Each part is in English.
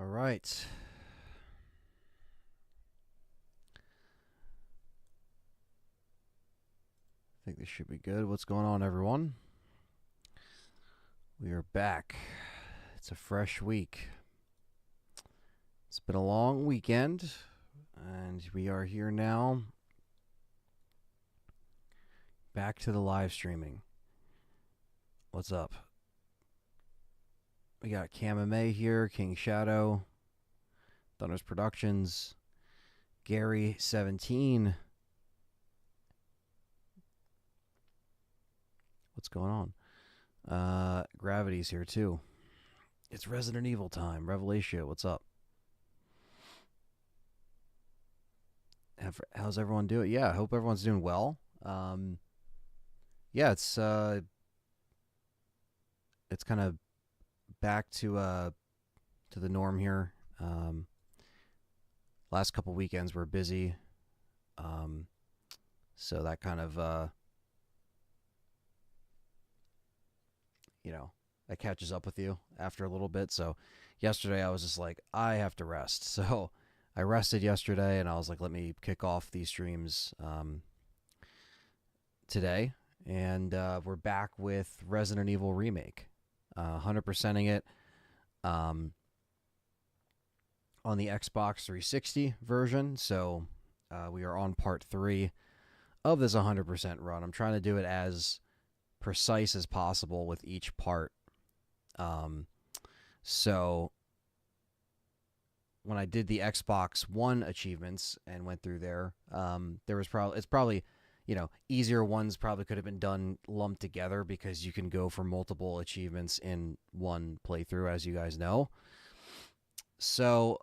All right. I think this should be good. What's going on, everyone? We are back. It's a fresh week. It's been a long weekend, and we are here now. Back to the live streaming. What's up? We got Cam here, King Shadow, Thunders Productions, Gary 17. What's going on? Gravity's here too. It's Resident Evil time. Revelation, what's up? How's everyone doing? Yeah, I hope everyone's doing well. Yeah, it's kind of back to the norm here. Last couple weekends were busy, so that kind of that catches up with you after a little bit. So yesterday I was just like, I have to rest. So I rested yesterday, and I was like, let me kick off these streams today. And we're back with Resident Evil Remake. 100%ing it on the Xbox 360 version. So we are on part 3 of this 100% run. I'm trying to do it as precise as possible with each part. So when I did the Xbox One achievements and went through there, it's probably easier ones probably could have been done lumped together because you can go for multiple achievements in one playthrough, as you guys know. So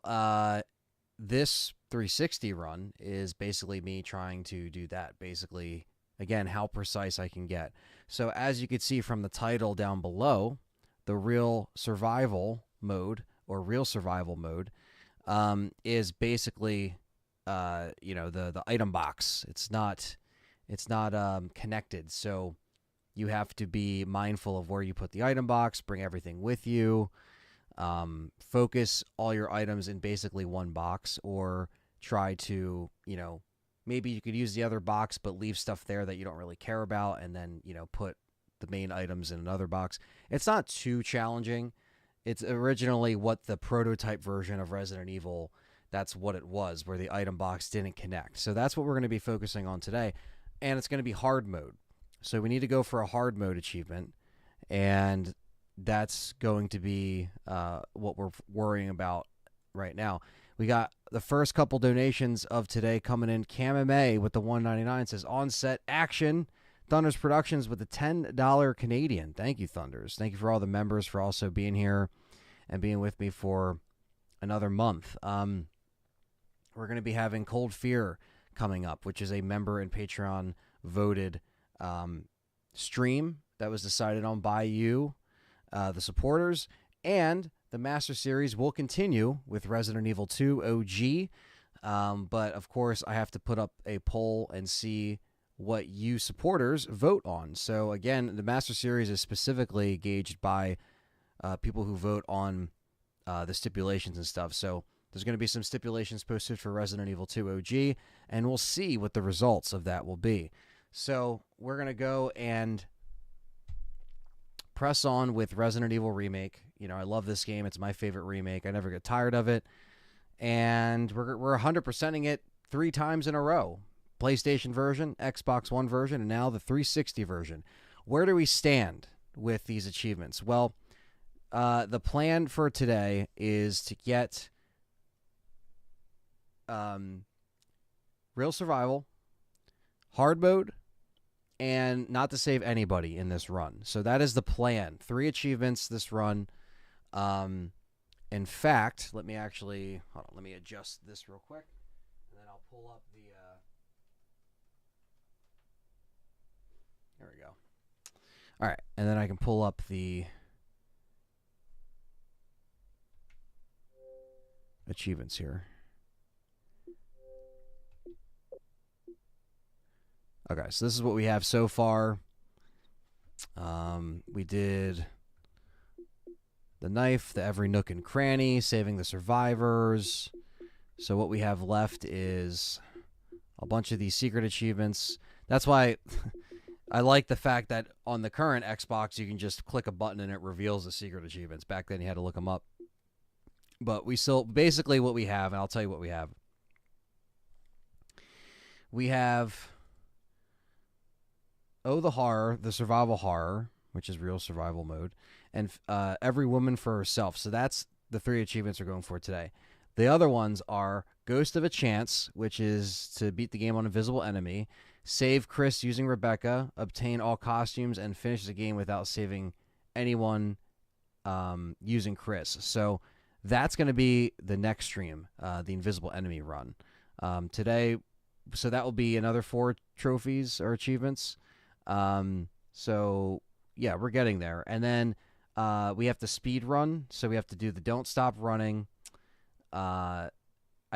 this 360 run is basically me trying to do that. Basically, again, how precise I can get. So as you can see from the title down below, the real survival mode is basically the item box. It's not connected, so you have to be mindful of where you put the item box, bring everything with you, focus all your items in basically one box, or try to, maybe you could use the other box but leave stuff there that you don't really care about, and then, put the main items in another box. It's not too challenging. It's originally what the prototype version of Resident Evil, that's what it was, where the item box didn't connect. So that's what we're going to be focusing on today. And it's going to be hard mode. So we need to go for a hard mode achievement. And that's going to be what we're worrying about right now. We got the first couple donations of today coming in. Cam with the $1.99 says, on set action. Thunders Productions with the $10 Canadian. Thank you, Thunders. Thank you for all the members for also being here and being with me for another month. We're going to be having Cold Fear coming up, which is a member and Patreon voted stream that was decided on by you, the supporters, and the Master Series will continue with Resident Evil 2 OG. But of course, I have to put up a poll and see what you supporters vote on. So again, the Master Series is specifically gauged by people who vote on the stipulations and stuff. So there's going to be some stipulations posted for Resident Evil 2 OG, and we'll see what the results of that will be. So we're going to go and press on with Resident Evil Remake. I love this game. It's my favorite remake. I never get tired of it. And we're 100%ing it 3 times in a row. PlayStation version, Xbox One version, and now the 360 version. Where do we stand with these achievements? Well, the plan for today is to get real survival, hard mode, and not to save anybody in this run. So that is the plan. 3 achievements this run. In fact, let me adjust this real quick, and then I'll pull up the... There we go. All right, and then I can pull up the achievements here. Okay, so this is what we have so far. We did the knife, the every nook and cranny, saving the survivors. So what we have left is a bunch of these secret achievements. That's why I like the fact that on the current Xbox, you can just click a button and it reveals the secret achievements. Back then, you had to look them up. But we still, basically what we have, and I'll tell you what we have. We have Oh the Horror, the survival horror, which is real survival mode, and Every Woman for Herself. So that's the 3 achievements we're going for today. The other ones are Ghost of a Chance, which is to beat the game on invisible enemy, save Chris using Rebecca, obtain all costumes, and finish the game without saving anyone using Chris. So that's going to be the next stream, the invisible enemy run. Today, so that will be another 4 trophies or achievements. So yeah, we're getting there. And then we have to speed run, so we have to do the don't stop running. I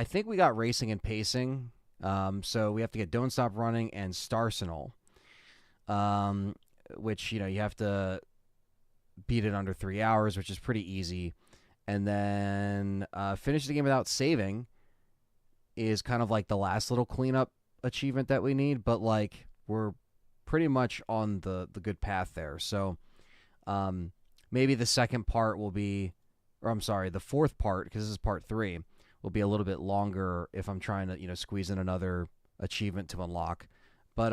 think we got racing and pacing. So we have to get don't stop running and Starsenal, which, you know, you have to beat it under 3 hours, which is pretty easy. And then finish the game without saving is kind of like the last little cleanup achievement that we need, but like we're pretty much on the good path there. So maybe the second part will be, or I'm sorry, the fourth part, because this is part 3, will be a little bit longer if I'm trying to, you know, squeeze in another achievement to unlock. But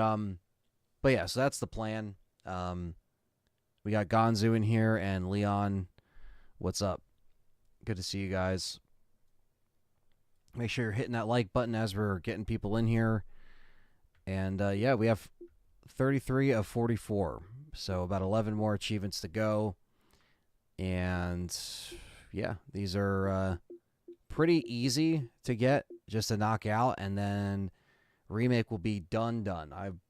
yeah, so that's the plan. We got Gonzu in here and Leon. What's up? Good to see you guys. Make sure you're hitting that like button as we're getting people in here. And yeah, we have 33 of 44. So about 11 more achievements to go. And yeah, these are pretty easy to get, just to knock out. And then Remake will be done.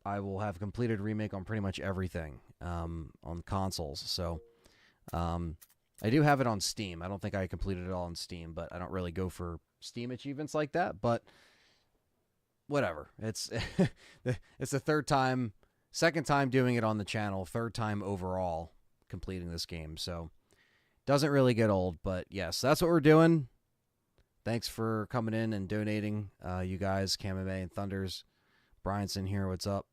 I will have completed Remake on pretty much everything on consoles. So I do have it on Steam. I don't think I completed it all on Steam, but I don't really go for Steam achievements like that. But whatever. It's it's the second time doing it on the channel, 3rd time overall completing this game. So doesn't really get old. But yes, that's what we're doing. Thanks for coming in and donating, you guys, Kamame and Thunders. Brian's in here. What's up?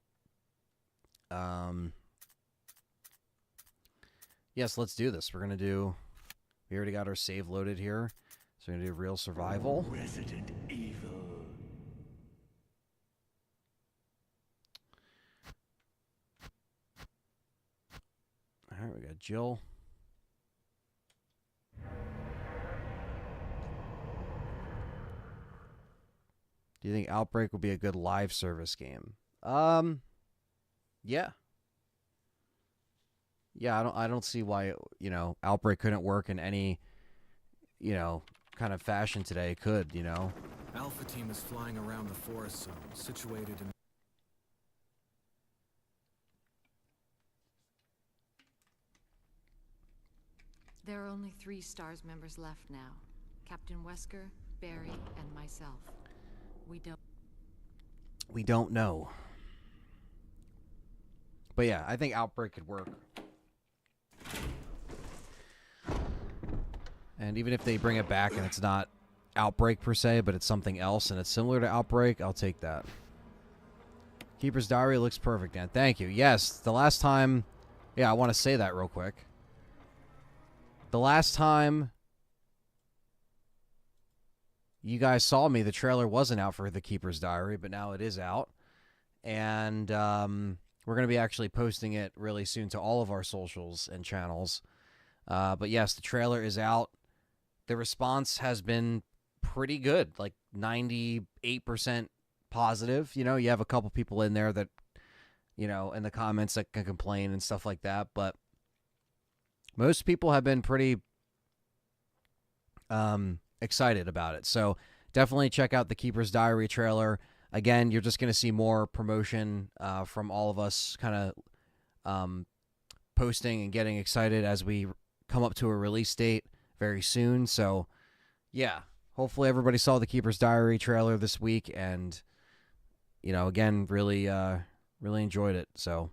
Yes, let's do this. We're going to do... We already got our save loaded here. So we're going to do real survival. Resident Evil. All right, we got Jill. Do you think Outbreak will be a good live service game? Yeah. Yeah, I don't see why, you know, Outbreak couldn't work in any, you know, kind of fashion today. It could, you know. Alpha team is flying around the forest zone, situated in... There are only 3 S.T.A.R.S members left now. Captain Wesker, Barry, and myself. We don't know. But yeah, I think Outbreak could work. And even if they bring it back and it's not Outbreak per se, but it's something else and it's similar to Outbreak, I'll take that. Keeper's Diary looks perfect, Dan. Thank you. Yes, the last time... Yeah, I want to say that real quick. The last time you guys saw me, the trailer wasn't out for The Keeper's Diary, but now it is out. And we're going to be actually posting it really soon to all of our socials and channels. But yes, the trailer is out. The response has been pretty good, like 98% positive. You know, you have a couple people in there that, you know, in the comments that can complain and stuff like that. But most people have been pretty excited about it. So definitely check out the Keeper's Diary trailer. Again, you're just going to see more promotion from all of us kind of posting and getting excited as we come up to a release date very soon. So, yeah, hopefully everybody saw the Keeper's Diary trailer this week and, you know, again, really enjoyed it. So, .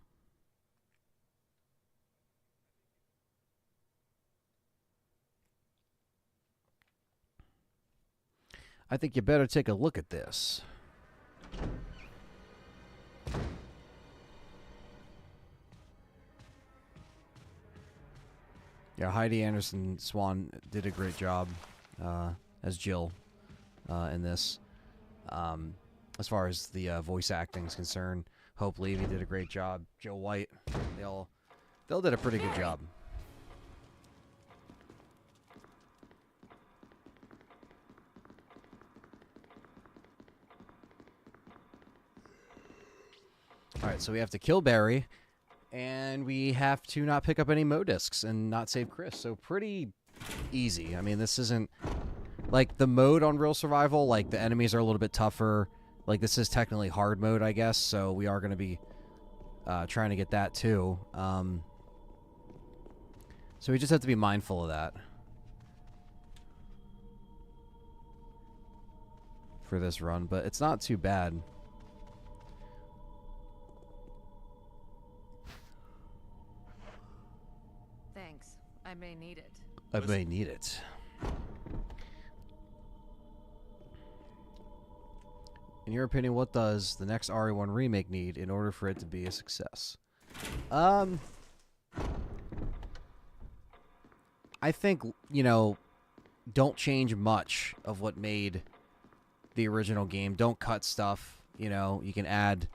I think you better take a look at this. Yeah, Heidi Anderson Swan did a great job as Jill in this. As far as the voice acting is concerned, Hope Levy did a great job. Joe White, they all did a pretty good job. All right, so we have to kill Barry, and we have to not pick up any Mo discs and not save Chris. So pretty easy. I mean, this isn't like the mode on Real Survival. Like the enemies are a little bit tougher. Like this is technically hard mode, I guess. So we are going to be trying to get that too. So we just have to be mindful of that for this run, but it's not too bad. Thanks. I may need it. I may need it. In your opinion, what does the next RE1 remake need in order for it to be a success? I think, you know, don't change much of what made the original game. Don't cut stuff. You know, you can add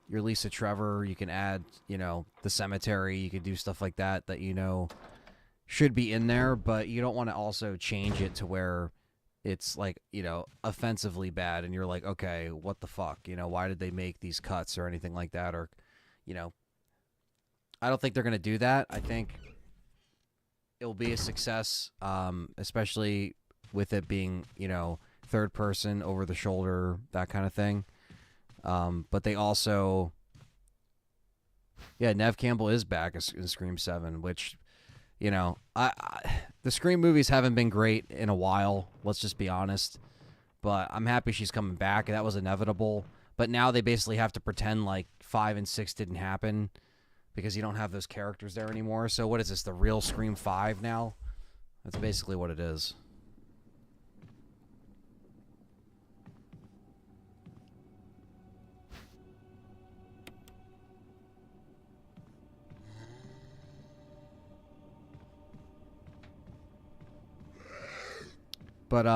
your Lisa Trevor. You can add, you know, the cemetery. You can do stuff like that that, you know, should be in there. But you don't want to also change it to where it's like, you know, offensively bad. And you're like, okay, what the fuck? You know, why did they make these cuts or anything like that? Or, you know, I don't think they're going to do that. I think it'll be a success, especially with it being, you know, third person, over the shoulder, that kind of thing. But they also, yeah, Nev Campbell is back in Scream 7, which, you know, the Scream movies haven't been great in a while, let's just be honest. But I'm happy she's coming back. That was inevitable. But now they basically have to pretend like 5 and 6 didn't happen because you don't have those characters there anymore. So what is this, the real Scream 5 now? That's basically what it is. But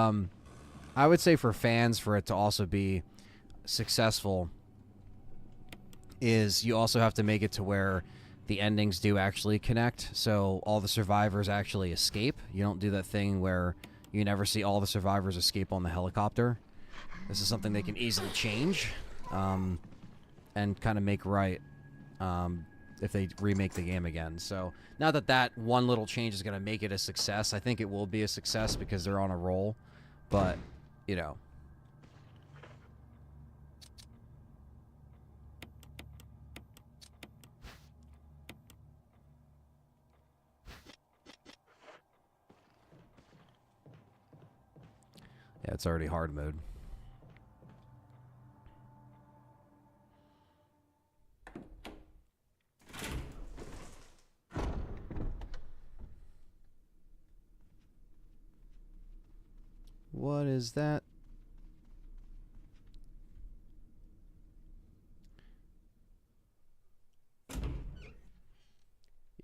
I would say for fans, for it to also be successful, is you also have to make it to where the endings do actually connect. So all the survivors actually escape. You don't do that thing where you never see all the survivors escape on the helicopter. This is something they can easily change and kind of make right if they remake the game again. So not that that one little change is going to make it a success. I think it will be a success because they're on a roll. But, you know. Yeah, it's already hard mode. What is that?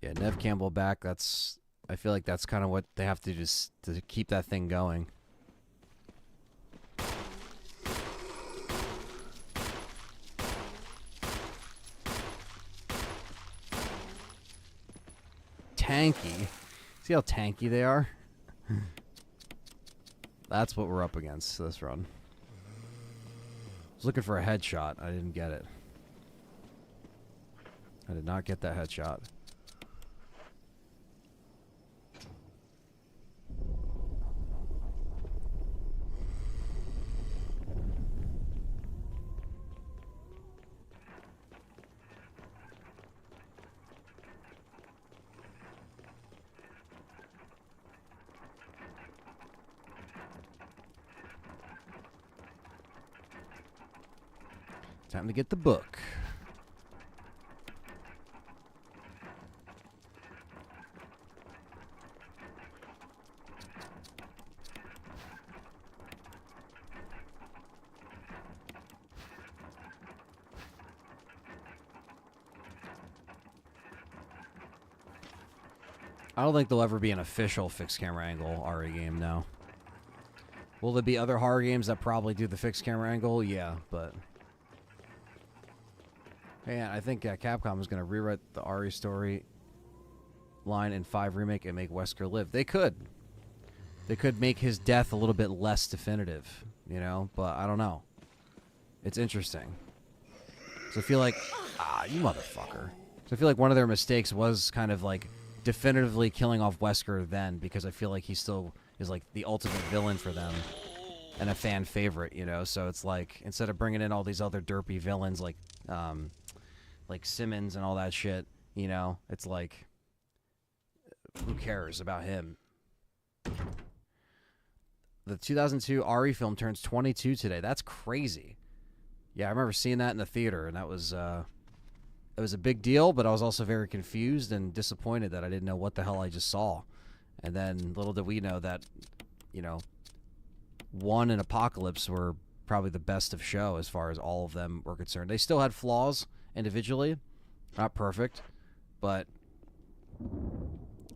Yeah, Nev Campbell back. I feel like that's kind of what they have to do to keep that thing going. Tanky. See how tanky they are? That's what we're up against this run. I was looking for a headshot. I didn't get it. I did not get that headshot. Time to get the book. I don't think there'll ever be an official fixed camera angle RE game now. Will there be other horror games that probably do the fixed camera angle? Yeah, but... Hey, I think Capcom is going to rewrite the RE story line in 5 Remake and make Wesker live. They could. They could make his death a little bit less definitive, you know? But I don't know. It's interesting. So I feel like... Ah, you motherfucker. So I feel like one of their mistakes was kind of like definitively killing off Wesker then, because I feel like he still is like the ultimate villain for them and a fan favorite, you know? So it's like, instead of bringing in all these other derpy villains like Simmons and all that shit, you know? It's like, who cares about him? The 2002 RE film turns 22 today. That's crazy. Yeah, I remember seeing that in the theater, and that was it was a big deal, but I was also very confused and disappointed that I didn't know what the hell I just saw. And then little did we know that, you know, 1 and Apocalypse were probably the best of show as far as all of them were concerned. They still had flaws individually, not perfect, but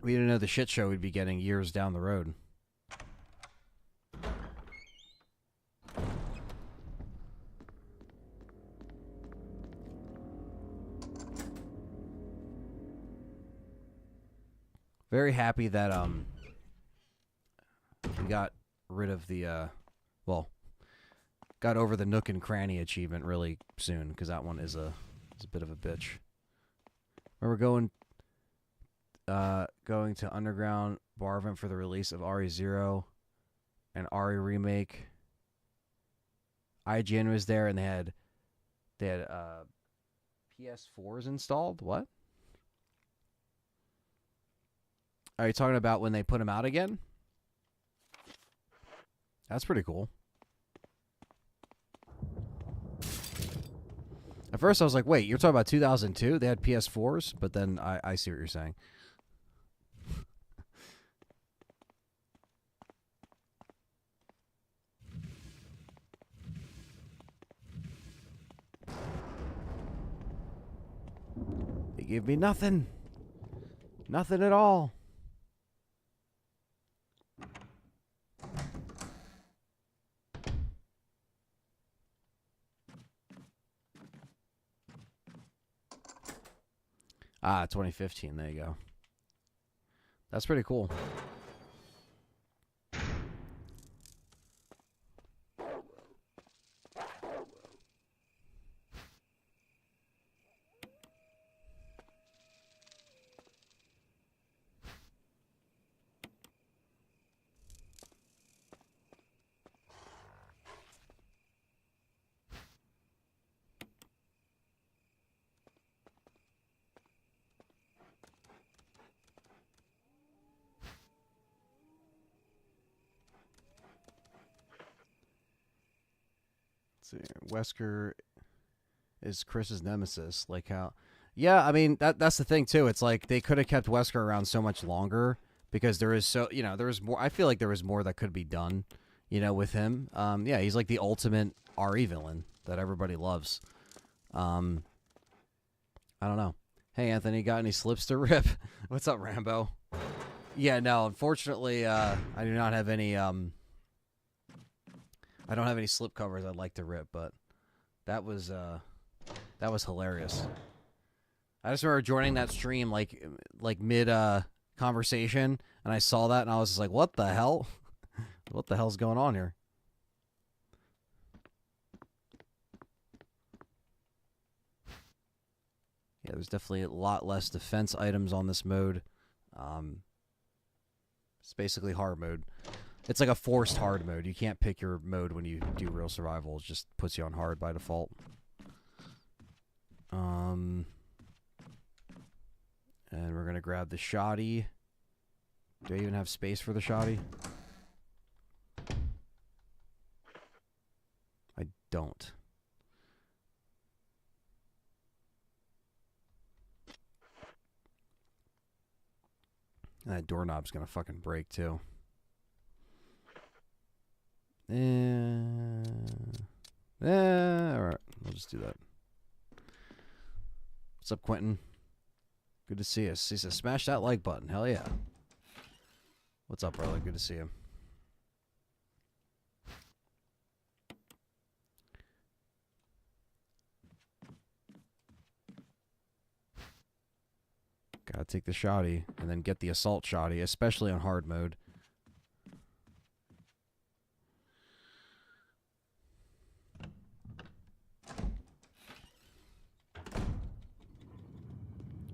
we didn't know the shit show we'd be getting years down the road. Very happy that we got rid of the well, got over the Nook and Cranny achievement really soon, because that one is a bit of a bitch. Remember going to Underground Bar event for the release of RE0 and RE Remake. IGN was there, and they had PS4s installed. What? Are you talking about when they put them out again? That's pretty cool. At first I was like, wait, you're talking about 2002? They had PS4s? But then I see what you're saying. They gave me nothing. Nothing at all. Ah, 2015. There you go. That's pretty cool. Wesker is Chris's nemesis. Like how... Yeah, I mean, that's the thing, too. It's like they could have kept Wesker around so much longer because there is so... You know, there was more... I feel like there was more that could be done, you know, with him. Yeah, he's like the ultimate RE villain that everybody loves. I don't know. Hey, Anthony, got any slips to rip? What's up, Rambo? Yeah, no, unfortunately, I do not have any... I don't have any slip covers I'd like to rip, but that was hilarious. I just remember joining that stream like mid conversation, and I saw that and I was just like, "What the hell? What the hell's going on here?" Yeah, there's definitely a lot less defense items on this mode. It's basically hard mode. It's like a forced hard mode. You can't pick your mode when you do real survival. It just puts you on hard by default. And we're going to grab the shoddy. Do I even have space for the shoddy? I don't. That doorknob's going to fucking break too. Alright, we'll just do that. What's up, Quentin? Good to see us. He says, smash that like button. Hell yeah. What's up, brother? Good to see you. Gotta take the shoddy and then get the assault shoddy, especially on hard mode.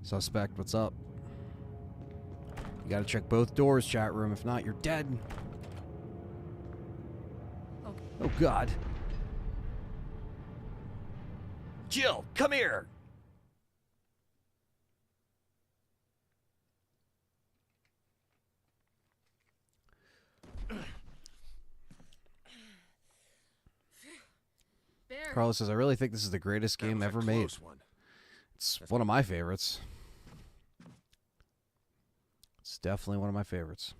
Suspect, what's up? You gotta check both doors, chat room. If not, you're dead. Okay. Oh, God. Jill, come here! Barry. Carlos says, I really think this is the greatest That game was a ever made. close one. It's one of my favorites. It's definitely one of my favorites.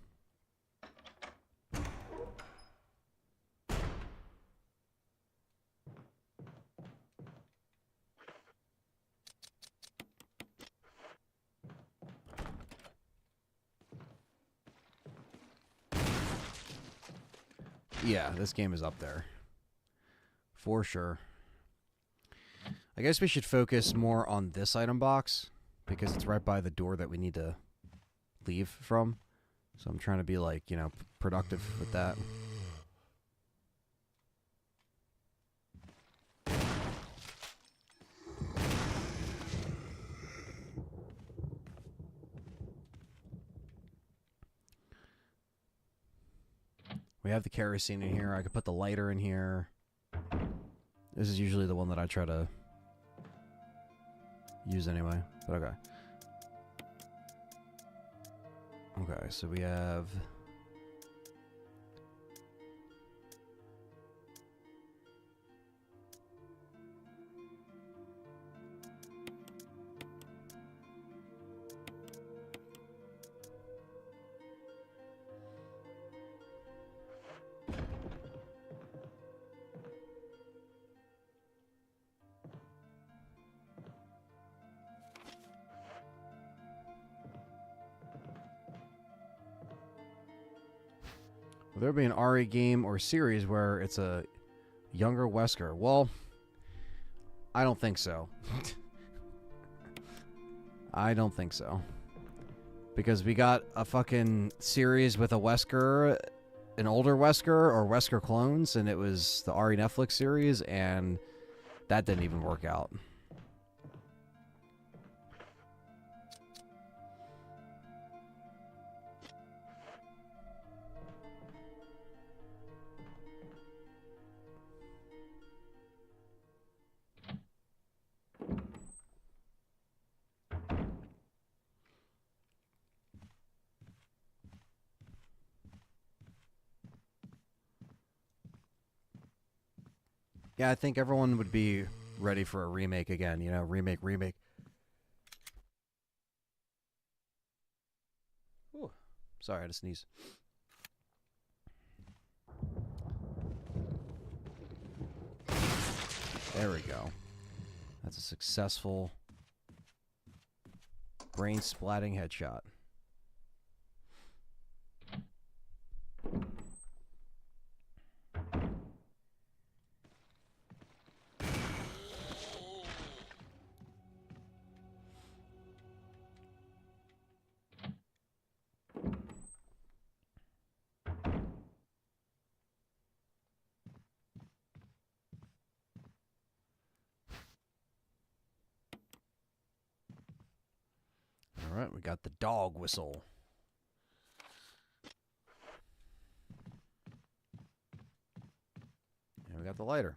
Yeah, this game is up there. For sure. I guess we should focus more on this item box because it's right by the door that we need to leave from. So I'm trying to be like, you know, productive with that. We have the kerosene in here. I could put the lighter in here. This is usually the one that I try to use anyway, but okay. Okay, so we have... Will there be an RE game or series where it's a younger Wesker? Well, I don't think so. I don't think so. Because we got a fucking series with a Wesker, an older Wesker, or Wesker clones, and it was the RE Netflix series, and that didn't even work out. Yeah, I think everyone would be ready for a remake again, you know, remake. Ooh, sorry, I had to sneeze. There we go. That's a successful brain splatting headshot. All right, we got the dog whistle. And we got the lighter.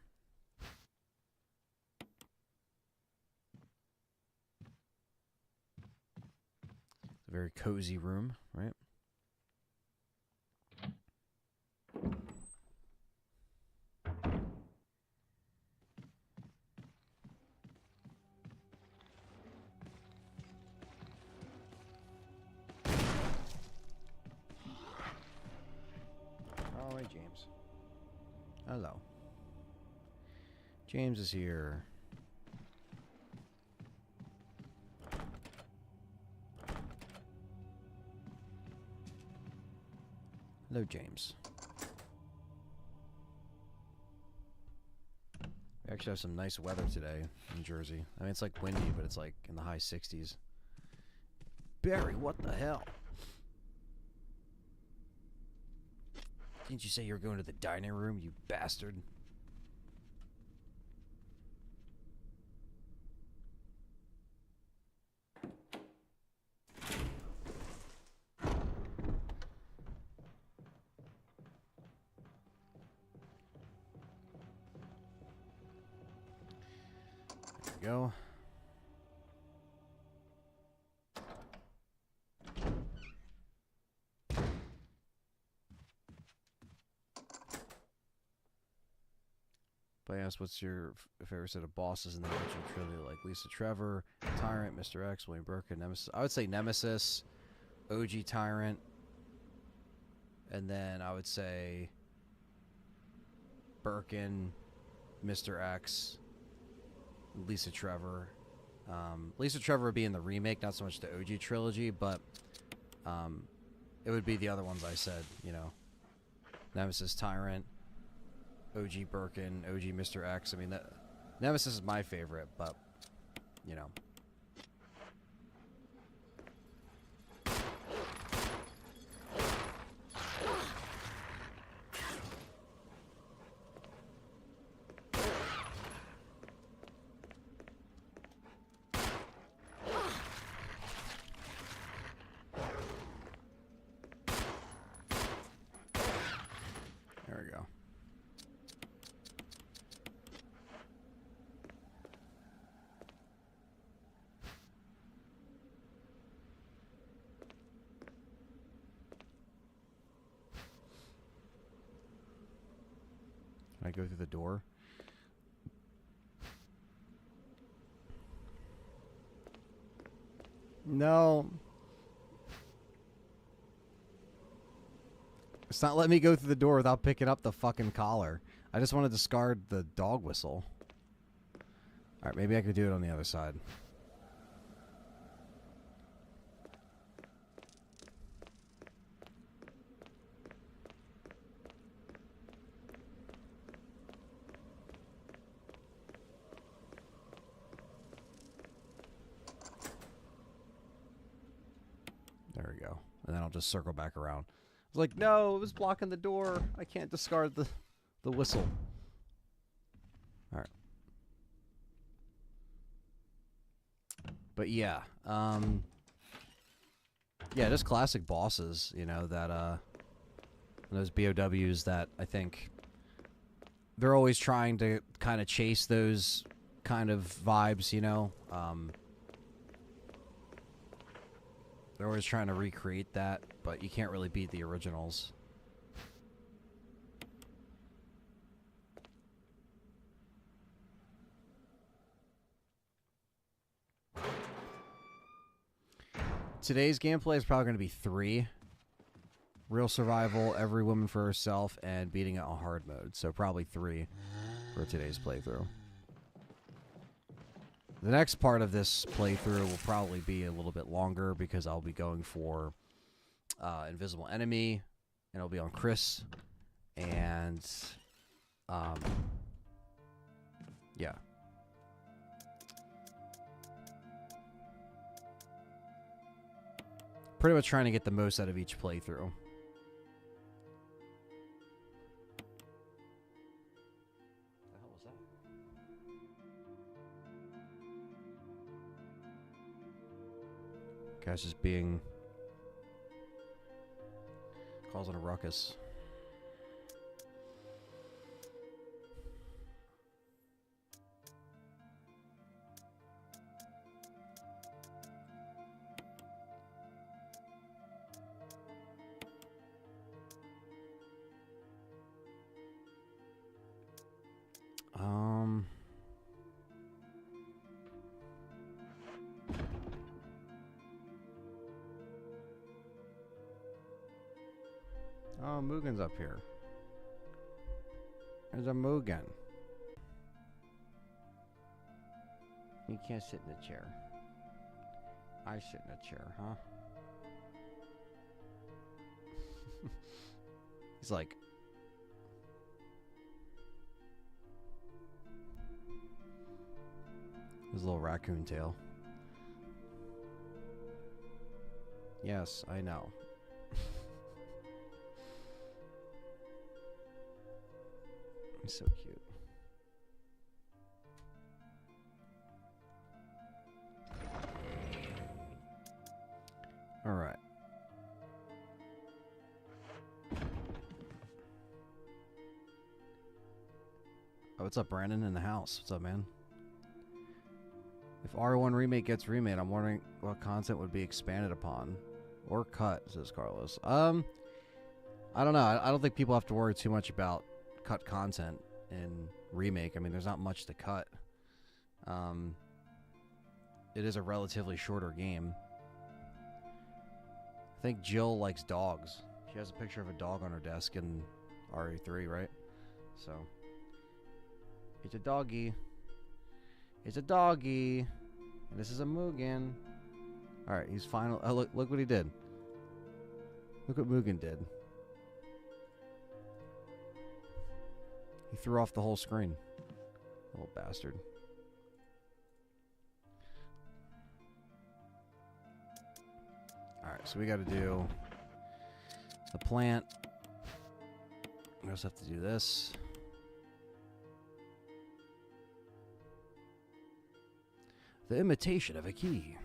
It's a very cozy room, right? All right, James. Hello. James is here. Hello, James. We actually have some nice weather today in Jersey. I mean, it's like windy, but it's like in the high 60s. Barry, what the hell? Didn't you say you were going to the dining room, you bastard? There we go. But I asked, what's your favorite set of bosses in the original trilogy? Like Lisa Trevor, Tyrant, Mr. X, William Birkin, Nemesis. I would say Nemesis, OG Tyrant, and then I would say Birkin, Mr. X, Lisa Trevor. Lisa Trevor would be in the remake, not so much the OG trilogy, but it would be the other ones I said, you know. Nemesis, Tyrant, OG Birkin, OG Mr. X. I mean, that Nemesis is my favorite, but, you know. There we go. Can I go through the door? No. It's not letting me go through the door without picking up the fucking collar. I just want to discard the dog whistle. Alright, maybe I could do it on the other side. There we go. And then I'll just circle back around. I was like, no, it was blocking the door. I can't discard the whistle. Alright. But yeah. Yeah, just classic bosses, you know, that those BOWs that I think they're always trying to kind of chase those kind of vibes, you know. They're always trying to recreate that, but you can't really beat the originals. Today's gameplay is probably going to be 3. Real survival, every woman for herself, and beating it on hard mode. So probably 3 for today's playthrough. The next part of this playthrough will probably be a little bit longer because I'll be going for Invisible Enemy, and it'll be on Chris, and yeah. Pretty much trying to get the most out of each playthrough. Guy's just being... causing a ruckus. Oh, Mugen's up here. There's a Mugen. You can't sit in the chair. I sit in a chair, huh? He's like, his little raccoon tail. Yes, I know. He's so cute. All right. Oh, what's up, Brandon? In the house. What's up, man? If R1 Remake gets remade, I'm wondering what content would be expanded upon or cut, says Carlos. I don't know. I don't think people have to worry too much about cut content in Remake. I mean, there's not much to cut. It is a relatively shorter game. I think Jill likes dogs. She has a picture of a dog on her desk in RE3, right? So, it's a doggy. It's a doggy. And this is a Mugen. Alright, he's final. Oh, look what he did. Look what Mugen did. He threw off the whole screen. Little bastard. Alright, so we gotta do the plant. We also have to do this. The imitation of a key.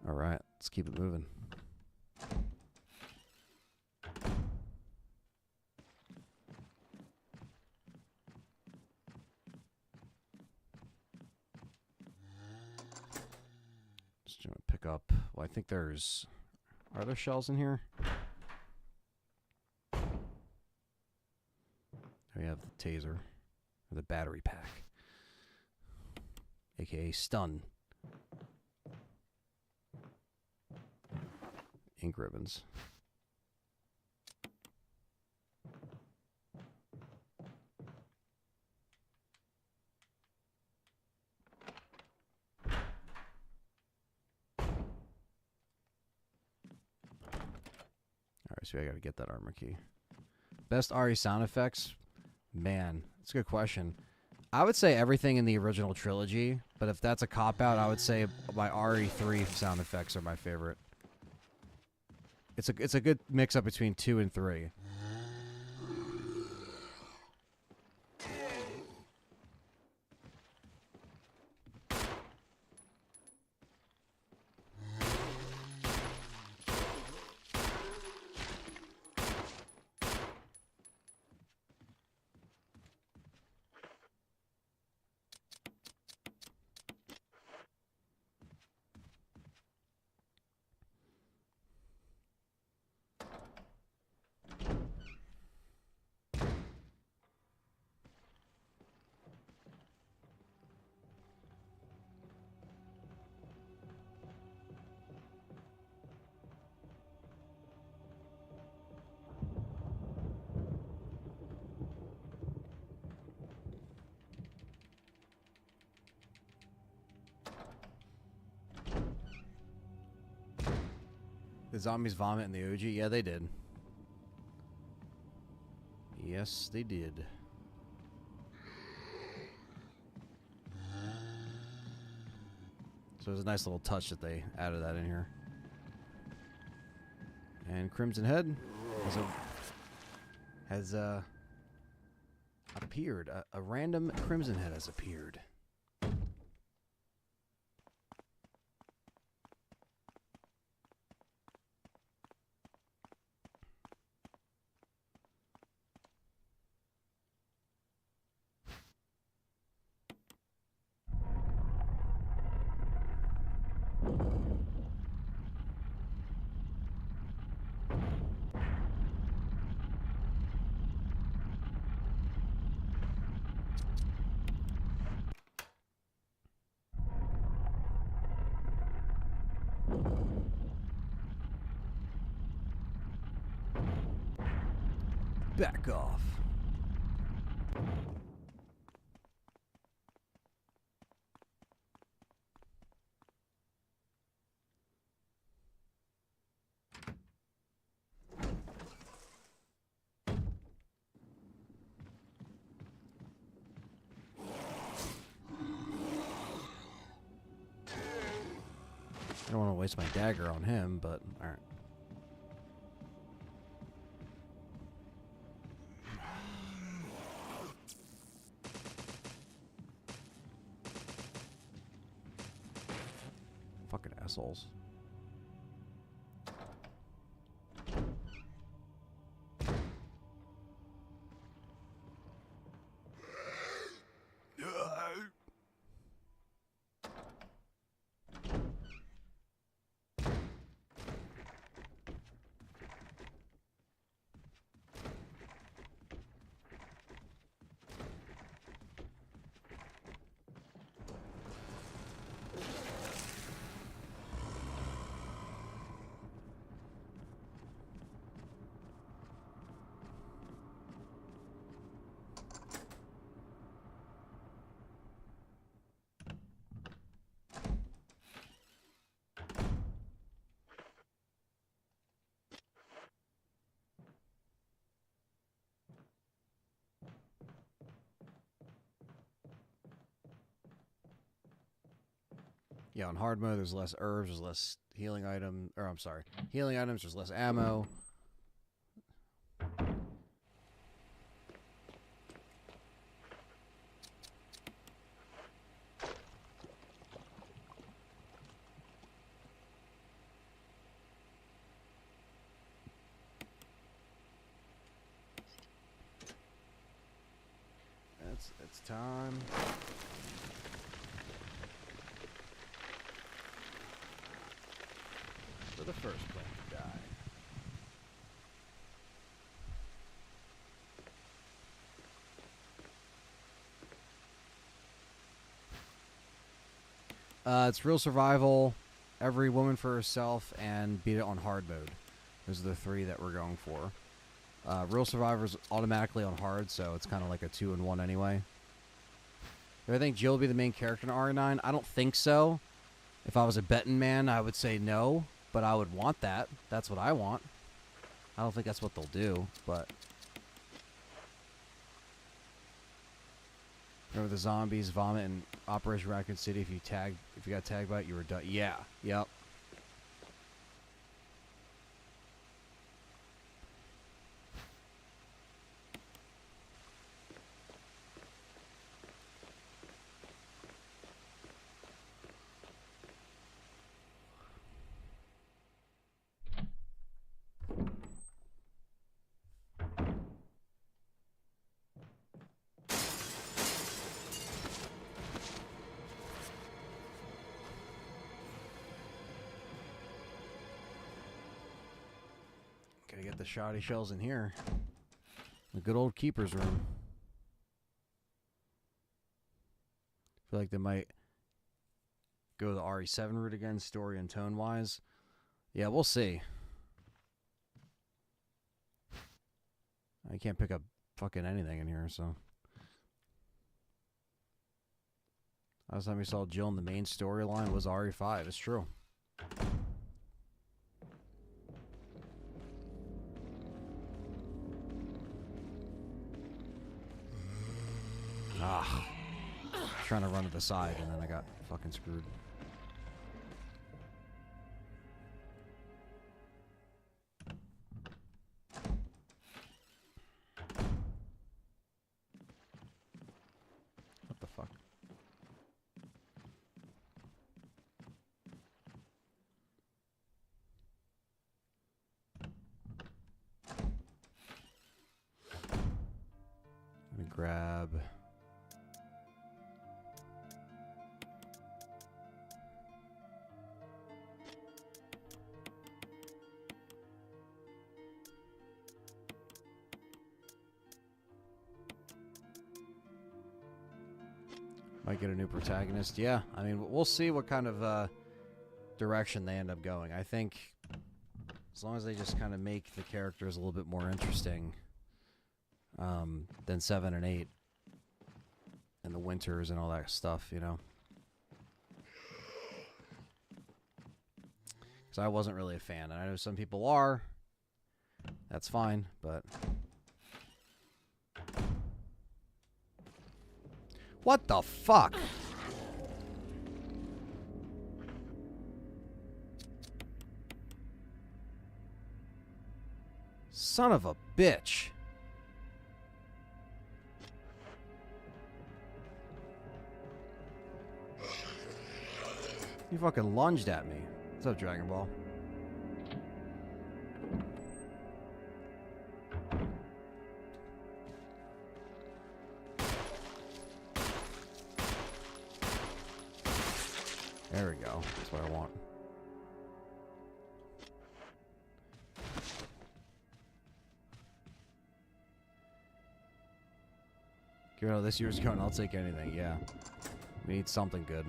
All right, let's keep it moving. Just gonna pick up. Well, I think there's. Are there shells in here? We have the taser, or the battery pack, aka stun. Ink ribbons. Alright, so I gotta get that armor key. Best RE sound effects? Man, that's a good question. I would say everything in the original trilogy, but if that's a cop-out, I would say my RE3 sound effects are my favorite. It's a good mix-up between 2 and 3. The zombies vomit in the OG? Yeah, they did. Yes, they did. So it was a nice little touch that they added that in here. And Crimson Head has appeared. A random Crimson Head has appeared. Back off. I don't want to waste my dagger on him, but alright. Fucking assholes. Yeah, on hard mode, there's less herbs, there's less healing item, or I'm sorry, healing items, there's less ammo. It's time. For the first player to die. It's real survival, every woman for herself, and beat it on hard mode. Those are the three that we're going for. Real survivor's automatically on hard, so it's kind of like a 2-in-1 anyway. Do I think Jill would be the main character in RE9? I don't think so. If I was a betting man, I would say no. But I would want that. That's what I want. I don't think that's what they'll do, but... Remember the zombies vomit in Operation Raccoon City? If you got tagged by it, you were done. Yeah. Yep. Gotta get the shoddy shells in here. The good old keeper's room. Feel like they might go the RE7 route again, story and tone-wise. Yeah, we'll see. I can't pick up fucking anything in here, so... Last time we saw Jill in the main storyline was RE5. It's true. Ah. Trying to run to the side, and then I got fucking screwed. What the fuck? Let me grab... Might get a new protagonist. Yeah, I mean, we'll see what kind of direction they end up going. I think as long as they just kind of make the characters a little bit more interesting, than 7 and 8 in the winters and all that stuff, you know. Because I wasn't really a fan, and I know some people are. That's fine, but... What the fuck? Son of a bitch. You fucking lunged at me. What's up, Dragon Ball? There we go. That's what I want. Given how this year's going, I'll take anything, yeah. We need something good.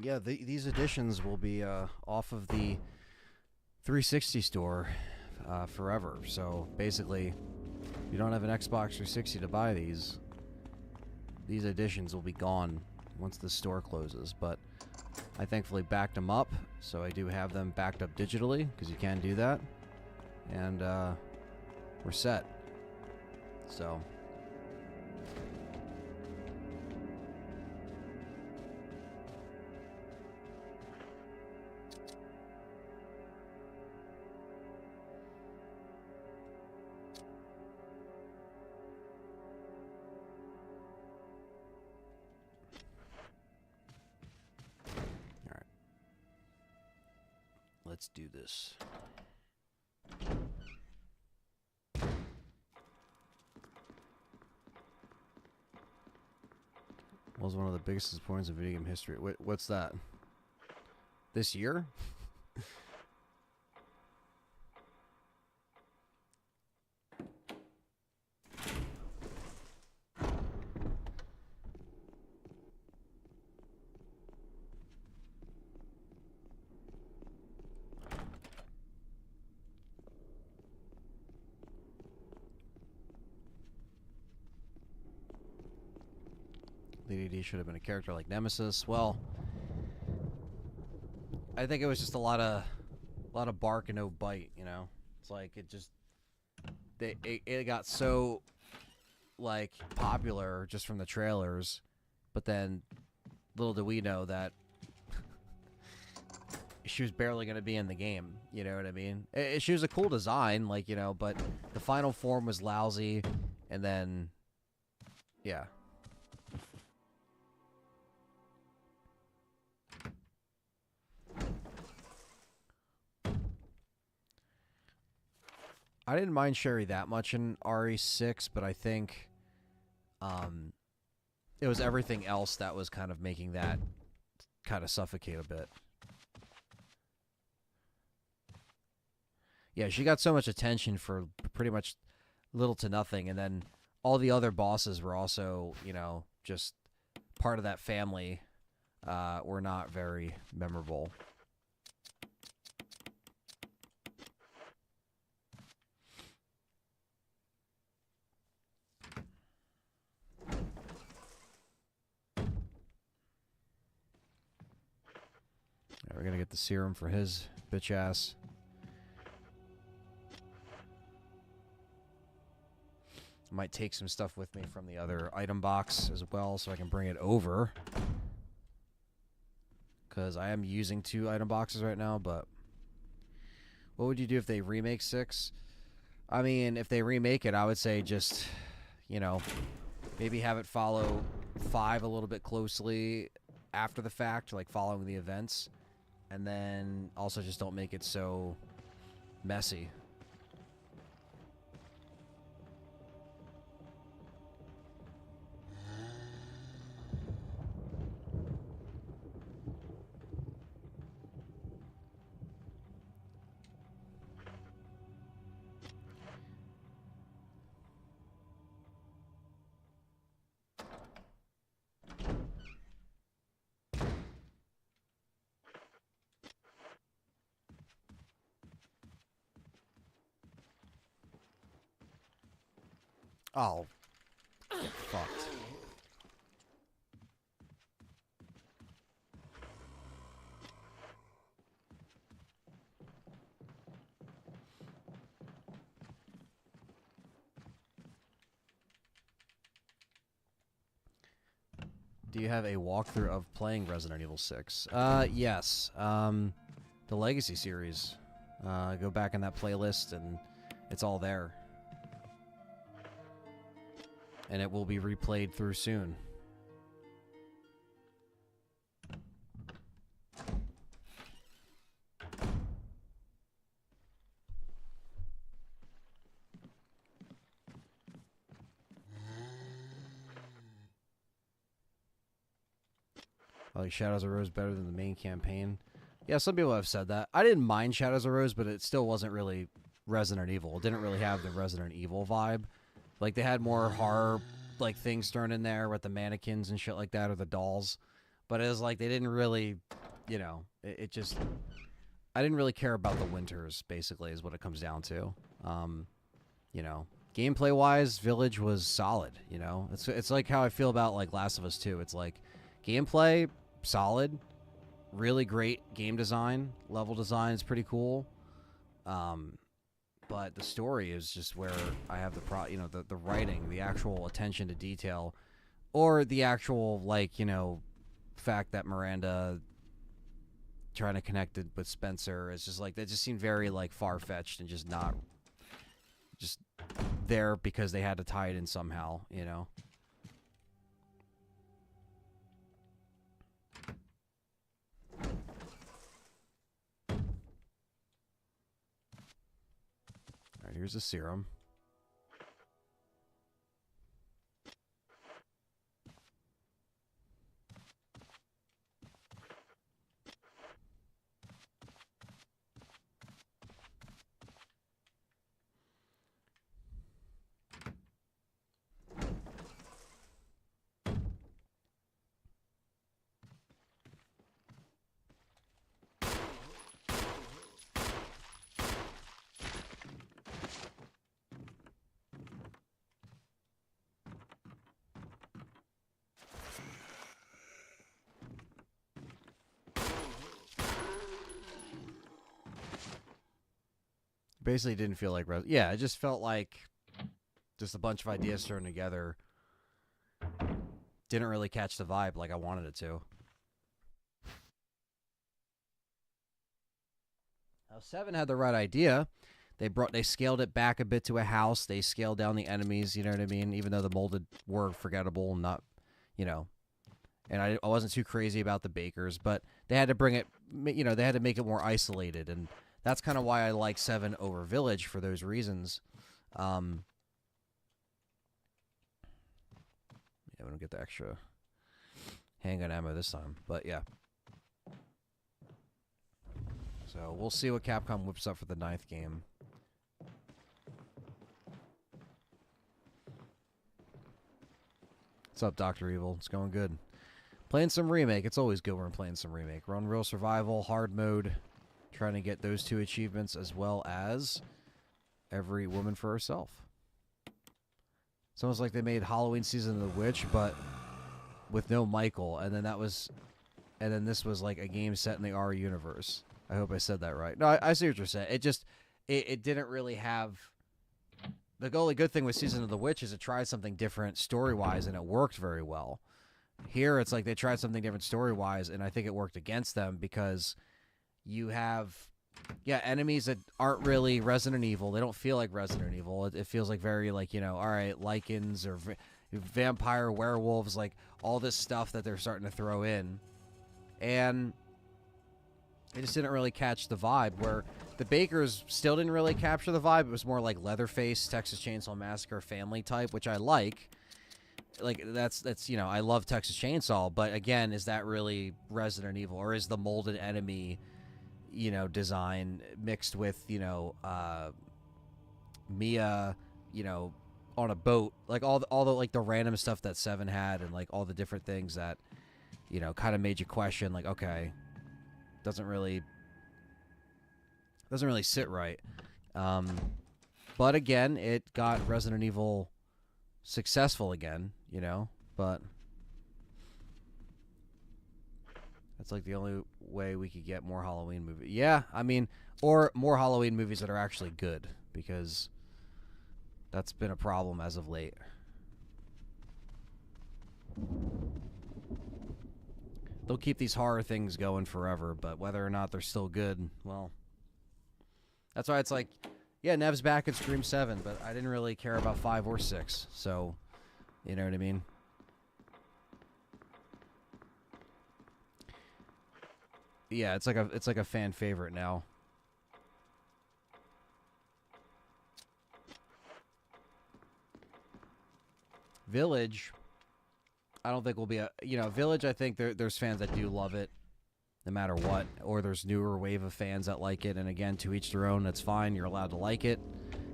Yeah, these editions will be off of the 360 store forever. So basically, if you don't have an Xbox 360 to buy these editions will be gone once the store closes. But I thankfully backed them up, so I do have them backed up digitally, because you can do that. And we're set. So... Let's do this. Was one of the biggest disappointments in video game history. What's that? This year? Ltre should have been a character like Nemesis. Well, I think it was just a lot of bark and no bite. You know, it's like it got so like popular just from the trailers, but then little do we know that she was barely going to be in the game. You know what I mean? She was a cool design, like, you know, but the final form was lousy, and then yeah. I didn't mind Sherry that much in RE6, but I think it was everything else that was kind of making that kind of suffocate a bit. Yeah, she got so much attention for pretty much little to nothing, and then all the other bosses were also, you know, just part of that family, were not very memorable. We're gonna get the serum for his bitch ass. I might take some stuff with me from the other item box as well, so I can bring it over. Because I am using 2 item boxes right now, but... What would you do if they remake 6? I mean, if they remake it, I would say just, you know, maybe have it follow 5 a little bit closely after the fact, like following the events. And then also just don't make it so messy. Oh, fucked. Do you have a walkthrough of playing Resident Evil 6? Yes. The Legacy series. Go back in that playlist and it's all there. And it will be replayed through soon. I like Shadows of Rose better than the main campaign. Yeah, some people have said that. I didn't mind Shadows of Rose, but it still wasn't really Resident Evil. It didn't really have the Resident Evil vibe. Like, they had more horror, like, things thrown in there with the mannequins and shit like that, or the dolls. But it was like, they didn't really, you know, it just... I didn't really care about the winters, basically, is what it comes down to. You know, gameplay-wise, Village was solid, you know? It's like how I feel about, like, Last of Us 2. It's like, gameplay, solid, really great game design, level design is pretty cool. But the story is just where I have the writing, the actual attention to detail, or the actual, like, you know, fact that Miranda trying to connect it with Spencer is just like, that just seemed very, like, far-fetched and just not just there because they had to tie it in somehow, you know? Alright, here's the serum. Basically didn't feel like yeah, it just felt like just a bunch of ideas thrown together. Didn't really catch the vibe like I wanted it to. Now 7 had the right idea. They scaled it back a bit to a house. They scaled down the enemies, you know what I mean? Even though the molded were forgettable and not, you know. And I wasn't too crazy about the bakers, but they had to bring it, you know, they had to make it more isolated, and that's kind of why I like 7 over Village for those reasons. Yeah, we don't get the extra handgun ammo this time, but yeah. So we'll see what Capcom whips up for the 9th game. What's up, Dr. Evil? It's going good. Playing some Remake. It's always good when we're playing some Remake. We're on Real Survival, Hard Mode, trying to get those 2 achievements, as well as Every Woman for Herself. It's almost like they made Halloween Season of the Witch, but with no Michael, and then this was like a game set in the R universe. I hope I said that right. No, I see what you're saying. It didn't really have... The only good thing with Season of the Witch is it tried something different story-wise, and it worked very well. Here, it's like they tried something different story-wise, and I think it worked against them because you have, yeah, enemies that aren't really Resident Evil. They don't feel like Resident Evil. It feels like very, like, you know, all right, lichens or vampire werewolves, like all this stuff that they're starting to throw in. And it just didn't really catch the vibe, where the Bakers still didn't really capture the vibe. It was more like Leatherface, Texas Chainsaw Massacre family type, which I like. Like, that's you know, I love Texas Chainsaw, but again, is that really Resident Evil, or is the molded enemy, you know, design mixed with, you know, Mia, you know, on a boat, like all the like the random stuff that 7 had, and like all the different things that, you know, kind of made you question, like, okay, doesn't really sit right. But again, it got Resident Evil successful again, you know, but that's like the only way we could get more Halloween movies. Yeah, I mean, or more Halloween movies that are actually good, because that's been a problem as of late. They'll keep these horror things going forever, but whether or not they're still good, well, that's why it's like, yeah, Nev's back at Scream 7, but I didn't really care about 5 or 6, so, you know what I mean? Yeah, it's like a fan favorite now. Village, I don't think will be a, Village, I think there's fans that do love it no matter what, or there's newer wave of fans that like it, and again, to each their own. That's fine, you're allowed to like it.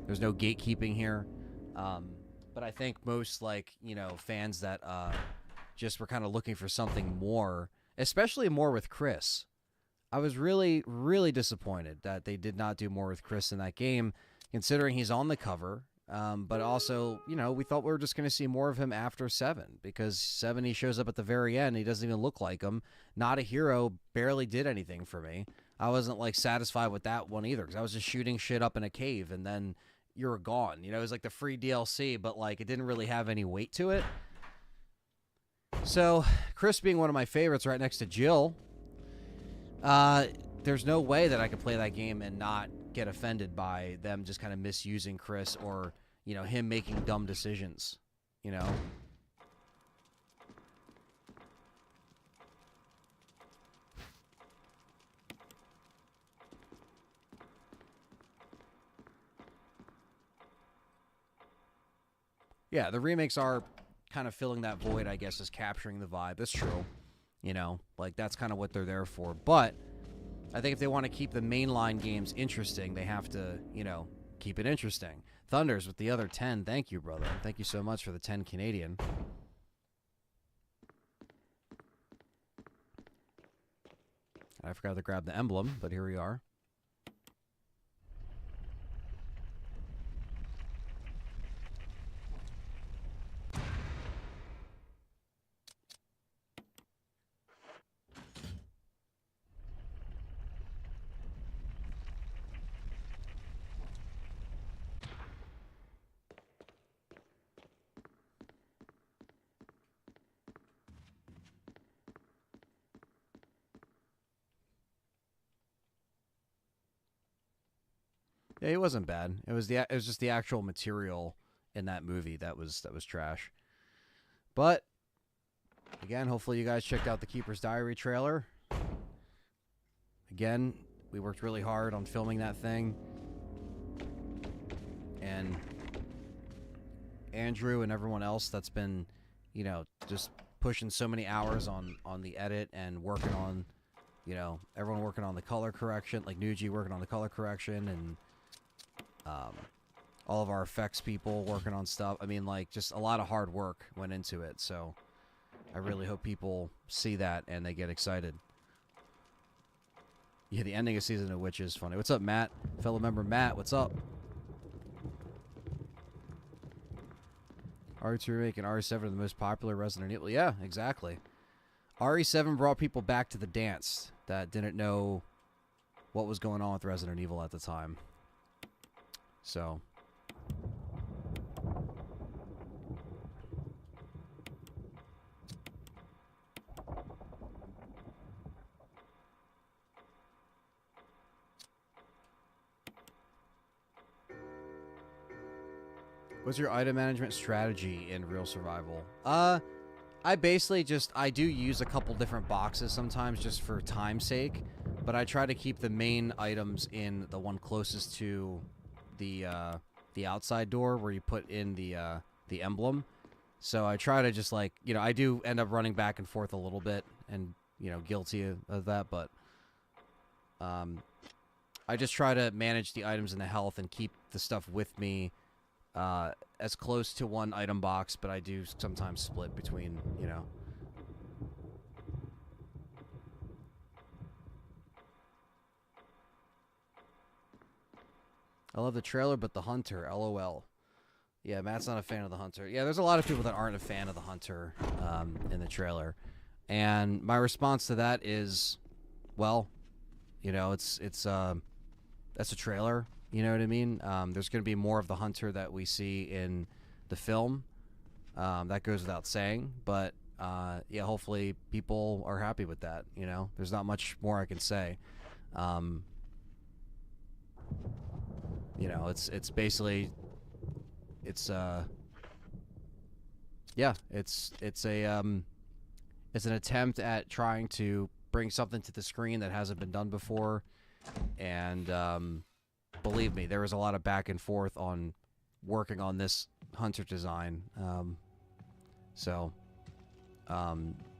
There's no gatekeeping here. But I think most, like, fans that just were kind of looking for something more, especially more with Chris. I was really, really disappointed that they did not do more with Chris in that game, considering he's on the cover. But also, we thought we were just going to see more of him after 7, because 7, he shows up at the very end. He doesn't even look like him. Not a hero, barely did anything for me. I wasn't, like, satisfied with that one either, because I was just shooting shit up in a cave, and then you're gone. It was like the free DLC, but, like, it didn't really have any weight to it. So, Chris being one of my favorites right next to Jill, there's no way that I could play that game and not get offended by them just kind of misusing Chris, or, him making dumb decisions, Yeah, the remakes are kind of filling that void, I guess, is capturing the vibe. That's true. Like, that's kind of what they're there for. But I think if they want to keep the mainline games interesting, they have to, keep it interesting. Thunders with the other 10. Thank you, brother. Thank you so much for the 10 Canadian. I forgot to grab the emblem, but here we are. Yeah, it wasn't bad. It was just the actual material in that movie that was trash. But again, hopefully you guys checked out the Keeper's Diary trailer. Again, we worked really hard on filming that thing, and Andrew and everyone else that's been, just pushing so many hours on the edit and working on, everyone working on the color correction, like Nuji working on the color correction, and all of our effects people working on stuff. I mean, like, just a lot of hard work went into it, so I really hope people see that and they get excited. Yeah, the ending of Season of Witch is funny. What's up, Matt? Fellow member Matt, what's up? RE2 Remake and RE7 are the most popular Resident Evil. Yeah, exactly. RE7 brought people back to the dance that didn't know what was going on with Resident Evil at the time. So, what's your item management strategy in real survival? I basically I do use a couple different boxes sometimes just for time's sake, but I try to keep the main items in the one closest to the outside door where you put in the emblem. So I try to just, like, I do end up running back and forth a little bit, and, guilty of that, but I just try to manage the items and the health and keep the stuff with me as close to one item box, but I do sometimes split between, I love the trailer, but the hunter, LOL. Yeah, Matt's not a fan of the Hunter. Yeah, there's a lot of people that aren't a fan of the Hunter in the trailer. And my response to that is, well, you know, that's a trailer. You know what I mean? There's going to be more of the Hunter that we see in the film. That goes without saying. But yeah, hopefully people are happy with that. You know, there's not much more I can say. You know, it's basically yeah, it's an attempt at trying to bring something to the screen that hasn't been done before, and believe me, there was a lot of back and forth on working on this Hunter design. So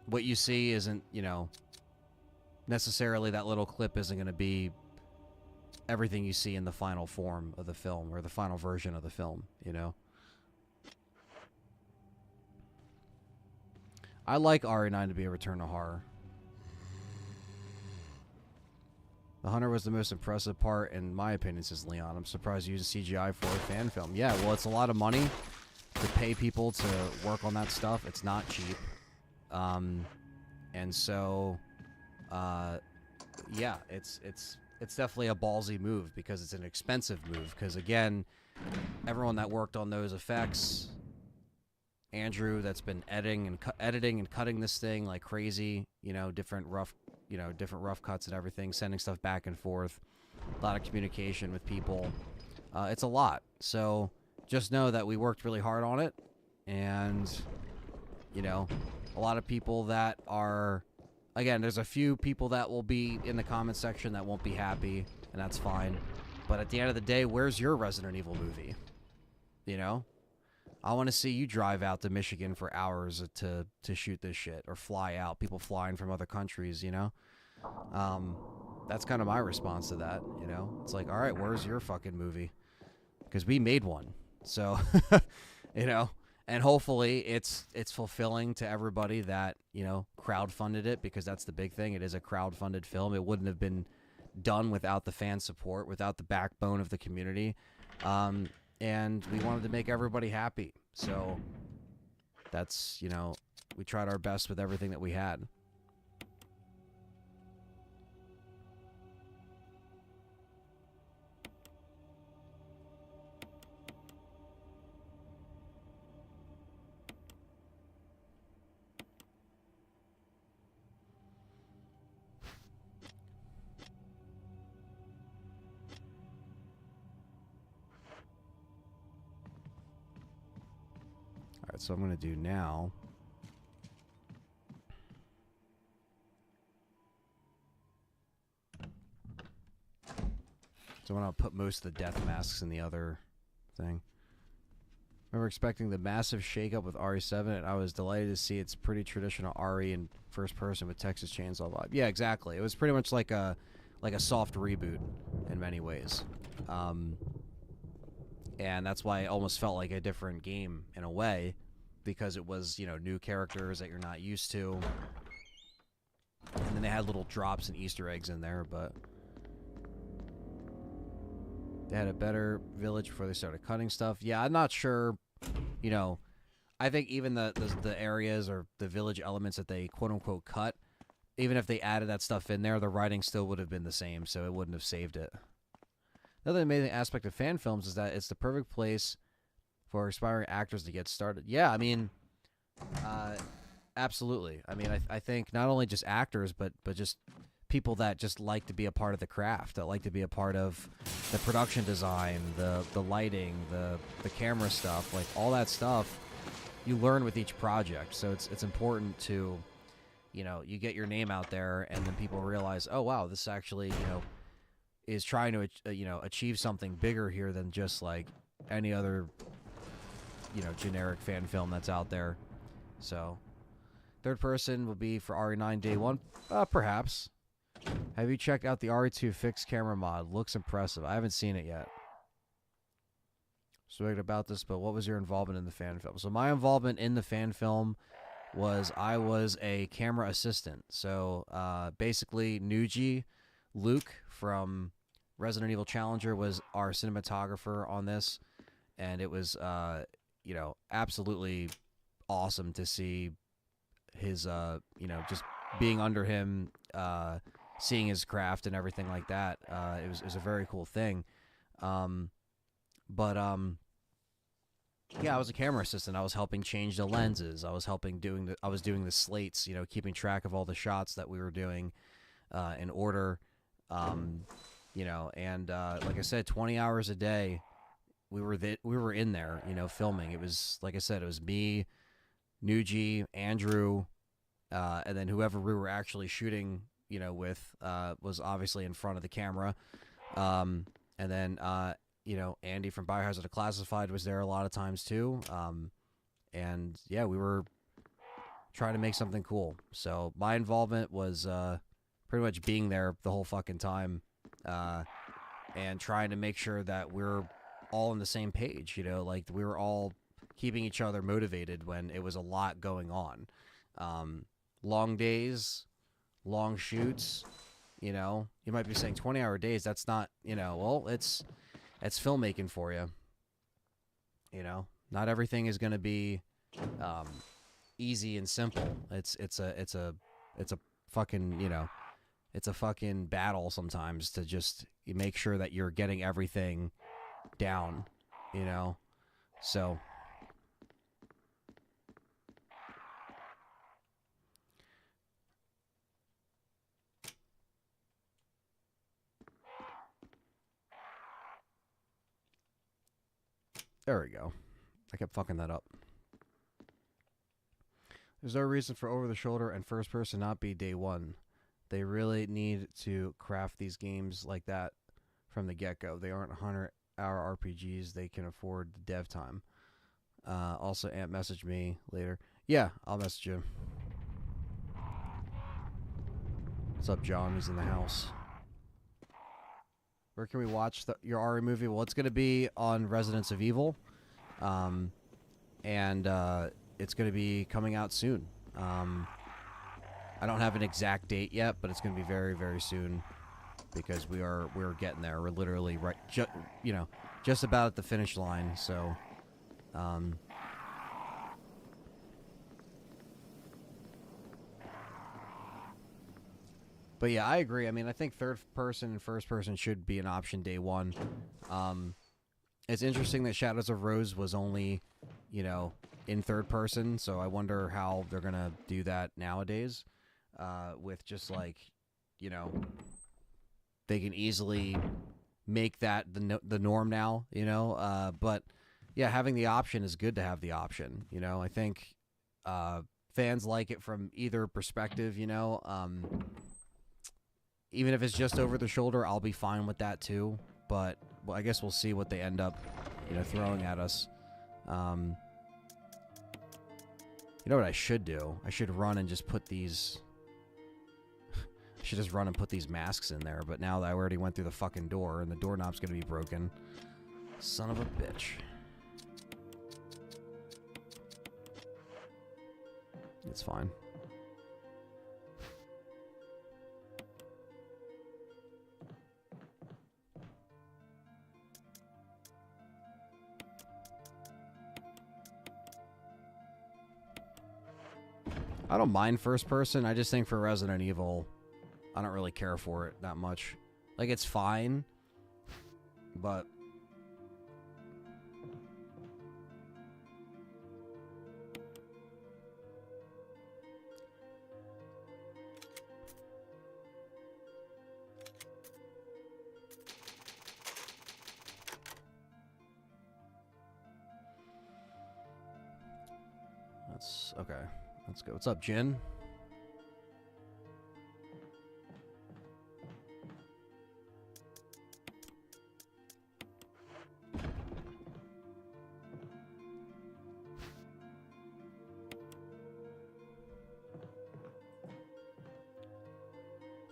what you see isn't, you know, necessarily that little clip isn't going to be everything you see in the final form of the film or the final version of the film, you know. I like RE9 to be a return to horror. The Hunter was the most impressive part, in my opinion, says Leon. I'm surprised you used CGI for a fan film. Yeah, well, it's a lot of money to pay people to work on that stuff. It's not cheap. And so, yeah, it's definitely a ballsy move because it's an expensive move. Because, again, everyone that worked on those effects, Andrew that's been editing and cutting this thing like crazy, you know, different rough cuts and everything, sending stuff back and forth, a lot of communication with people. It's a lot. So just know that we worked really hard on it, and you know, a lot of people that are, again, there's a few people that will be in the comment section that won't be happy, and that's fine. But at the end of the day, where's your Resident Evil movie? You know? I want to see you drive out to Michigan for hours to shoot this shit, or fly out. People flying from other countries, you know? That's kind of my response to that, you know? It's like, all right, where's your fucking movie? Because we made one. So, you know? And hopefully it's fulfilling to everybody that, you know, crowdfunded it, because that's the big thing. It is a crowdfunded film. It wouldn't have been done without the fan support, without the backbone of the community. And we wanted to make everybody happy. So that's, you know, we tried our best with everything that we had. Alright, so I'm going to do now. So I'm going to put most of the death masks in the other thing. Remember expecting the massive shakeup with RE7, and I was delighted to see it's pretty traditional RE in first person with Texas Chainsaw vibe. Yeah, exactly. It was pretty much like a soft reboot in many ways. And that's why it almost felt like a different game in a way, because it was, you know, new characters that you're not used to. And then they had little drops and Easter eggs in there, but they had a better village before they started cutting stuff. Yeah, I'm not sure, you know, I think even the areas or the village elements that they quote-unquote cut, even if they added that stuff in there, the writing still would have been the same, so it wouldn't have saved it. Another amazing aspect of fan films is that it's the perfect place for aspiring actors to get started. Yeah, I mean, absolutely. I mean, I think not only just actors, but just people that just like to be a part of the craft, that like to be a part of the production design, the lighting, the camera stuff, like all that stuff you learn with each project. So it's important to, you know, you get your name out there, and then people realize, oh wow, this actually, you know, is trying to, you know, achieve something bigger here than just like any other, you know, generic fan film that's out there. So third person will be for RE9 day one, perhaps. Have you checked out the RE2 fixed camera mod? Looks impressive. I haven't seen it yet. Spoken about this, but what was your involvement in the fan film? So my involvement in the fan film was I was a camera assistant. So basically Nuji, Luke from Resident Evil Challenger, was our cinematographer on this, and it was you know, absolutely awesome to see his you know, just being under him, seeing his craft and everything like that. It was a very cool thing. But yeah, I was a camera assistant. I was helping change the lenses. I was doing the slates, you know, keeping track of all the shots that we were doing in order. You know, and like I said, 20 hours a day, we were in there, you know, filming. It was, like I said, it was me, Nuji, Andrew, and then whoever we were actually shooting, you know, with was obviously in front of the camera. And then you know, Andy from Biohazard Declassified was there a lot of times too. And yeah, we were trying to make something cool. So my involvement was pretty much being there the whole fucking time, and trying to make sure that we're all on the same page. You know, like we were all keeping each other motivated when it was a lot going on. Long days, long shoots. You know, you might be saying 20-hour days. That's not, you know, well, it's filmmaking for you. You know, not everything is going to be easy and simple. It's a fucking, you know, it's a fucking battle sometimes to just make sure that you're getting everything down, you know. So there we go. I kept fucking that up. There's no reason for over the shoulder and first person not be day one. They really need to craft these games like that from the get-go. They aren't 100-hour RPGs. They can afford the dev time. Also, Ant messaged me later. Yeah, I'll message you. What's up, John? He's in the house. Where can we watch your Ari movie? Well, it's going to be on Resident Evil. And it's going to be coming out soon. I don't have an exact date yet, but it's going to be very, very soon because we're getting there. We're literally right, you know, just about at the finish line. So, but yeah, I agree. I mean, I think third person and first person should be an option day one. It's interesting that Shadows of Rose was only, you know, in third person, so I wonder how they're gonna do that nowadays. With just like, you know, they can easily make that the norm now, you know. But yeah, having the option is good to have the option. You know, I think fans like it from either perspective. You know, even if it's just over the shoulder, I'll be fine with that too. But well, I guess we'll see what they end up, you know, throwing at us. You know what I should do? I should run and just put these. I should just run and put these masks in there. But now that I already went through the fucking door and the doorknob's gonna be broken, son of a bitch. It's fine. I don't mind first person. I just think for Resident Evil, I don't really care for it that much. Like, it's fine, but that's okay. Let's go. What's up, Jin?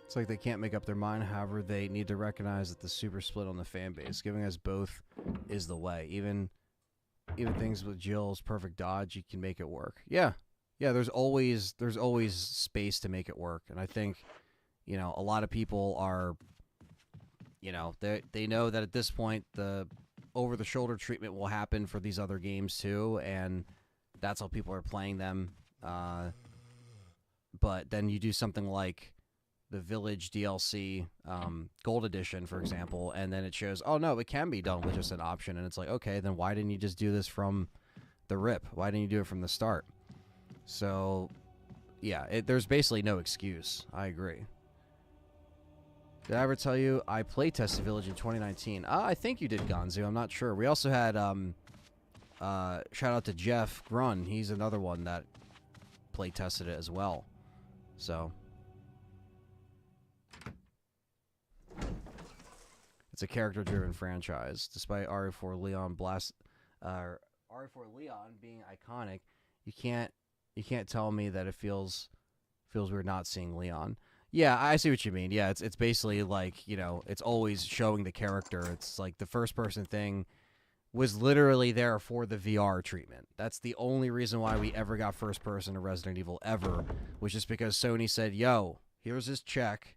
It's like they can't make up their mind. However, they need to recognize that the super split on the fan base, giving us both is the way. Even things with Jill's perfect dodge, you can make it work. Yeah. Yeah, there's always space to make it work. And I think, you know, a lot of people are, you know, they know that at this point the over-the-shoulder treatment will happen for these other games too, and that's how people are playing them. But then you do something like the Village DLC Gold Edition, for example, and then it shows, oh no, it can be done with just an option, and it's like, okay, then why didn't you just do this from the rip? Why didn't you do it from the start? So, yeah, there's basically no excuse. I agree. Did I ever tell you I playtested Village in 2019? I think you did, Gonzu. I'm not sure. We also had, shout out to Jeff Grun. He's another one that playtested it as well. So, it's a character-driven franchise. Despite RE4 Leon RE4 Leon being iconic, you can't tell me that it feels weird not seeing Leon. Yeah, I see what you mean. Yeah, it's basically like, you know, it's always showing the character. It's like the first-person thing was literally there for the VR treatment. That's the only reason why we ever got first-person in Resident Evil ever, was just because Sony said, yo, here's this check,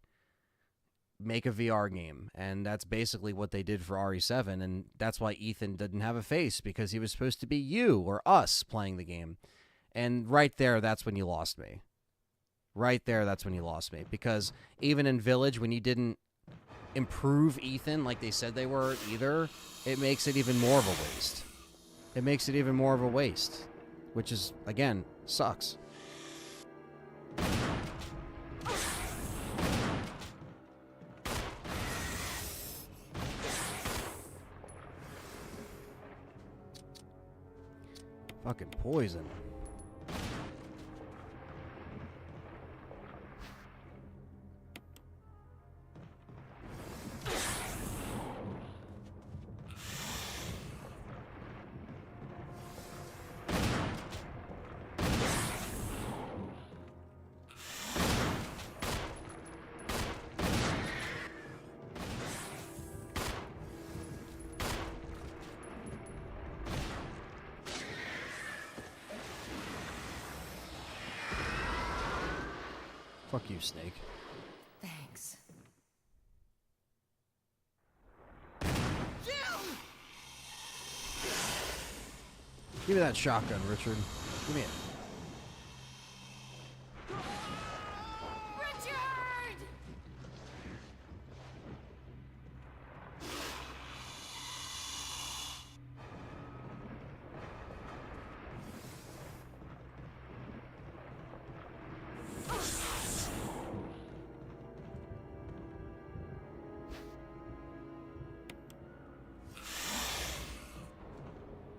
make a VR game. And that's basically what they did for RE7, and that's why Ethan didn't have a face, because he was supposed to be you or us playing the game. And right there, that's when you lost me. Right there, that's when you lost me. Because even in Village, when you didn't improve Ethan like they said they were either, it makes it even more of a waste. It makes it even more of a waste. Which is, again, sucks. Fucking poison. Fuck you, Snake. Thanks. Give me that shotgun, Richard. Give me it. Richard!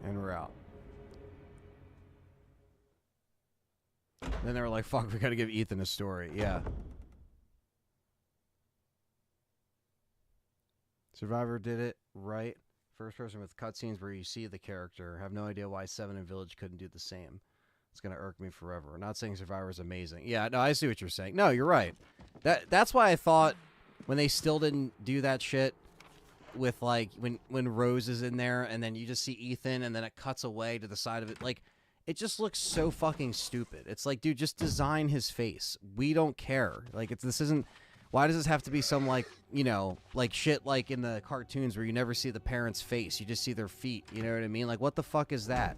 And we're out. Then they were like, fuck, we gotta give Ethan a story. Yeah. Survivor did it right. First person with cutscenes where you see the character. Have no idea why 7 and Village couldn't do the same. It's gonna irk me forever. I'm not saying Survivor is amazing. Yeah, no, I see what you're saying. No, you're right. That's why I thought when they still didn't do that shit with, like, when Rose is in there and then you just see Ethan and then it cuts away to the side of it, like, it just looks so fucking stupid. It's like, dude, just design his face. We don't care. Like, this isn't... Why does this have to be some, like, you know, like shit like in the cartoons where you never see the parent's face. You just see their feet. You know what I mean? Like, what the fuck is that?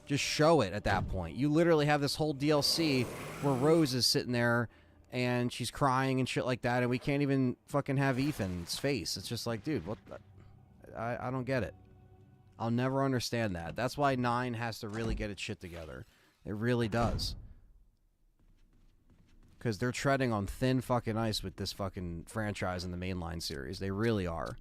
Just show it at that point. You literally have this whole DLC where Rose is sitting there and she's crying and shit like that, and we can't even fucking have Ethan's face. It's just like, dude, what the... I don't get it. I'll never understand that. That's why 9 has to really get its shit together. It really does. Because they're treading on thin fucking ice with this fucking franchise in the mainline series. They really are.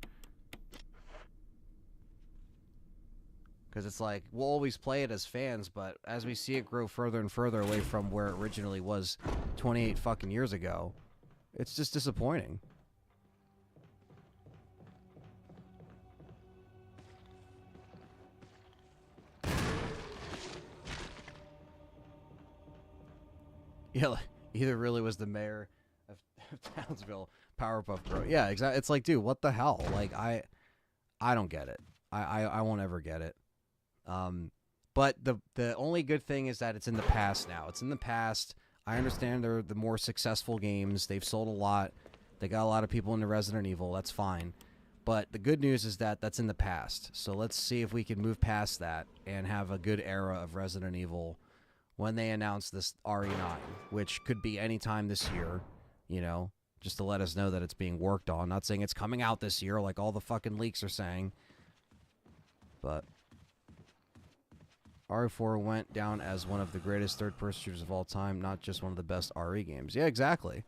Because it's like, we'll always play it as fans, but as we see it grow further and further away from where it originally was 28 fucking years ago, it's just disappointing. Yeah, either really was the mayor of Townsville, Powerpuff Girl. Yeah, exactly. It's like, dude, what the hell? Like, I don't get it. I won't ever get it. But the only good thing is that it's in the past now. It's in the past. I understand they're the more successful games. They've sold a lot. They got a lot of people into Resident Evil. That's fine. But the good news is that that's in the past. So let's see if we can move past that and have a good era of Resident Evil when they announce this RE9, which could be any time this year, you know, just to let us know that it's being worked on. Not saying it's coming out this year like all the fucking leaks are saying. But RE4 went down as one of the greatest third-person shooters of all time, not just one of the best RE games. Yeah, exactly.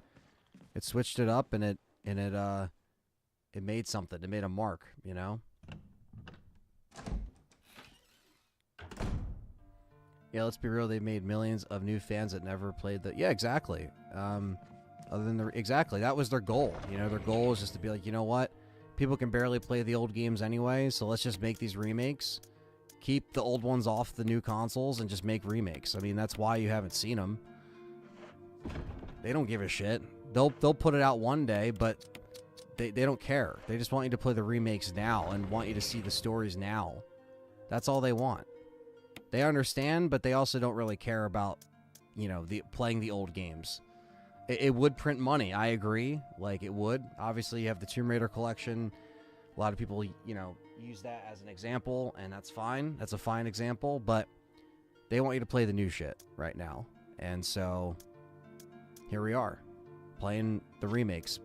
It switched it up and it made something. It made a mark, you know? Yeah, let's be real. They made millions of new fans that never played the... Yeah, exactly. Other than the... Exactly. That was their goal. You know, their goal was just to be like, you know what? People can barely play the old games anyway, so let's just make these remakes. Keep the old ones off the new consoles and just make remakes. I mean, that's why you haven't seen them. They don't give a shit. They'll put it out one day, but... They don't care. They just want you to play the remakes now and want you to see the stories now. That's all they want. They understand, but they also don't really care about, you know, playing the old games. It would print money. I agree. Like, it would. Obviously, you have the Tomb Raider collection. A lot of people, you know, use that as an example, and that's fine. That's a fine example, but they want you to play the new shit right now. And so, here we are, playing the remakes.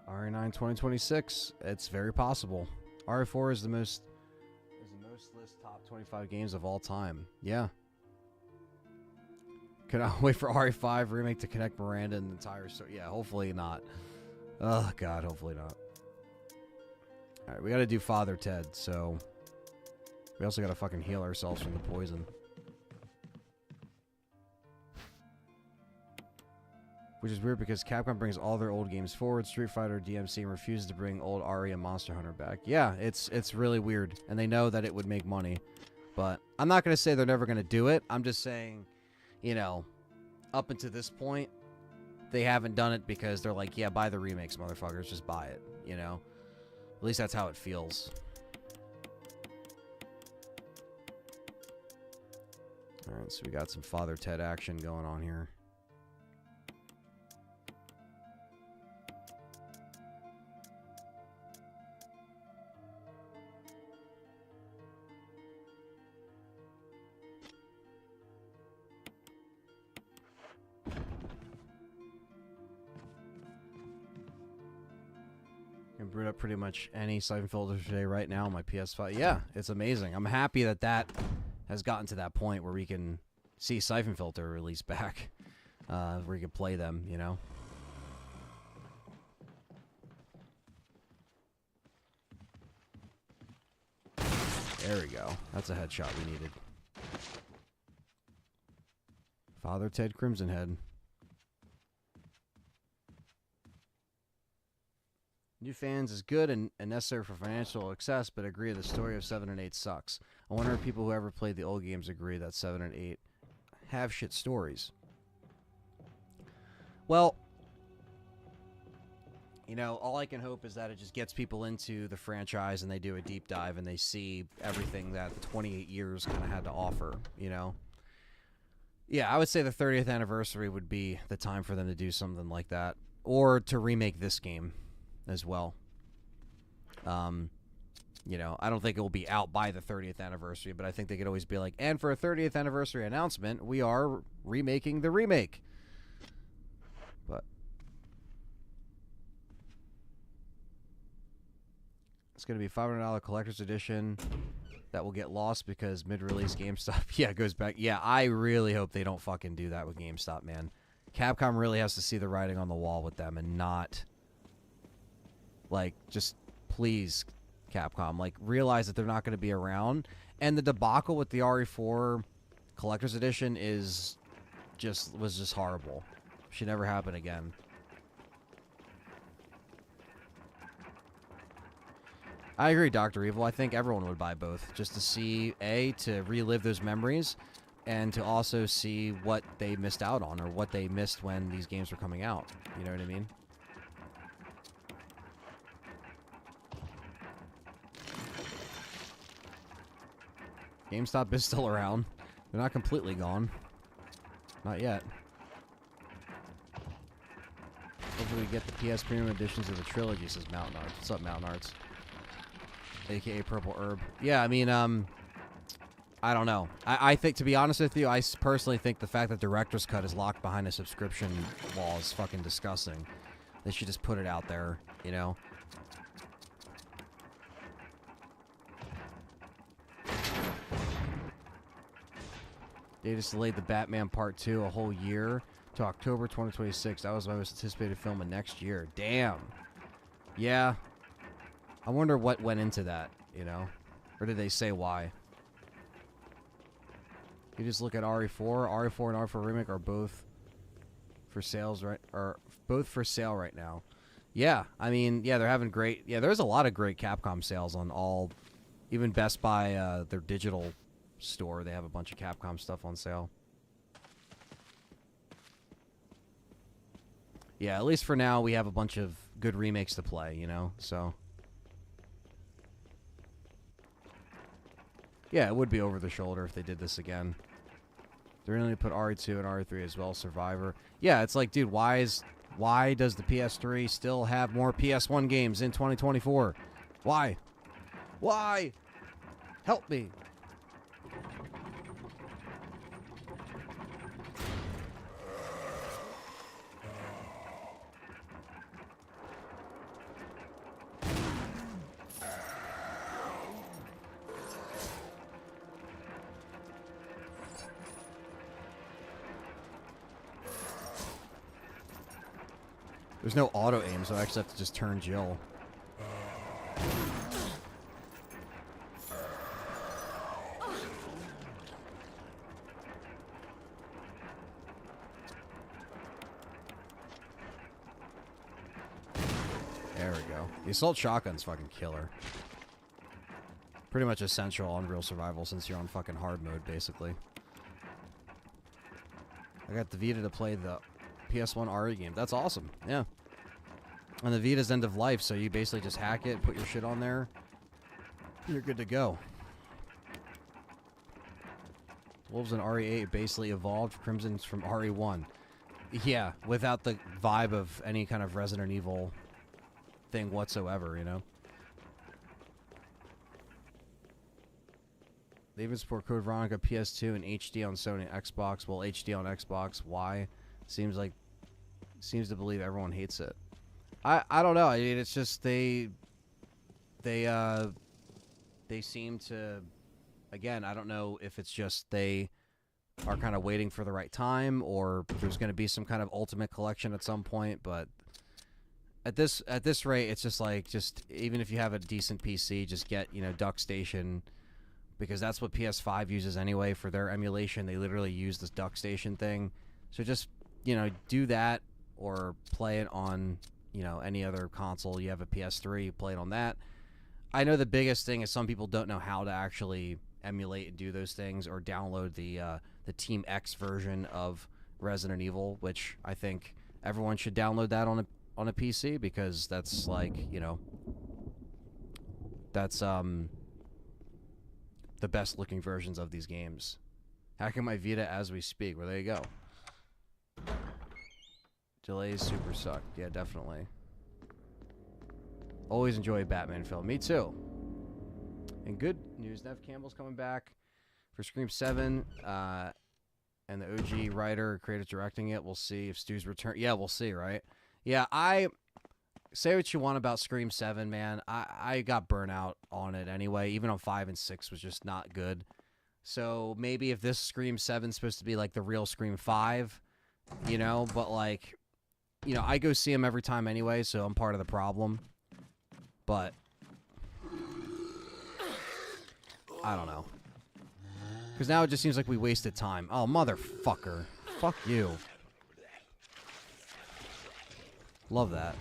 RE9 2026. It's very possible. RE4 is the most list top 25 games of all time. Yeah. Cannot wait for RE5 remake to connect Miranda and the entire story. Yeah, hopefully not. Oh god, hopefully not. All right, we got to do Father Ted, so we also got to fucking heal ourselves from the poison. Which is weird because Capcom brings all their old games forward. Street Fighter, DMC, and refuses to bring old RE and Monster Hunter back. Yeah, it's really weird. And they know that it would make money. But I'm not going to say they're never going to do it. I'm just saying, you know, up until this point, they haven't done it because they're like, yeah, buy the remakes, motherfuckers. Just buy it, you know? At least that's how it feels. Alright, so we got some Father Ted action going on here. Boot up pretty much any Siphon Filter today right now on my PS5. Yeah, it's amazing. I'm happy that that has gotten to that point where we can see Siphon Filter released back. Where we can play them, you know? There we go. That's a headshot we needed. Father Ted Crimson Head. New fans is good and necessary for financial success, but agree the story of 7 and 8 sucks. I wonder if people who ever played the old games agree that 7 and 8 have shit stories. Well, you know, all I can hope is that it just gets people into the franchise and they do a deep dive and they see everything that the 28 years kind of had to offer, you know? Yeah, I would say the 30th anniversary would be the time for them to do something like that. Or to remake this game as well. You know, I don't think it will be out by the 30th anniversary, but I think they could always be like, and for a 30th anniversary announcement, we are remaking the remake. But it's going to be $500 collector's edition that will get lost because mid-release GameStop, yeah, it goes back. Yeah, I really hope they don't fucking do that with GameStop, man. Capcom really has to see the writing on the wall with them and not, like, just please, Capcom, like, realize that they're not going to be around. And the debacle with the RE4 collector's edition was just horrible. Should never happen again. I agree, Dr. Evil. I think everyone would buy both just to see, to relive those memories and to also see what they missed out on or what they missed when these games were coming out. You know what I mean? GameStop is still around. They're not completely gone. Not yet. Hopefully we get the PS Premium editions of the trilogy, says Mountain Arts. What's up, Mountain Arts? AKA Purple Herb. Yeah, I mean, I don't know. I think, to be honest with you, I personally think the fact that Director's Cut is locked behind a subscription wall is fucking disgusting. They should just put it out there, you know? They just delayed the Batman Part 2 a whole year to October 2026. That was my most anticipated film of next year. Damn. Yeah. I wonder what went into that, you know? Or did they say why? You just look at RE4. RE4 and RE4 Remake are both for sales, right? Or both for sale right now. Yeah, I mean, yeah, they're having great... Yeah, there's a lot of great Capcom sales on all... Even Best Buy, their digital store, they have a bunch of Capcom stuff on sale. Yeah, at least for now, we have a bunch of good remakes to play, you know? So... Yeah, it would be over the shoulder if they did this again. They're going to put RE2 and RE3 as well, Survivor. Yeah, it's like, dude, why does the PS3 still have more PS1 games in 2024? Why? Why? Help me. There's no auto aim, so I actually have to just turn Jill. There we go. The assault shotgun's fucking killer. Pretty much essential on real survival since you're on fucking hard mode, basically. I got the Vita to play the PS1 RE game. That's awesome. Yeah. And the Vita's end of life, so you basically just hack it, put your shit on there. You're good to go. Wolves in RE8 basically evolved Crimson's from RE1. Yeah, without the vibe of any kind of Resident Evil thing whatsoever, you know? They even support Code Veronica PS2 and HD on Sony Xbox. Well, HD on Xbox. Why? Seems to believe everyone hates it. I don't know. I mean, it's just they seem to, again, I don't know if it's just they are kind of waiting for the right time or there's going to be some kind of ultimate collection at some point, but at this rate it's just like, just even if you have a decent PC, just get, you know, Duck Station, because that's what PS5 uses anyway for their emulation. They literally use this Duck Station thing. So just, you know, do that or play it on, you know, any other console. You have a PS3, you play it on that. I know the biggest thing is some people don't know how to actually emulate and do those things or download the Team X version of Resident Evil, which I think everyone should download that on a PC, because that's like, you know, that's the best looking versions of these games. Hacking my Vita as we speak. Well, there you go. Delays super suck. Yeah, definitely. Always enjoy a Batman film. Me too. And good news, Nev Campbell's coming back for Scream 7. And the OG writer, creative directing it. We'll see if Stu's return. Yeah, we'll see, right? Yeah, I say what you want about Scream 7, man. I got burnt out on it anyway. Even on 5 and 6 was just not good. So maybe if this Scream 7 is supposed to be like the real Scream 5, you know, but like, you know, I go see him every time anyway, so I'm part of the problem. But I don't know. Because now it just seems like we wasted time. Oh, motherfucker. Fuck you. Love that.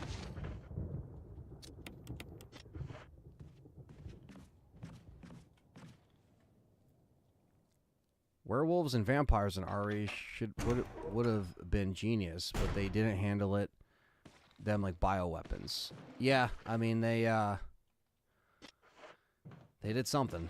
Werewolves and vampires in RE would have been genius, but they didn't handle them like bioweapons. Yeah, I mean they did something.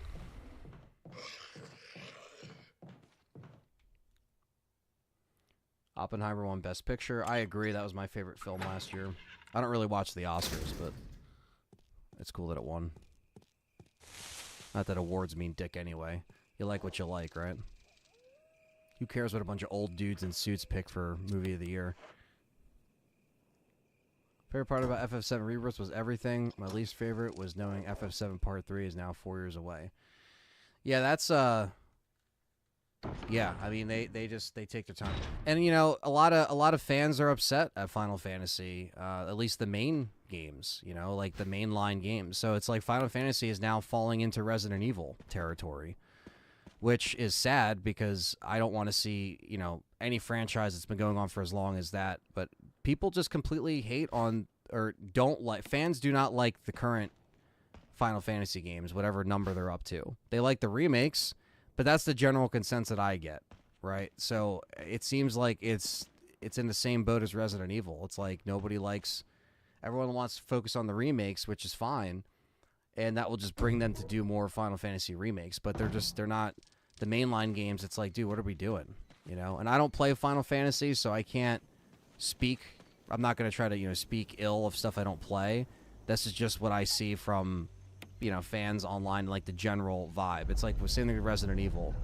Oppenheimer won Best Picture. I agree. That was my favorite film last year. I don't really watch the Oscars, but it's cool that it won. Not that awards mean dick anyway. You like what you like, right? Who cares what a bunch of old dudes in suits pick for movie of the year? Favorite part about FF7 Rebirth was everything. My least favorite was knowing FF7 Part 3 is now 4 years away. Yeah, that's yeah, I mean they take their time. And you know, a lot of fans are upset at Final Fantasy, at least the main games, you know, like the mainline games. So it's like Final Fantasy is now falling into Resident Evil territory, which is sad because I don't want to see, you know, any franchise that's been going on for as long as that, but people just completely hate on or don't like, fans do not like the current Final Fantasy games, whatever number they're up to. They like the remakes, but that's the general consensus that I get, right? So it seems like it's in the same boat as Resident Evil. It's like nobody likes, everyone wants to focus on the remakes, which is fine, and that will just bring them to do more Final Fantasy remakes, but they're not the mainline games. It's like, dude, what are we doing? You know, and I don't play Final Fantasy, so I can't speak. I'm not going to try to, you know, speak ill of stuff I don't play. This is just what I see from, you know, fans online, like the general vibe. It's like the same thing with Resident Evil.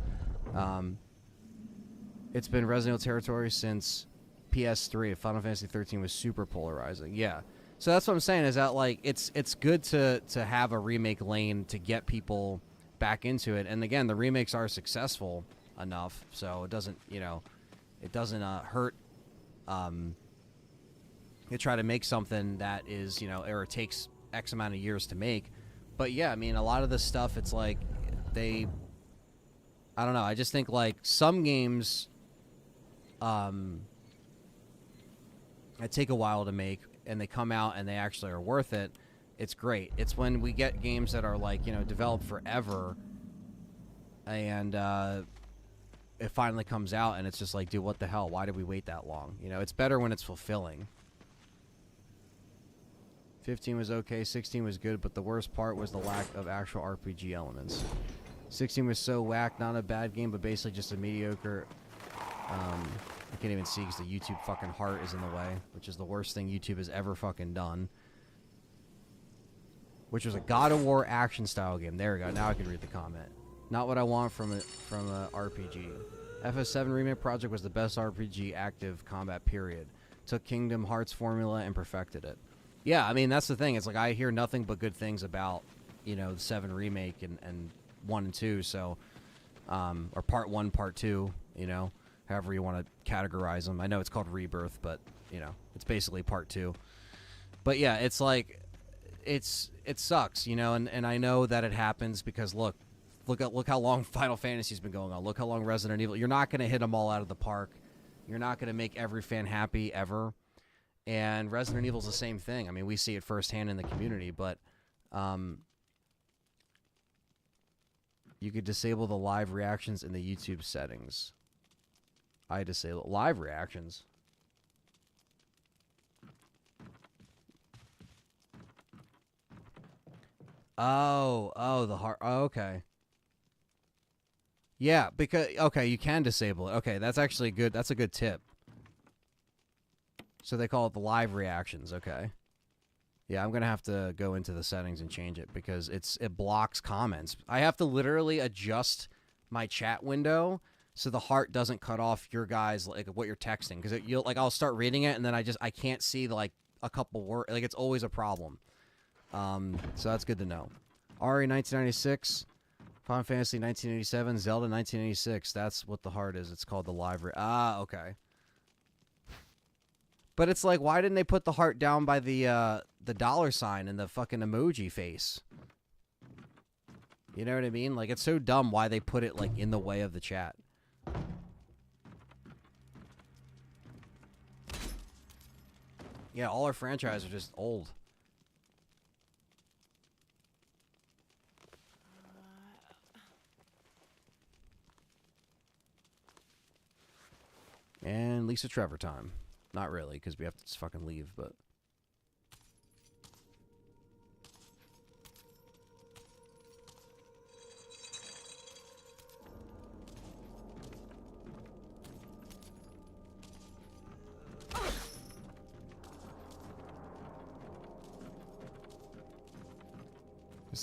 It's been Resident Evil territory since PS3. Final Fantasy 13 was super polarizing. Yeah. So that's what I'm saying is that, like, it's good to have a remake lane to get people back into it. And again, the remakes are successful enough, so it doesn't, you know, it doesn't hurt you try to make something that is, you know, or it takes X amount of years to make. But yeah, I mean, a lot of this stuff, it's like I don't know, I just think like some games that take a while to make and they come out and they actually are worth it. It's great. It's when we get games that are like, you know, developed forever and it finally comes out and it's just like, dude, what the hell? Why did we wait that long? You know, it's better when it's fulfilling. 15 was okay, 16 was good, but the worst part was the lack of actual RPG elements. 16 was so whack, not a bad game, but basically just a mediocre. I can't even see because the YouTube fucking heart is in the way, which is the worst thing YouTube has ever fucking done. Which was a God of War action style game. There we go. Now I can read the comment. Not what I want from a RPG. FF7 Remake Project was the best RPG active combat period. Took Kingdom Hearts formula and perfected it. Yeah, I mean, that's the thing. It's like I hear nothing but good things about, you know, the 7 Remake and 1 and 2, so, or Part 1, Part 2, you know, however you want to categorize them. I know it's called Rebirth, but, you know, it's basically Part 2. But yeah, it's like, it sucks, you know, and I know that it happens because, look how long Final Fantasy's been going on. Look how long Resident Evil. You're not going to hit them all out of the park. You're not going to make every fan happy ever. And Resident Evil's the same thing. I mean, we see it firsthand in the community, but you could disable the live reactions in the YouTube settings. I disable live reactions. Oh, the heart. Oh, okay. Yeah, because okay, you can disable it. Okay, that's actually good. That's a good tip. So they call it the live reactions, okay. Yeah, I'm going to have to go into the settings and change it because it blocks comments. I have to literally adjust my chat window so the heart doesn't cut off your guys, like, what you're texting. Because you'll, like, I'll start reading it and then I can't see, like, a couple words. Like, it's always a problem. So that's good to know. Ari 1996, Final Fantasy 1987, Zelda 1986. That's what the heart is. It's called the live okay. But it's like, why didn't they put the heart down by the $sign and the fucking emoji face? You know what I mean? Like, it's so dumb why they put it, like, in the way of the chat. Yeah, all our franchises are just old. And Lisa Trevor time. Not really, because we have to just fucking leave, but...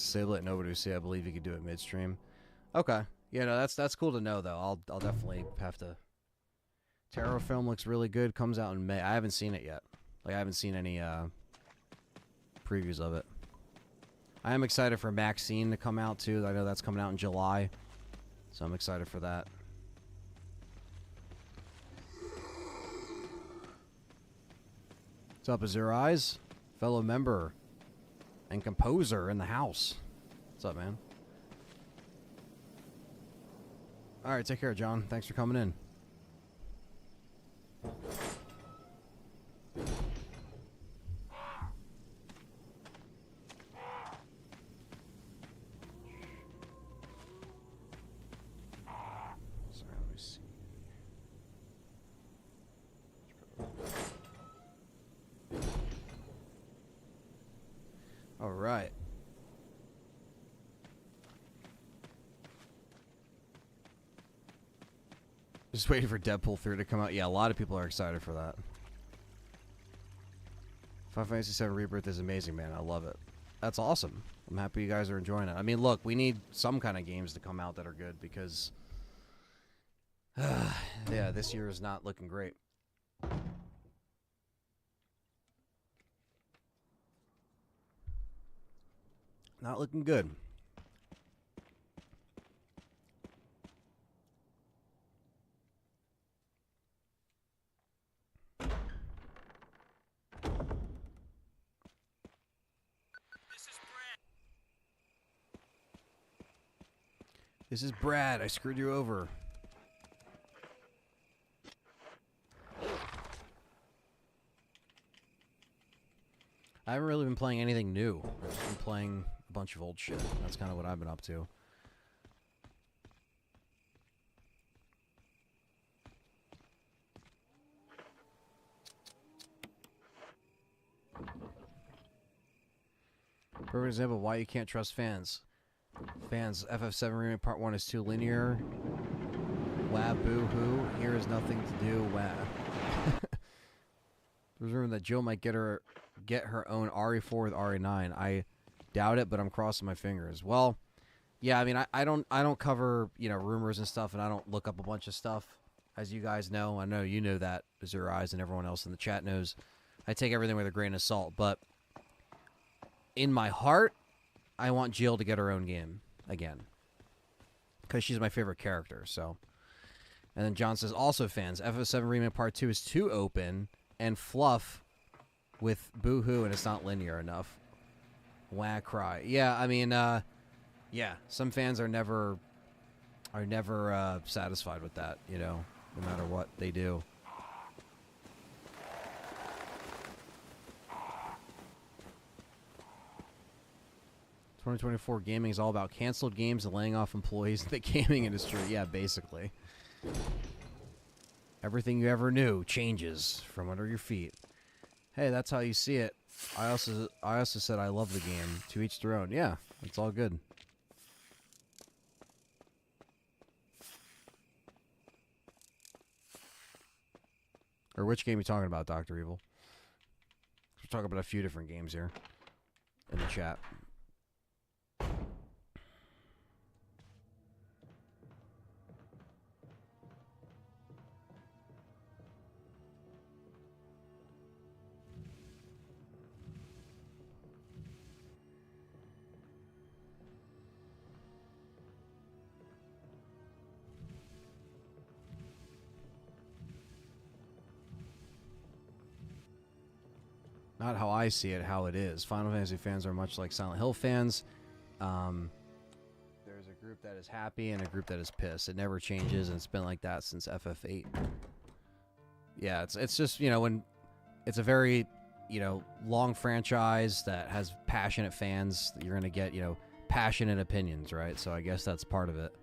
Disable it. Nobody will see. I believe you could do it midstream. Okay. Yeah, no, that's cool to know though. I'll definitely have to. Terror film looks really good. Comes out in May. I haven't seen it yet. Like I haven't seen any previews of it. I am excited for Maxine to come out too. I know that's coming out in July, so I'm excited for that. What's up, Azure Eyes? Fellow member and composer in the house. What's up, man? Alright, take care, John. Thanks for coming in. Sorry, let me see. All right. Just waiting for Deadpool 3 to come out. Yeah, a lot of people are excited for that. Final Fantasy VII Rebirth is amazing, man. I love it. That's awesome. I'm happy you guys are enjoying it. I mean, look, we need some kind of games to come out that are good because, yeah, this year is not looking great. Not looking good. This is Brad. I screwed you over. I haven't really been playing anything new. I've just been playing a bunch of old shit. That's kind of what I've been up to. Perfect example of why you can't trust fans. Fans, FF7 Remake Part 1 is too linear. Wah, boo-hoo. Here is nothing to do. Wah. There's rumor that Jill might get her own RE4 with RE9. I doubt it, but I'm crossing my fingers. Well, yeah, I mean, I don't cover, you know, rumors and stuff, and I don't look up a bunch of stuff, as you guys know. I know you know that, Azure Eyes, and everyone else in the chat knows. I take everything with a grain of salt, but in my heart, I want Jill to get her own game again, because she's my favorite character. So, and then John says, also fans, FF7 Remake Part 2 is too open and fluff with boo-hoo, and it's not linear enough. Wah, cry. Yeah, I mean, yeah, some fans are never satisfied with that, you know, no matter what they do. 2024 gaming is all about canceled games and laying off employees in the gaming industry. Yeah, basically. Everything you ever knew changes from under your feet. Hey, that's how you see it. I also said I love the game. To each their own. Yeah, it's all good. Or which game are you talking about, Dr. Evil? We're talking about a few different games here in the chat. Not how I see it, how it is. Final Fantasy fans are much like Silent Hill fans. There's a group that is happy and a group that is pissed. It never changes, and it's been like that since FF8. Yeah, it's just, you know, when it's a very, you know, long franchise that has passionate fans, you're going to get, you know, passionate opinions, right? So I guess that's part of it.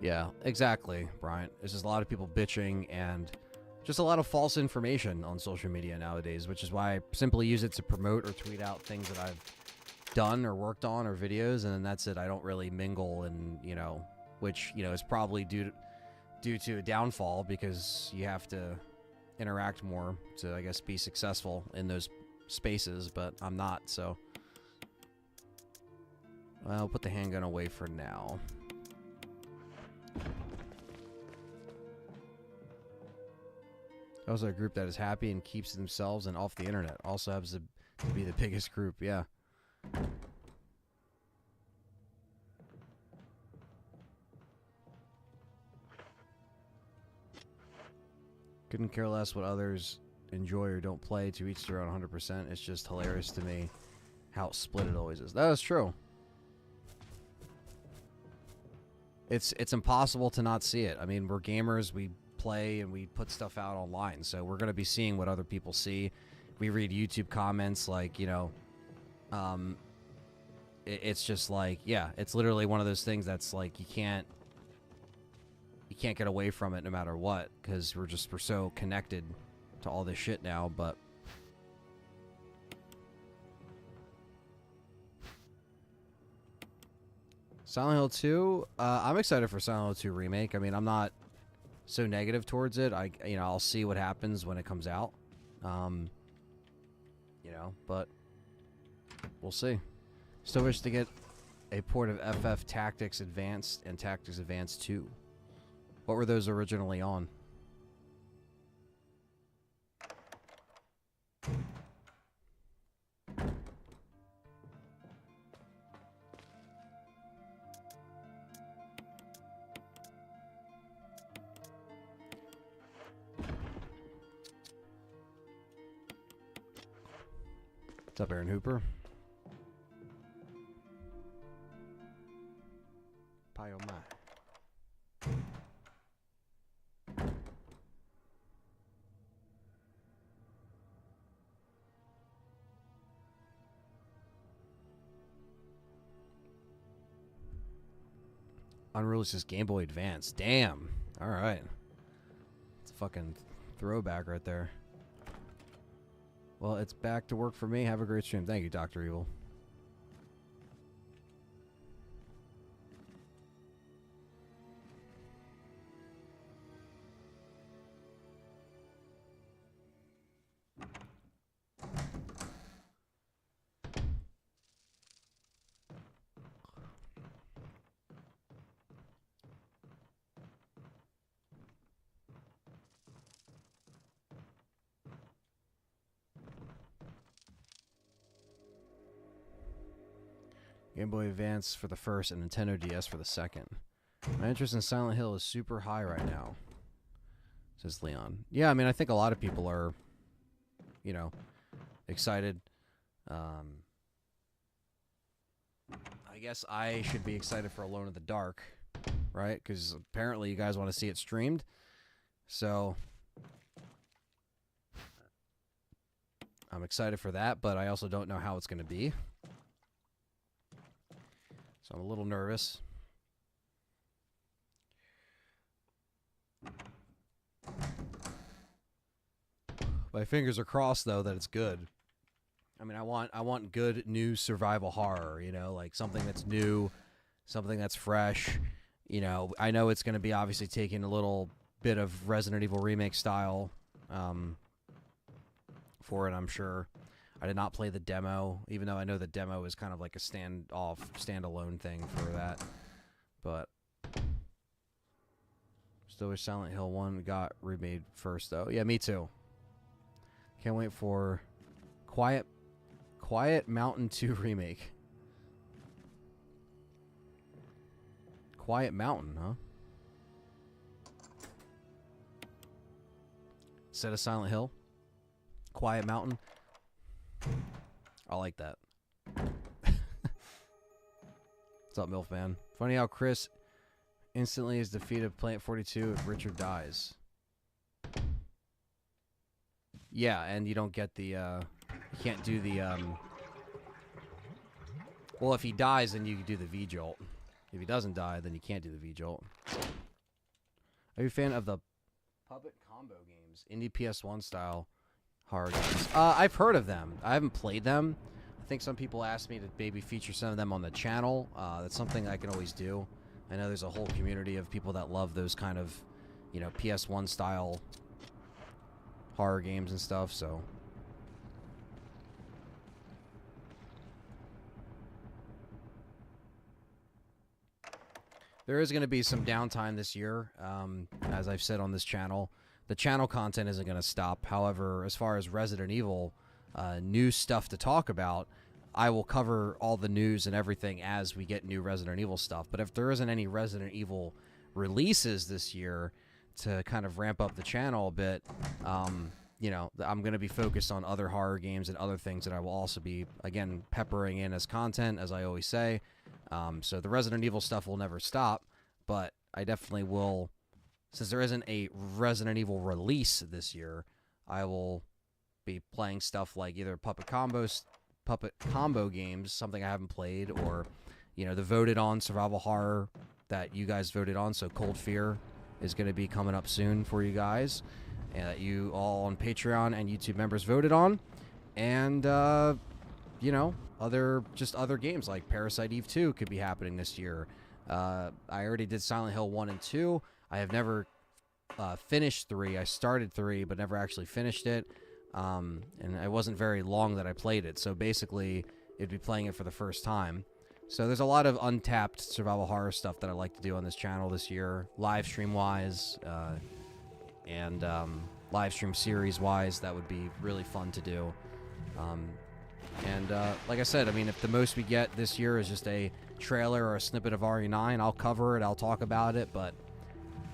Yeah, exactly, Brian. There's just a lot of people bitching and just a lot of false information on social media nowadays, which is why I simply use it to promote or tweet out things that I've done or worked on or videos, and then that's it. I don't really mingle, and, you know, which, you know, is probably due due to a downfall because you have to interact more to, I guess, be successful in those spaces, but I'm not, so. Well, I'll put the handgun away for now. Also a group that is happy and keeps themselves and off the internet. Also happens to be the biggest group, yeah. Couldn't care less what others enjoy or don't play, to each their own 100%. It's just hilarious to me how split it always is. That is true. It's impossible to not see it. I mean, we're gamers, we play and we put stuff out online, so we're going to be seeing what other people see. We read YouTube comments, like, you know, it's just like, yeah, it's literally one of those things that's like you can't get away from it no matter what, because we're so connected to all this shit now. But Silent Hill 2, I'm excited for Silent Hill 2 Remake. I mean, I'm not so negative towards it. I'll see what happens when it comes out. You know, but we'll see. Still wish to get a port of FF Tactics Advanced and Tactics Advanced 2. What were those originally on? What's up, Aaron Hooper? Pie oh my. Unreal is just Game Boy Advance. Damn. All right. It's a fucking throwback right there. Well, it's back to work for me. Have a great stream. Thank you, Dr. Evil. Game Boy Advance for the first and Nintendo DS for the second. My interest in Silent Hill is super high right now, says Leon. Yeah, I mean, I think a lot of people are, you know, excited. I guess I should be excited for Alone in the Dark, right? Because apparently you guys want to see it streamed. So I'm excited for that, but I also don't know how it's going to be. So I'm a little nervous. My fingers are crossed, though, that it's good. I mean, I want good new survival horror, you know, like something that's new, something that's fresh. You know, I know it's going to be obviously taking a little bit of Resident Evil Remake style for it, I'm sure. I did not play the demo, even though I know the demo is kind of like a standalone thing for that. But still wish Silent Hill 1 got remade first, though. Yeah, me too. Can't wait for Quiet Mountain 2 Remake. Quiet Mountain, huh? Instead of Silent Hill? Quiet Mountain? I like that. What's up, MILF man? Funny how Chris instantly is defeated Planet 42 if Richard dies. Yeah, and you don't get the, you can't do the, well, if he dies, then you can do the V-Jolt. If he doesn't die, then you can't do the V-Jolt. Are you a fan of the Puppet Combo games? Indie PS1 style horror games. I've heard of them. I haven't played them. I think some people asked me to maybe feature some of them on the channel. That's something I can always do. I know there's a whole community of people that love those kind of you know, PS1 style horror games and stuff, so. There is going to be some downtime this year, as I've said on this channel. The channel content isn't going to stop. However, as far as Resident Evil new stuff to talk about, I will cover all the news and everything as we get new Resident Evil stuff. But if there isn't any Resident Evil releases this year to kind of ramp up the channel a bit, you know, I'm going to be focused on other horror games and other things that I will also be, again, peppering in as content, as I always say. So the Resident Evil stuff will never stop, but I definitely will, since there isn't a Resident Evil release this year, I will be playing stuff like either puppet combo games, something I haven't played, or, you know, the voted on survival horror that you guys voted on. So Cold Fear is going to be coming up soon for you guys, and that you all on Patreon and YouTube members voted on, and you know, other games like Parasite Eve 2 could be happening this year. I already did Silent Hill 1 and 2. I have never finished 3. I started 3, but never actually finished it. And it wasn't very long that I played it. So basically, it'd be playing it for the first time. So there's a lot of untapped survival horror stuff that I like to do on this channel this year, live stream wise, and live stream series wise. That would be really fun to do. And like I said, I mean, if the most we get this year is just a trailer or a snippet of RE9, I'll cover it, I'll talk about it. But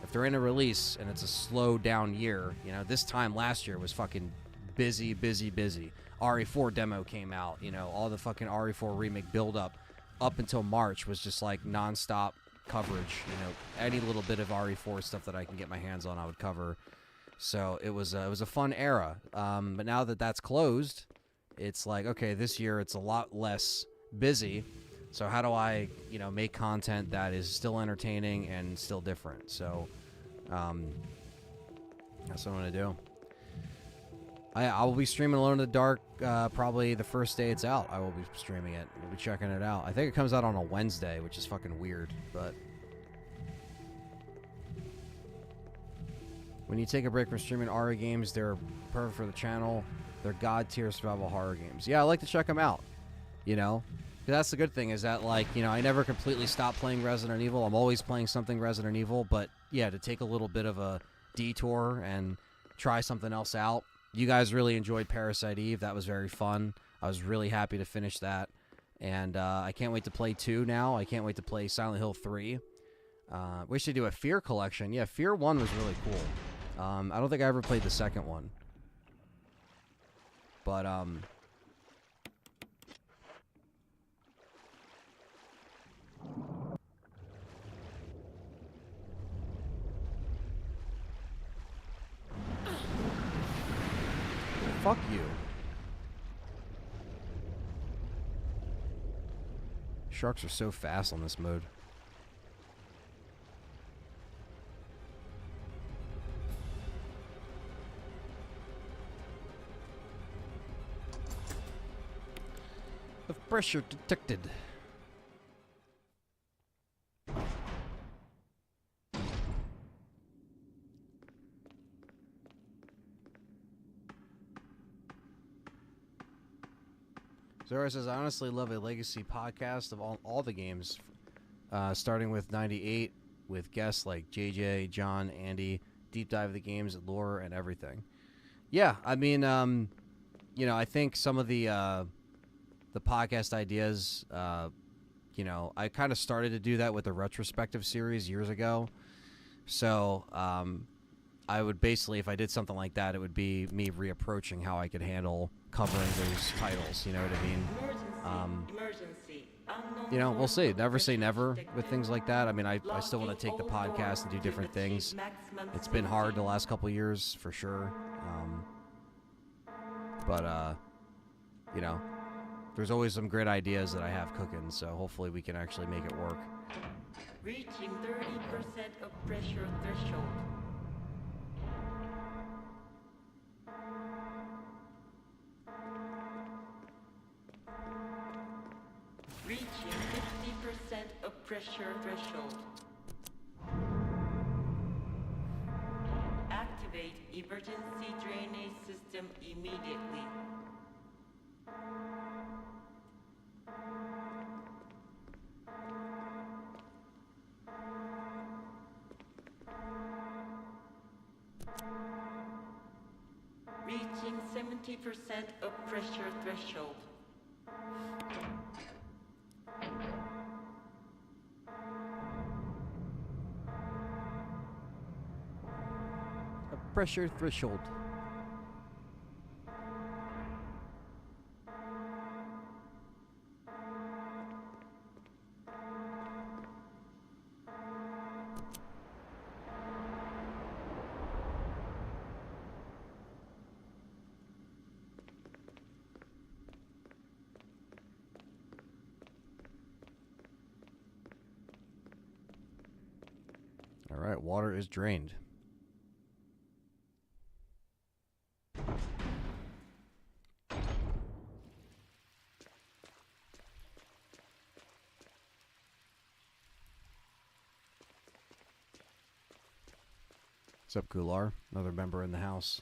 if they're in a release and it's a slow down year, you know, this time last year was fucking busy. RE4 demo came out, you know, all the fucking RE4 remake build up until March was just like nonstop coverage. You know, any little bit of RE4 stuff that I can get my hands on, I would cover. So it was a fun era. But now that that's closed, it's like, okay, this year it's a lot less busy. So how do I, you know, make content that is still entertaining and still different? So that's what I'm going to do. I will be streaming Alone in the Dark probably the first day it's out. I will be streaming it. We'll be checking it out. I think it comes out on a Wednesday, which is fucking weird. But when you take a break from streaming RE games, they're perfect for the channel. They're god-tier survival horror games. Yeah, I like to check them out, you know? 'Cause that's the good thing is that, like, you know, I never completely stop playing Resident Evil. I'm always playing something Resident Evil. But, yeah, to take a little bit of a detour and try something else out. You guys really enjoyed Parasite Eve. That was very fun. I was really happy to finish that. And I can't wait to play 2 now. I can't wait to play Silent Hill 3. We should do a Fear collection. Yeah, Fear 1 was really cool. I don't think I ever played the second one. But, fuck you. Sharks are so fast on this mode. Of pressure detected. Zora says, I honestly love a legacy podcast of all the games, starting with 98 with guests like JJ, John, Andy, deep dive the games, lore, and everything. Yeah, I mean, you know, I think some of the podcast ideas, you know, I kind of started to do that with the retrospective series years ago. So I would basically, if I did something like that, it would be me reapproaching how I could handle covering those titles, you know what I mean? You know, we'll see. Never say never with things like that. I mean, I still want to take the podcast and do different things. It's been hard the last couple of years, for sure. But you know, there's always some great ideas that I have cooking, so hopefully we can actually make it work. Reaching 30% of pressure threshold. Reaching 50% of pressure threshold. emergency drainage system immediately. Reaching 70% of pressure threshold. A pressure threshold. All right, water is drained. What's up, Gular? Another member in the house.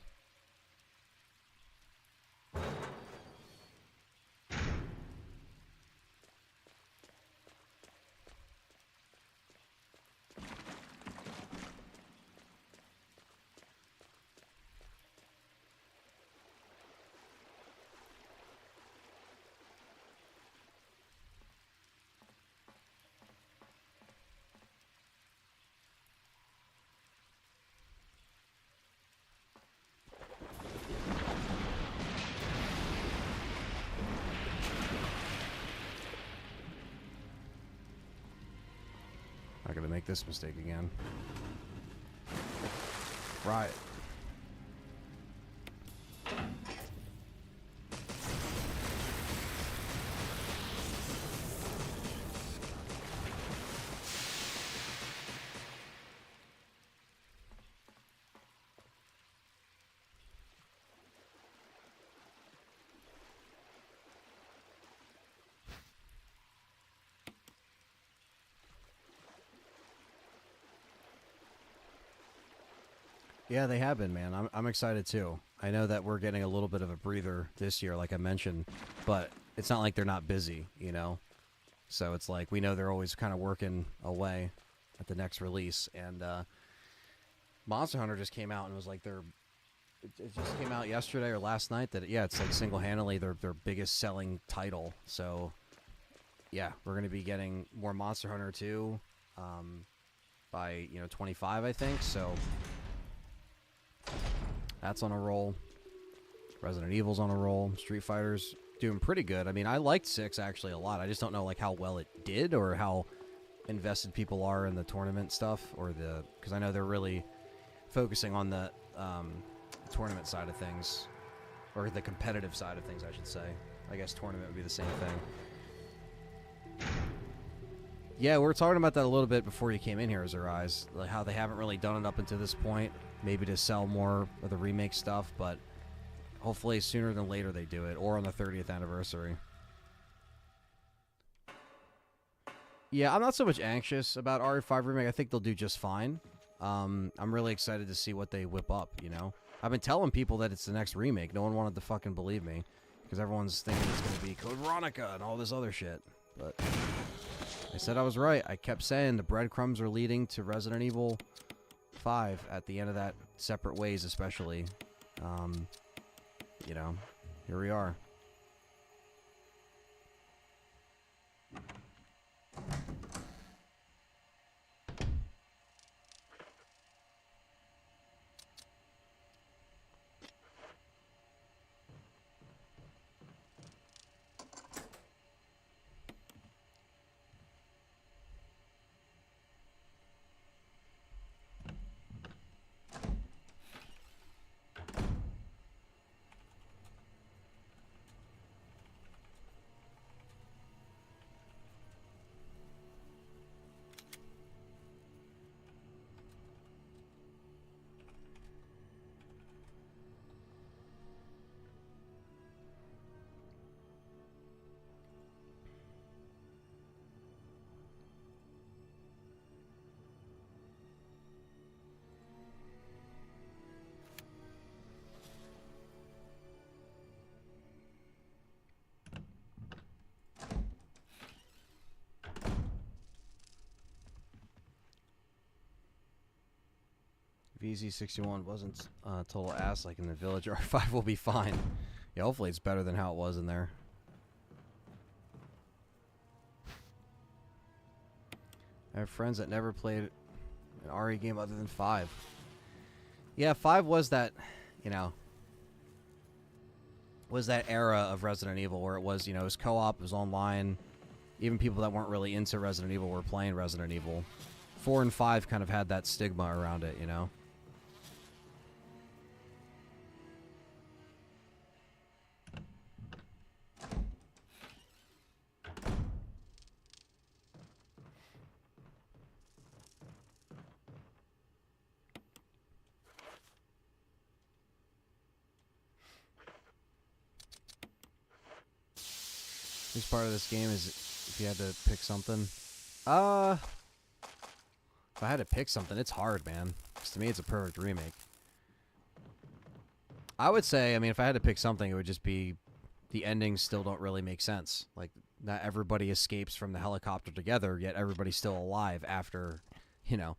Not gonna make this mistake again. Right. Yeah, they have been, man. I'm excited too. I know that we're getting a little bit of a breather this year, like I mentioned, but it's not like they're not busy, you know? So it's like we know they're always kind of working away at the next release. And Monster Hunter just came out and was like it just came out yesterday or last night that, yeah, it's like single-handedly their biggest selling title. So, yeah, we're going to be getting more Monster Hunter 2 by, 25, I think. So that's on a roll. Resident Evil's on a roll. Street Fighter's doing pretty good. I mean, I liked 6 actually a lot. I just don't know like how well it did or how invested people are in the tournament stuff or because I know they're really focusing on the tournament side of things, or the competitive side of things, I should say. I guess tournament would be the same thing. Yeah, we were talking about that a little bit before you came in here, Zerais, like how they haven't really done it up until this point. Maybe to sell more of the remake stuff, but hopefully sooner than later they do it, or on the 30th anniversary. Yeah, I'm not so much anxious about RE5 Remake. I think they'll do just fine. I'm really excited to see what they whip up, you know? I've been telling people that it's the next remake. No one wanted to fucking believe me, because everyone's thinking it's going to be Code Veronica and all this other shit. But I said I was right. I kept saying the breadcrumbs are leading to Resident Evil 5 at the end of that, separate ways especially. Here we are. VZ61 wasn't total ass like in the village. R5 will be fine. Yeah, hopefully it's better than how it was in there. I have friends that never played an RE game other than 5. Yeah, 5 was that, you know, was that era of Resident Evil where it was, you know, it was co-op, it was online. Even people that weren't really into Resident Evil were playing Resident Evil. 4 and 5 kind of had that stigma around it, you know? This part of this game is if you had to pick something. If I had to pick something, it's hard, man. 'Cause to me, it's a perfect remake. I would say, I mean, if I had to pick something, it would just be the endings still don't really make sense. Like, not everybody escapes from the helicopter together, yet everybody's still alive after, you know,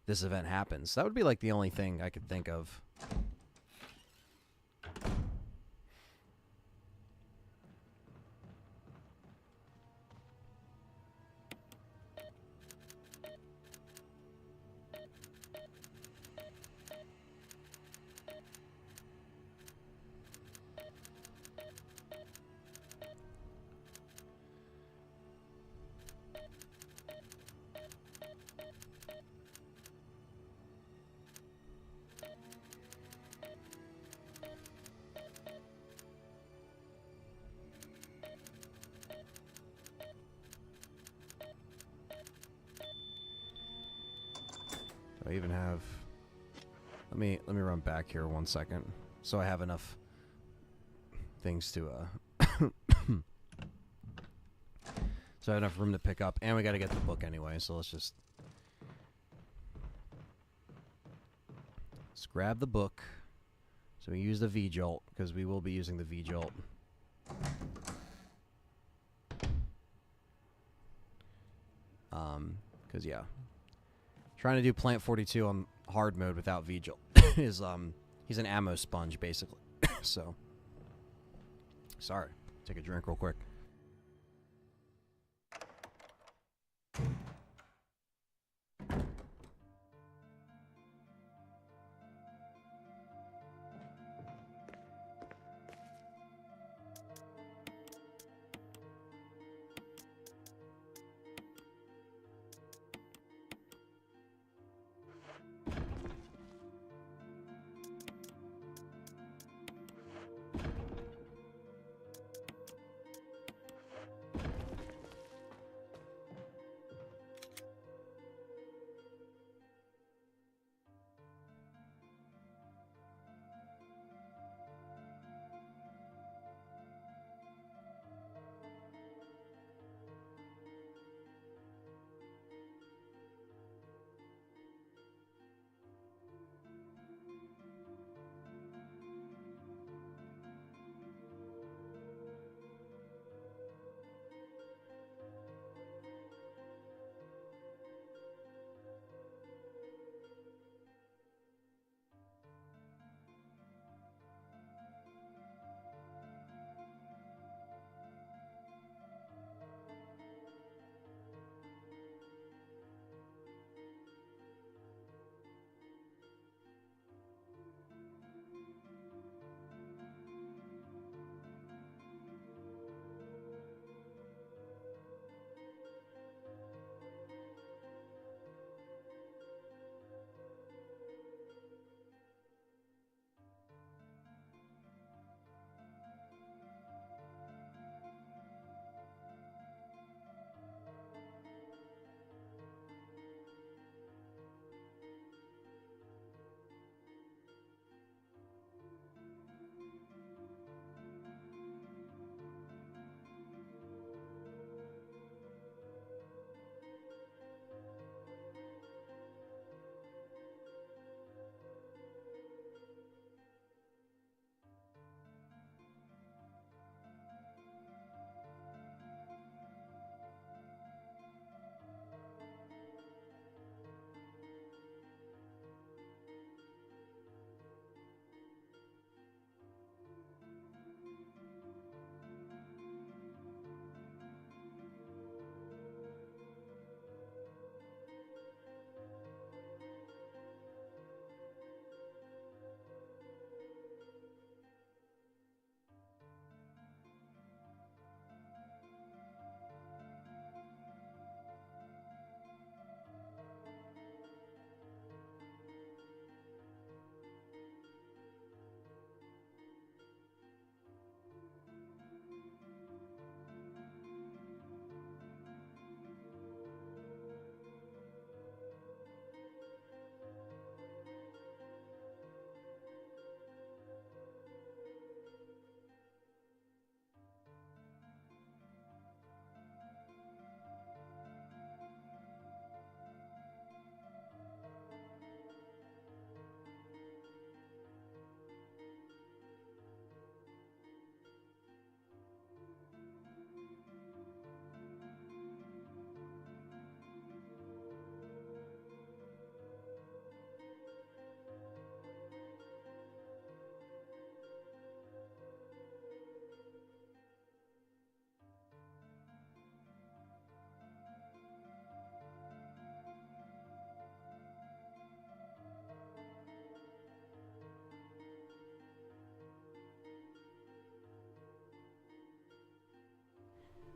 this event happens. That would be, like, the only thing I could think of. I even have... Let me run back here 1 second, so I have enough things to so I have enough room to pick up, and we got to get the book anyway. So let's grab the book. So we use the V-Jolt because we will be using the V-Jolt. Because yeah. Trying to do Plant 42 on hard mode without V-Jolt is, he's an ammo sponge, basically. So, sorry. Take a drink real quick.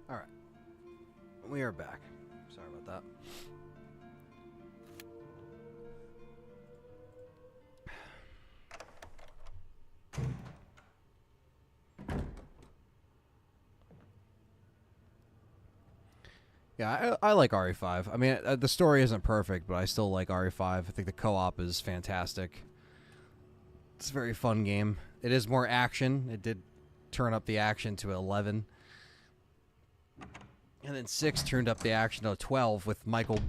All right. We are back. Sorry about that. Yeah, I like RE5. I mean, the story isn't perfect, but I still like RE5. I think the co-op is fantastic. It's a very fun game. It is more action. It did turn up the action to 11. And then 6 turned up the action to 12 with Michael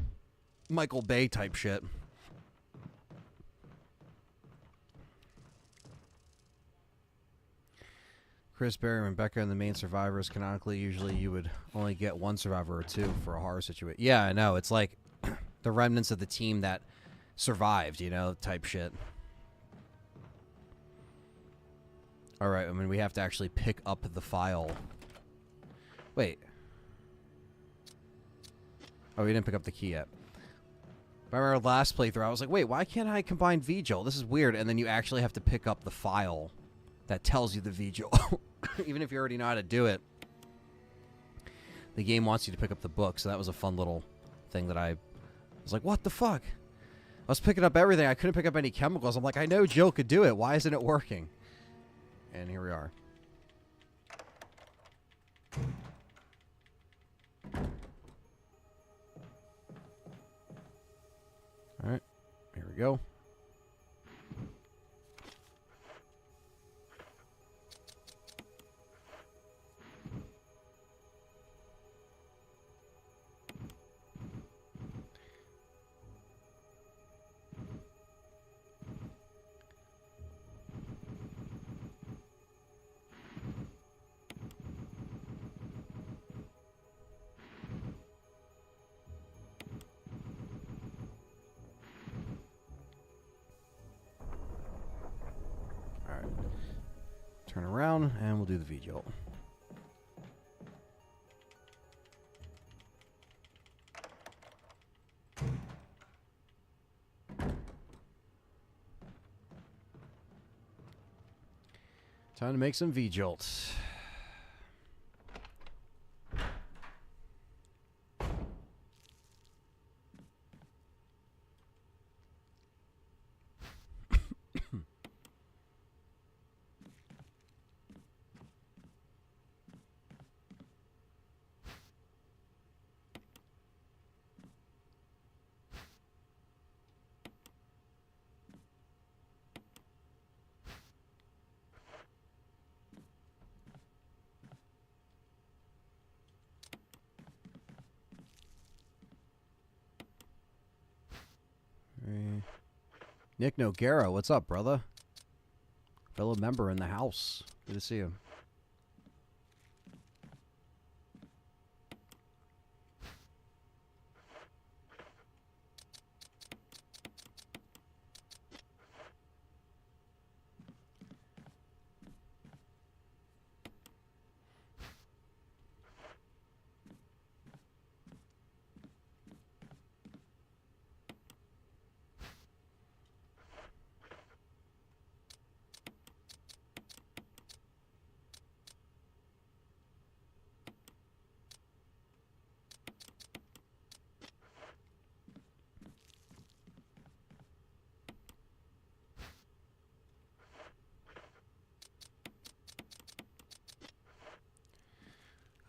Bay type shit. Chris, Barry, and Rebecca and the main survivors. Canonically, usually you would only get one survivor or two for a horror situation. Yeah, I know. It's like the remnants of the team that survived, you know, type shit. All right, I mean, we have to actually pick up the file. Wait. Oh, we didn't pick up the key yet. By our last playthrough, I was like, wait, why can't I combine VJOL? This is weird. And then you actually have to pick up the file that tells you the VJOL. Even if you already know how to do it, the game wants you to pick up the book. So that was a fun little thing that I was like, what the fuck? I was picking up everything. I couldn't pick up any chemicals. I'm like, I know Jill could do it. Why isn't it working? And here we are. All right, here we go. Turn around, and we'll do the VJOL. Time to make some VJOLs. Nick Noguera, what's up, brother? Fellow member in the house. Good to see you.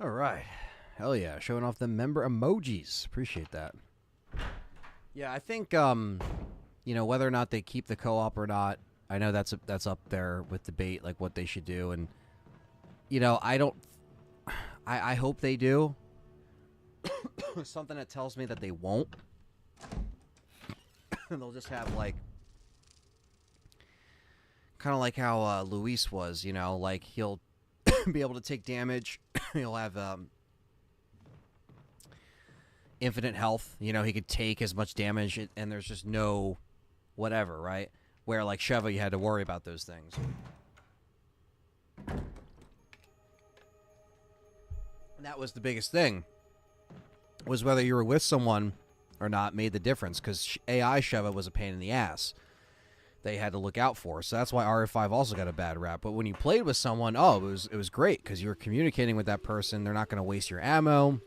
All right. Hell yeah. Showing off the member emojis. Appreciate that. Yeah, I think, you know, whether or not they keep the co-op or not, I know that's up there with debate, like what they should do. And, you know, I hope they do. Something that tells me that they won't. And they'll just have, like, kind of like how Luis was, you know, like he'll be able to take damage. He'll have infinite health. You know, he could take as much damage, and there's just no whatever, right? Where, like, Sheva, you had to worry about those things. And that was the biggest thing, was whether you were with someone or not made the difference, because AI Sheva was a pain in the ass. they had to look out for. So that's why RE5 also got a bad rap. But when you played with someone, oh, it was great because you were communicating with that person. They're not going to waste your ammo,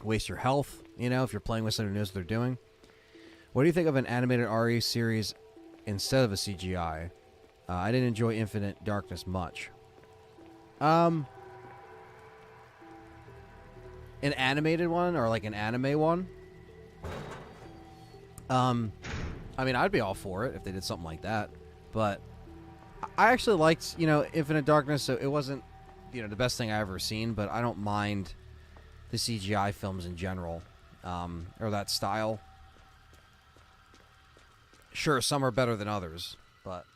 waste your health, you know, if you're playing with someone who knows what they're doing. What do you think of an animated RE series instead of a CGI? I didn't enjoy Infinite Darkness much. An animated one or like an anime one? I mean, I'd be all for it if they did something like that. But I actually liked, you know, Infinite Darkness. So it wasn't, you know, the best thing I ever seen, but I don't mind the CGI films in general, or that style. Sure, some are better than others, but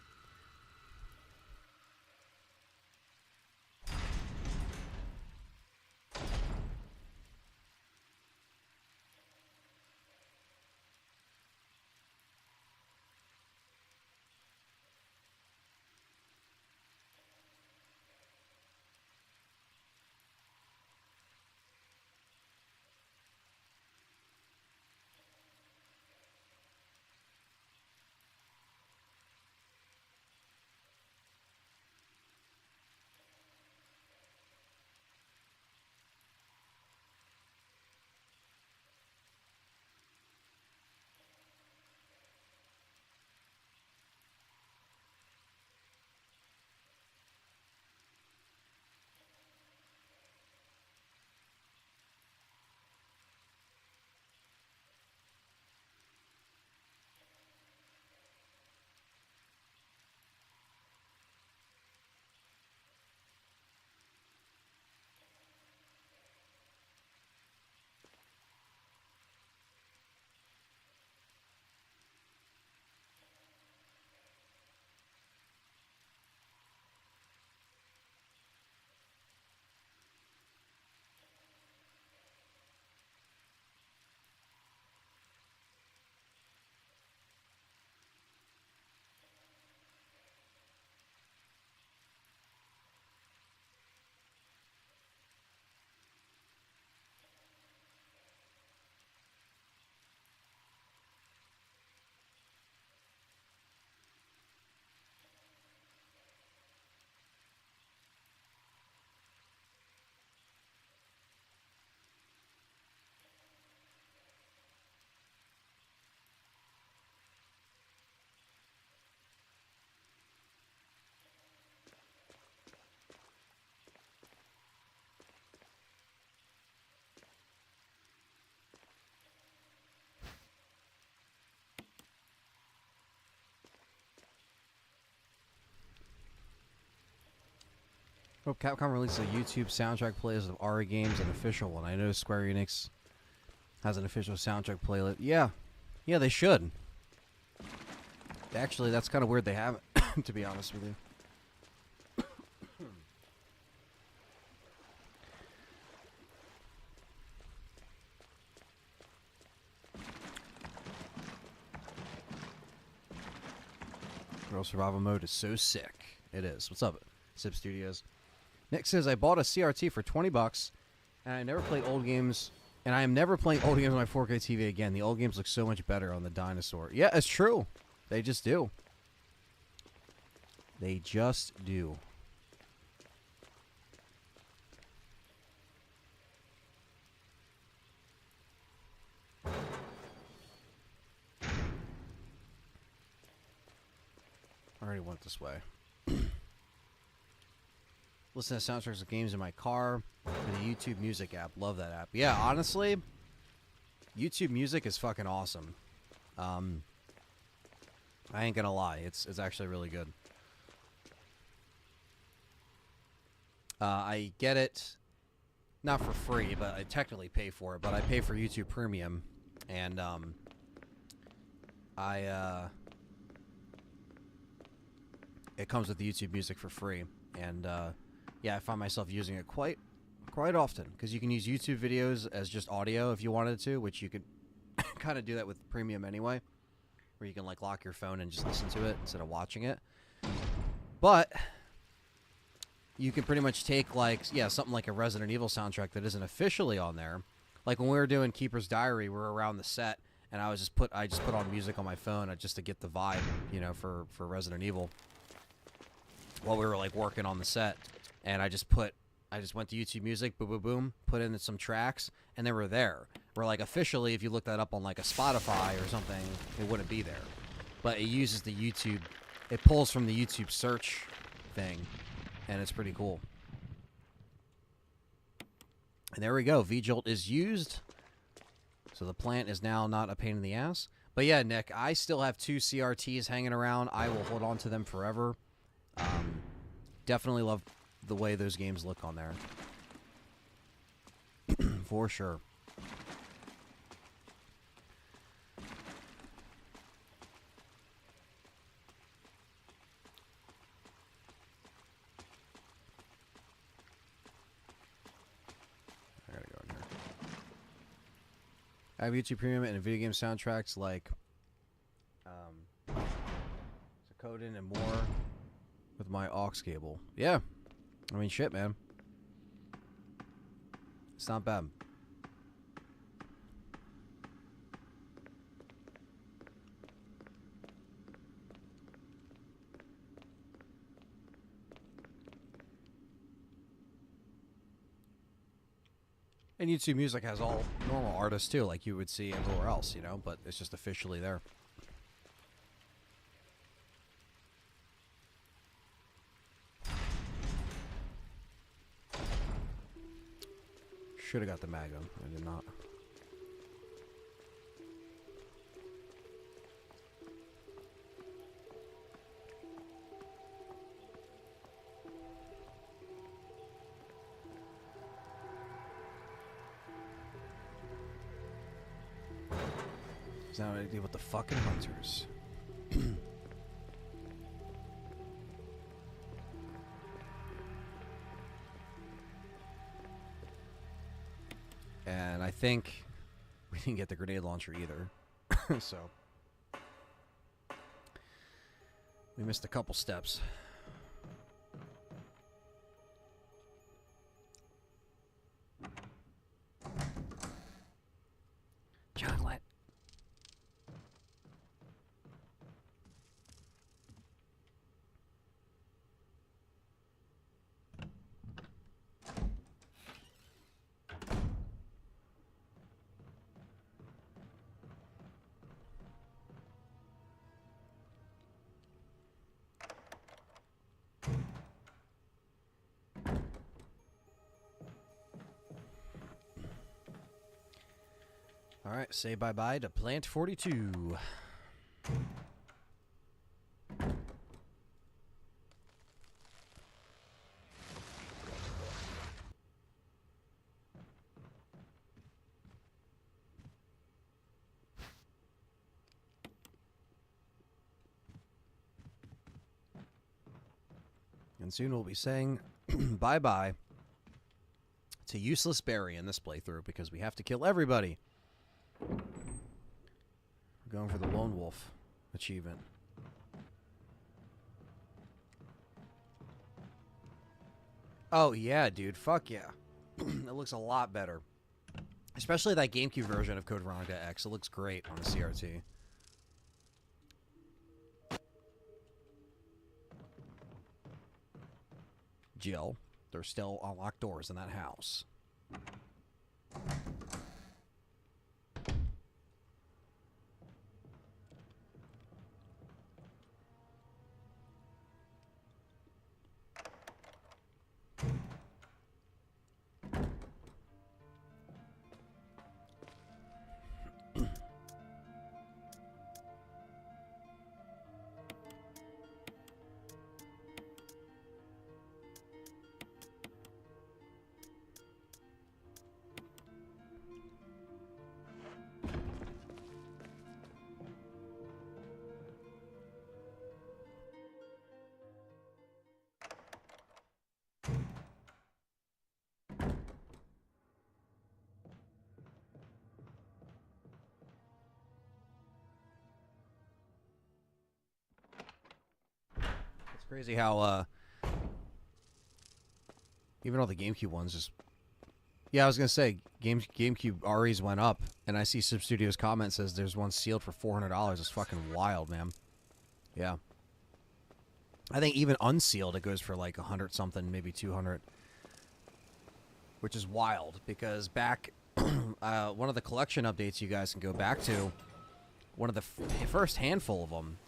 oh, Capcom released a YouTube soundtrack playlist of RE games, an official one. I noticed Square Enix has an official soundtrack playlist. Yeah, they should. Actually, that's kind of weird they haven't, to be honest with you. Girl Survival Mode is so sick. It is. What's up, Sip Studios? Nick says, I bought a CRT for $20, and I never played old games, and I am never playing old games on my 4K TV again. The old games look so much better on the dinosaur. Yeah, it's true. They just do. They just do. I already went this way. Listen to soundtracks of games in my car and the YouTube Music app. Love that app. Yeah, honestly, YouTube Music is fucking awesome. I ain't gonna lie. It's actually really good. I get it, not for free, but I technically pay for it. But I pay for YouTube Premium, and it comes with the YouTube Music for free, and yeah, I find myself using it quite often because you can use YouTube videos as just audio if you wanted to, which you could kind of do that with Premium anyway, where you can like lock your phone and just listen to it instead of watching it. But you can pretty much take like, yeah, something like a Resident Evil soundtrack that isn't officially on there. Like when we were doing Keeper's Diary, we were around the set and I just put on music on my phone just to get the vibe, you know, for Resident Evil. While we were like working on the set, and I just went to YouTube Music, boom, boom, boom, put in some tracks, and they were there. Where like officially, if you look that up on like a Spotify or something, it wouldn't be there. But it uses the YouTube, it pulls from the YouTube search thing, and it's pretty cool. And there we go. V-Jolt is used, so the plant is now not a pain in the ass. But yeah, Nick, I still have 2 CRTs hanging around. I will hold on to them forever. Definitely love the way those games look on there. For sure. I gotta go in here. I have YouTube Premium and video game soundtracks like Coden and more with my aux cable. Yeah. I mean, shit, man. It's not bad. And YouTube Music has all normal artists too, like you would see everywhere else, you know, but it's just officially there. Should have got the Magnum. I did not. Is that what I deal with the fucking hunters? And I think we didn't get the grenade launcher either. So we missed a couple steps. Chocolate. All right, say bye-bye to Plant 42. And soon we'll be saying bye-bye to Useless Barry in this playthrough because we have to kill everybody. We're going for the Lone Wolf achievement. Oh, yeah, dude. Fuck yeah. It looks a lot better. Especially that GameCube version of Code Veronica X. It looks great on a CRT. Jill, there's still unlocked doors in that house. Crazy how even all the GameCube ones just Yeah, I was gonna say GameCube REs went up, and I see Sub Studios comment says there's one sealed for $400. It's fucking wild, man. Yeah. I think even unsealed it goes for like 100 something, maybe 200, which is wild because back one of the collection updates you guys can go back to, one of the first handful of them,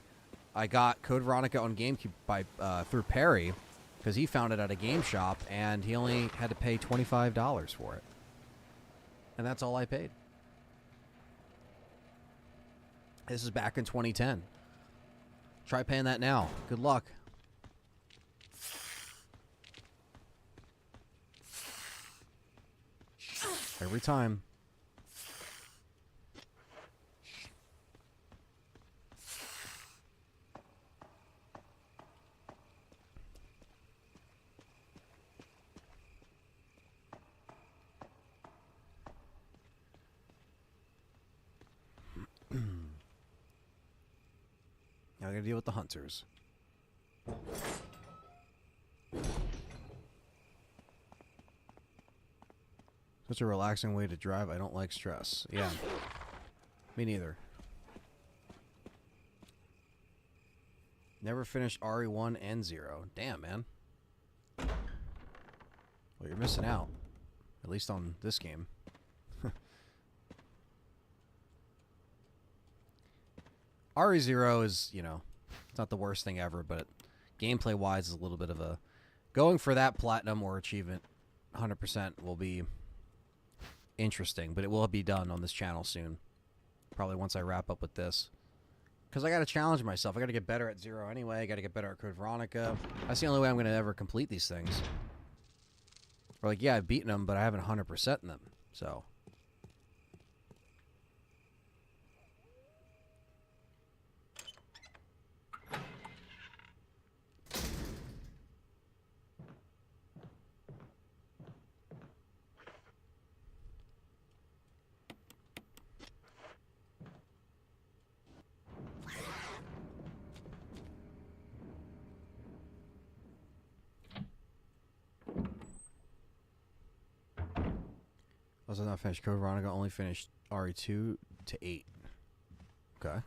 I got Code Veronica on GameCube by through Perry because he found it at a game shop and he only had to pay $25 for it, and that's all I paid. This is back in 2010. Try paying that now. Good luck. Every time. Now I gotta deal with the hunters. Such a relaxing way to drive. I don't like stress. Yeah. Me neither. Never finished RE1 and 0. Damn, man. Well, you're missing out. At least on this game. RE0 is, you know, it's not the worst thing ever, but gameplay-wise is a little bit of a... Going for that platinum or achievement 100% will be interesting, but it will be done on this channel soon. Probably once I wrap up with this. Because I got to challenge myself. I got to get better at 0 anyway. I got to get better at Code Veronica. That's the only way I'm going to ever complete these things. Or like, yeah, I've beaten them, but I haven't 100% in them. So... Also not finished Code Veronica, only finished RE2 to 8. Okay.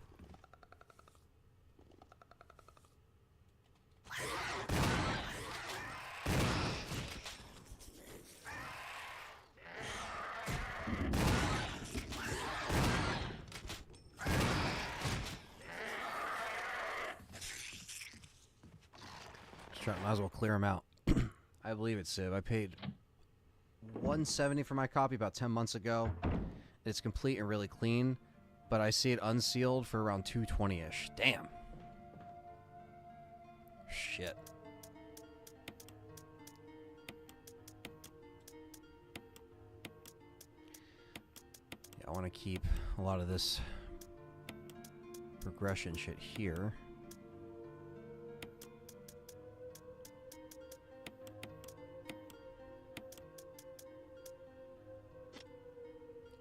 Might as well clear them out. I believe it, Civ. I paid $170 for my copy about 10 months ago. It's complete and really clean, but I see it unsealed for around $220-ish. Damn. Shit. Yeah, I want to keep a lot of this progression shit here.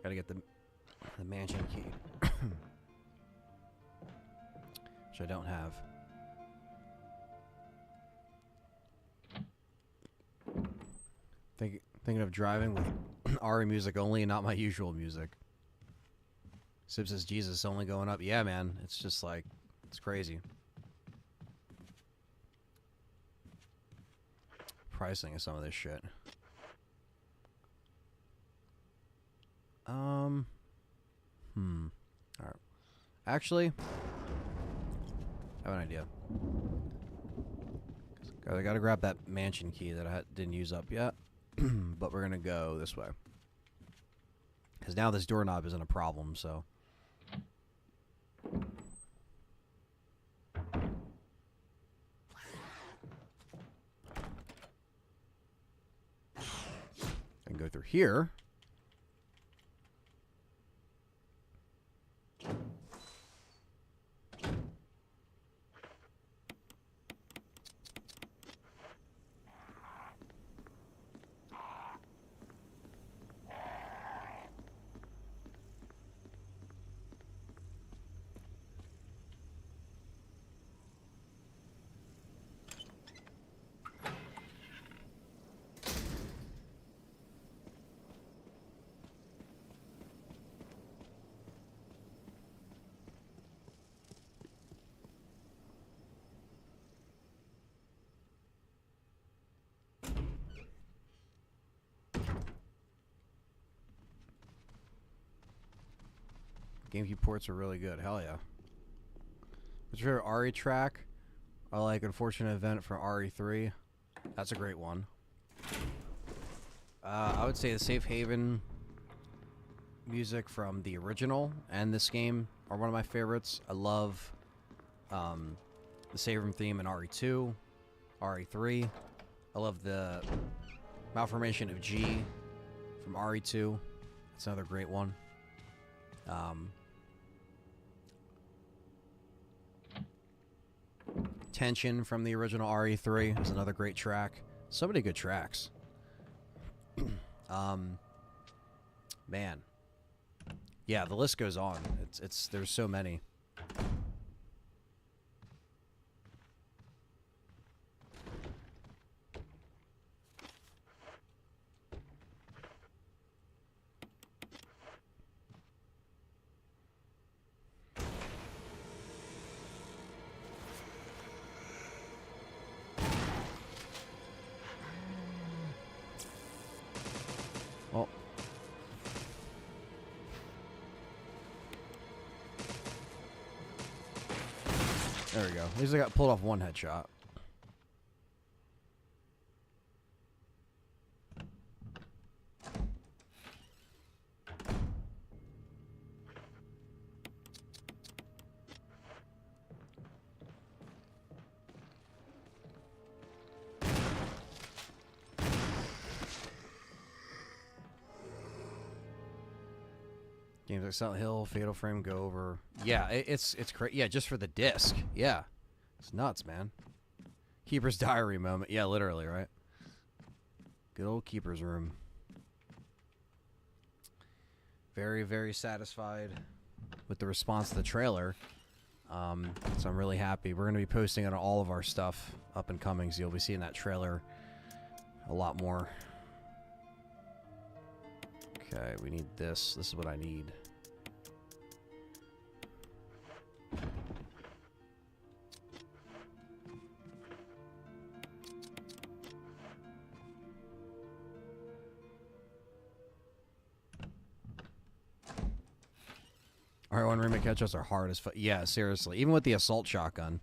Gotta get the mansion key. Which I don't have. Thinking of driving with RE music only and not my usual music. Sib says, Jesus, only going up. Yeah, man. It's just like, it's crazy. Pricing of some of this shit. Alright. Actually, I have an idea. I gotta grab that mansion key that I didn't use up yet. But we're gonna go this way. Because now this doorknob isn't a problem, so. I can go through here. GameCube ports are really good. Hell yeah. What's your favorite RE track? I like Unfortunate Event from RE3. That's a great one. I would say the Safe Haven music from the original and this game are one of my favorites. I love the Safe Haven theme in RE2, RE3. I love the Malformation of G from RE2. That's another great one. Tension from the original RE3 is another great track. So many good tracks. Man. Yeah, the list goes on. There's so many. Oh. There we go. At least I got pulled off one headshot. Games like Silent Hill, Fatal Frame go over. Yeah, it's crazy. Yeah, just for the disc. Yeah. It's nuts, man. Keeper's Diary moment. Yeah, literally, right? Good old Keeper's Room. Very, very satisfied with the response to the trailer. So I'm really happy. We're going to be posting on all of our stuff up and coming, so you'll be seeing that trailer a lot more. Okay, we need this. This is what I need. R1 Remake headshots are hard as fuck. Yeah, seriously. Even with the assault shotgun.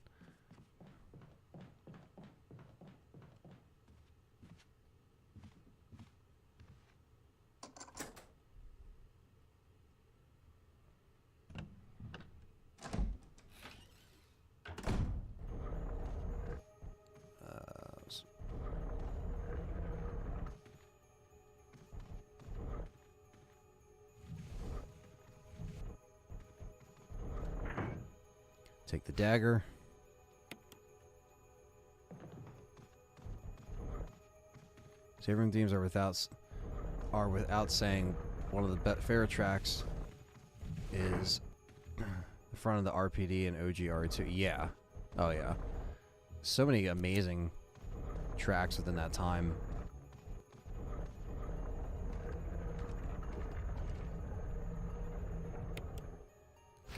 Take the dagger. Saving themes are without saying one of the favorite tracks is the front of the RPD and OG RE2. Yeah. Oh yeah. So many amazing tracks within that time.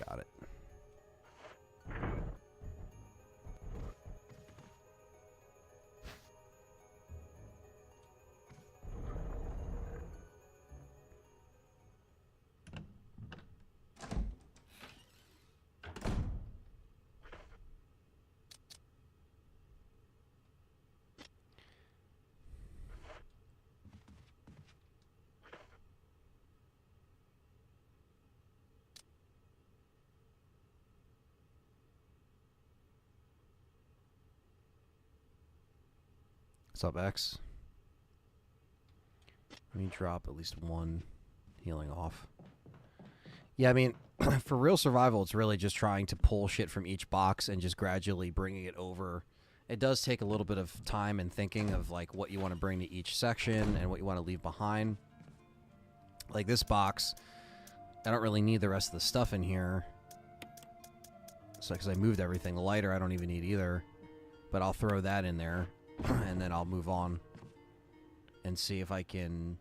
Got it. What's up, X? Let me drop at least one healing off. Yeah, I mean, for real survival, it's really just trying to pull shit from each box and just gradually bringing it over. It does take a little bit of time and thinking of like what you want to bring to each section and what you want to leave behind. Like this box, I don't really need the rest of the stuff in here. So, because I moved everything. The lighter, I don't even need either. But I'll throw that in there. And then I'll move on and see if I can,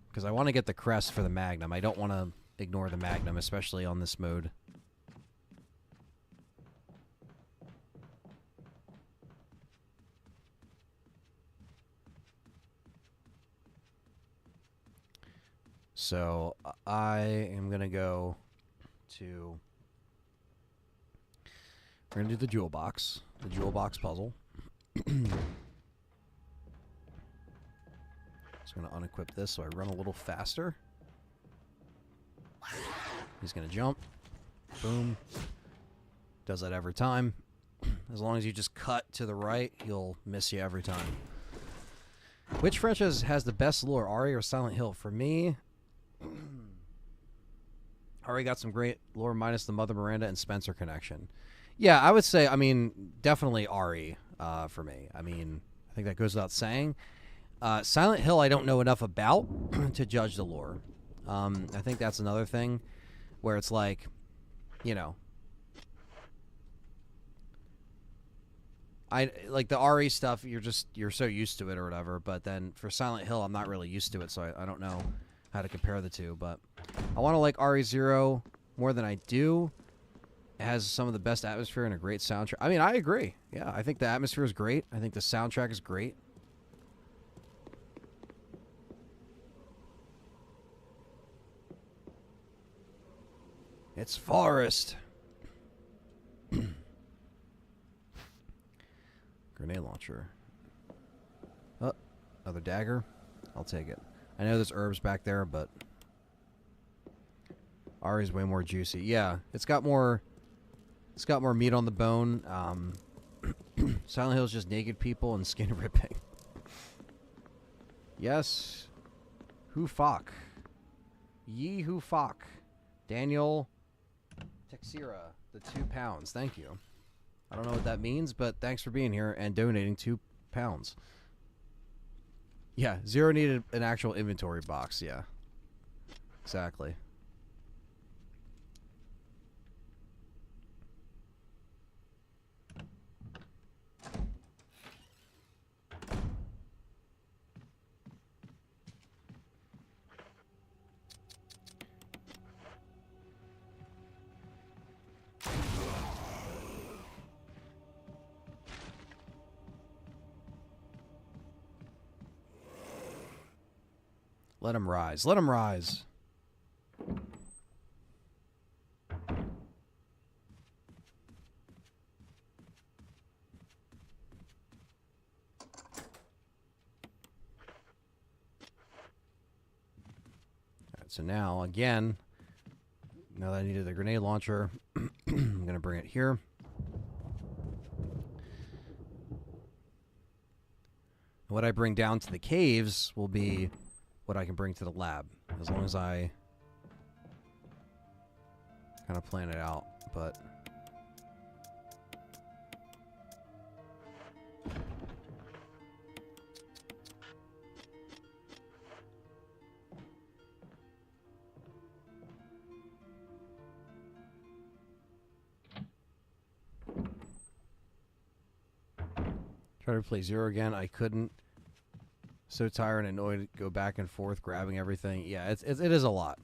because I want to get the crest for the Magnum. I don't want to ignore the Magnum, especially on this mode. So I am going to go to... We're going to do the jewel box puzzle. Just going to unequip this so I run a little faster. He's going to jump. Boom. Does that every time. As long as you just cut to the right, he'll miss you every time. Which franchise has the best lore, Ari or Silent Hill? For me, Ari got some great lore minus the Mother Miranda and Spencer connection. Yeah, I would say, I mean, definitely Ari for me. I mean, I think that goes without saying. Silent Hill, I don't know enough about to judge the lore. I think that's another thing where it's like, you know, I like the RE stuff. You're so used to it or whatever. But then for Silent Hill, I'm not really used to it, so I don't know how to compare the two. But I want to like RE0 more than I do. It has some of the best atmosphere and a great soundtrack. I mean, I agree. Yeah, I think the atmosphere is great. I think the soundtrack is great. It's Forest. Grenade launcher. Oh, another dagger. I'll take it. I know there's herbs back there, but Ari's way more juicy. Yeah, it's got more meat on the bone. Silent Hill's just naked people and skin ripping. Yes. Who fuck? Ye who fuck. Daniel Texira, the 2 pounds. Thank you. I don't know what that means, but thanks for being here and donating 2 pounds. Yeah, Zero needed an actual inventory box. Yeah, exactly. Let him rise. Let him rise. Alright, so now, again, now that I needed the grenade launcher, I'm going to bring it here. What I bring down to the caves will be what I can bring to the lab, as long as I kind of plan it out, but try to play Zero again. I couldn't. So tired and annoyed to go back and forth grabbing everything. Yeah, it is a lot.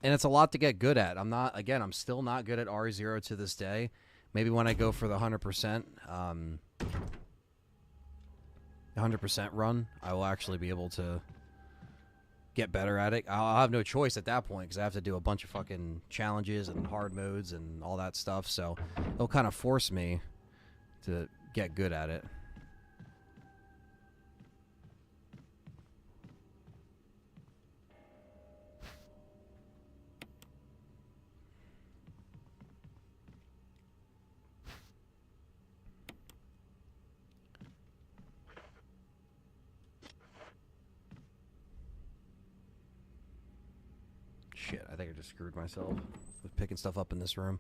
And it's a lot to get good at. I'm still not good at RE0 to this day. Maybe when I go for the 100%, 100% run, I will actually be able to get better at it. I'll have no choice at that point because I have to do a bunch of fucking challenges and hard modes and all that stuff. So it'll kind of force me to get good at it. Shit, I think I just screwed myself with picking stuff up in this room.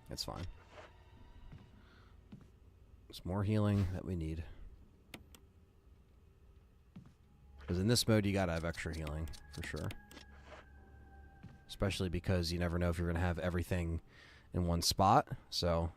It's fine. It's more healing that we need. Because in this mode, you gotta have extra healing, for sure. Especially because you never know if you're gonna have everything in one spot, so...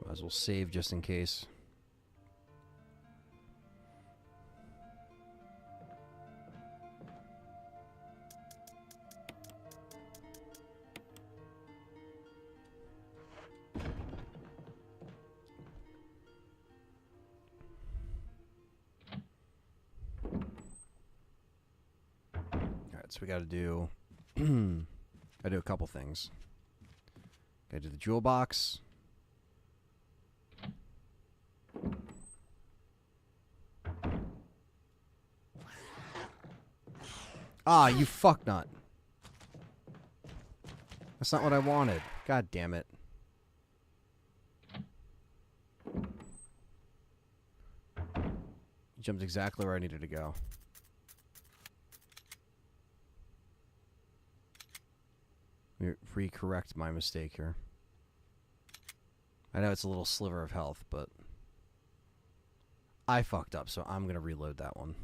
Might as well save just in case. So we got to do, I do a couple things. Got to do the jewel box. Ah, you fucknut. That's not what I wanted. God damn it. Jumped exactly where I needed to go. Recorrect my mistake here. I know it's a little sliver of health, but I fucked up, so I'm going to reload that one.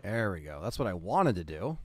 There we go. That's what I wanted to do.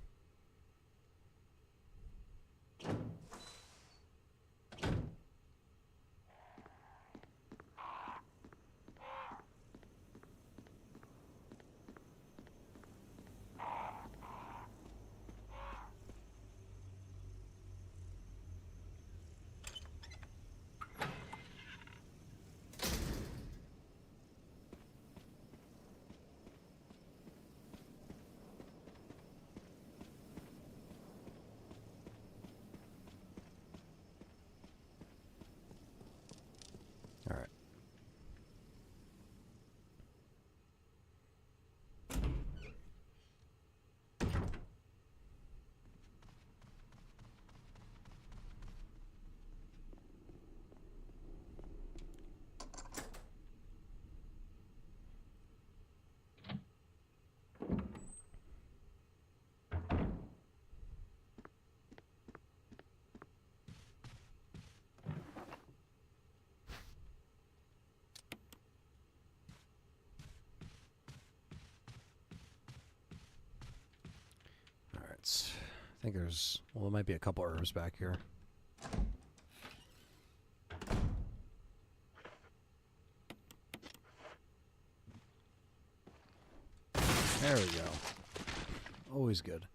All right. I think there's, well, there might be a couple herbs back here. There we go. Always good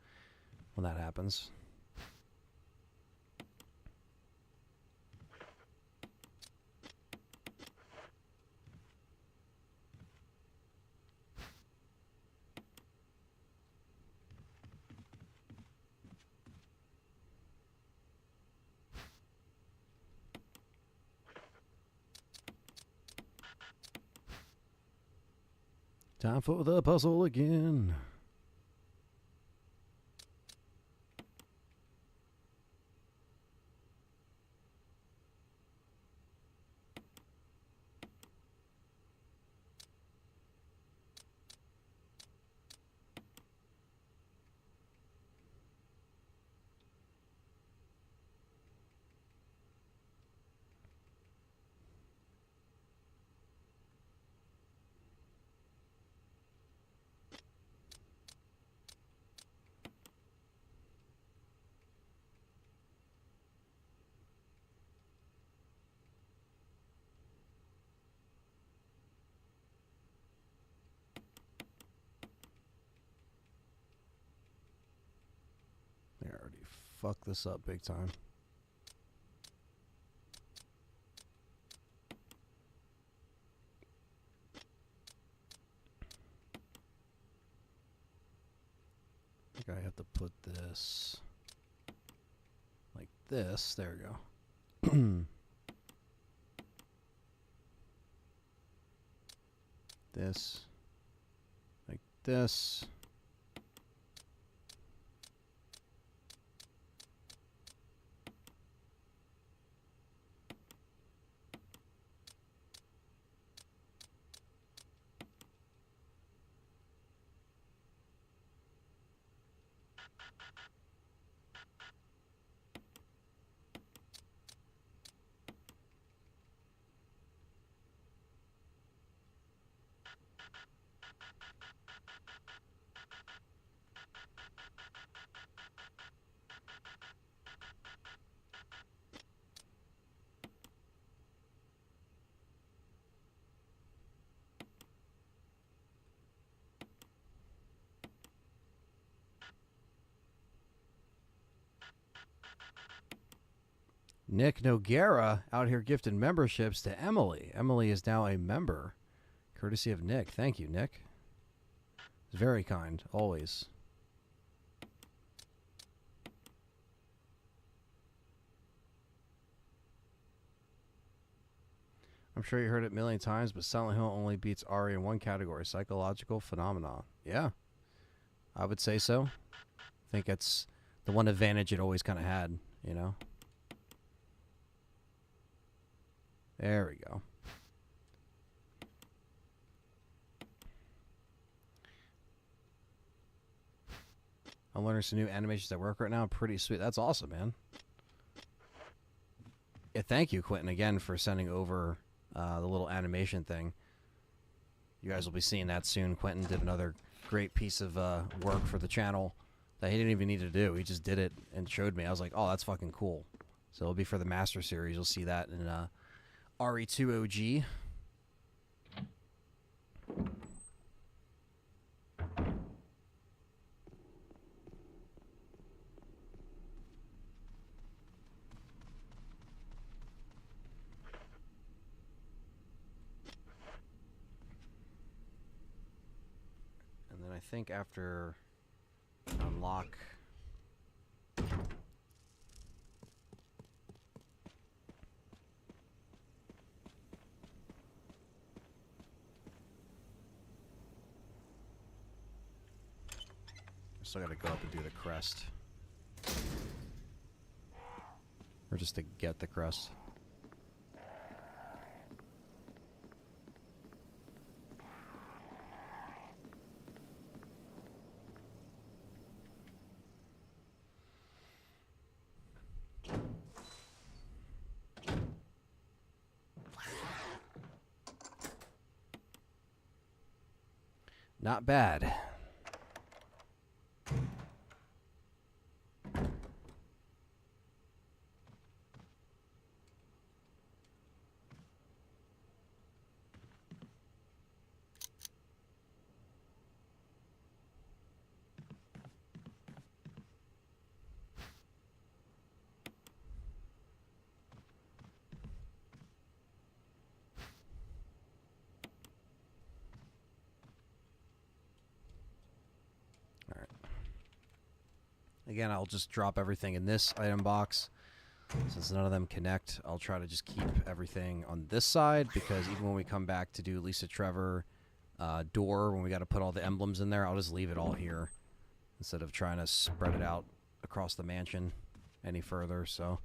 when that happens. Time for the puzzle again. They already fucked this up big time. I think I have to put this like this. There we go. This like this. Nick Noguera out here gifting memberships to Emily. Emily is now a member, courtesy of Nick. Thank you, Nick. It's very kind, always. I'm sure you heard it a million times, but Silent Hill only beats Ari in one category, psychological phenomenon. Yeah, I would say so. I think it's the one advantage it always kind of had, you know? There we go. I'm learning some new animations at work right now. Pretty sweet. That's awesome, man. Yeah, thank you, Quentin, again, for sending over the little animation thing. You guys will be seeing that soon. Quentin did another great piece of work for the channel that he didn't even need to do. He just did it and showed me. I was like, oh, that's fucking cool. So it'll be for the Master Series. You'll see that in RE2 OG. And then I think after unlock... Still gotta go up and do the crest. Or just to get the crest. Not bad. Again, I'll just drop everything in this item box. Since none of them connect, I'll try to just keep everything on this side, because even when we come back to do Lisa Trevor door, when we got to put all the emblems in there, I'll just leave it all here instead of trying to spread it out across the mansion any further. So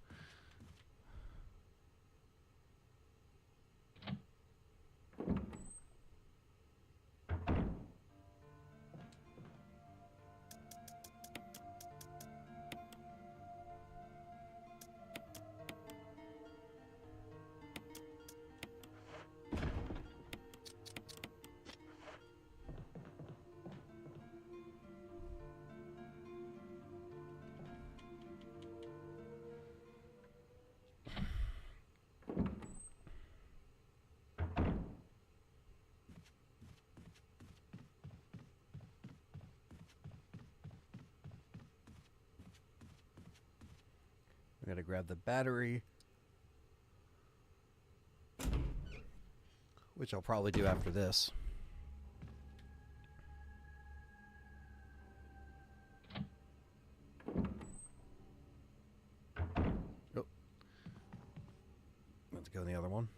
we got to grab the battery, which I'll probably do after this. Oh. Let's go in the other one.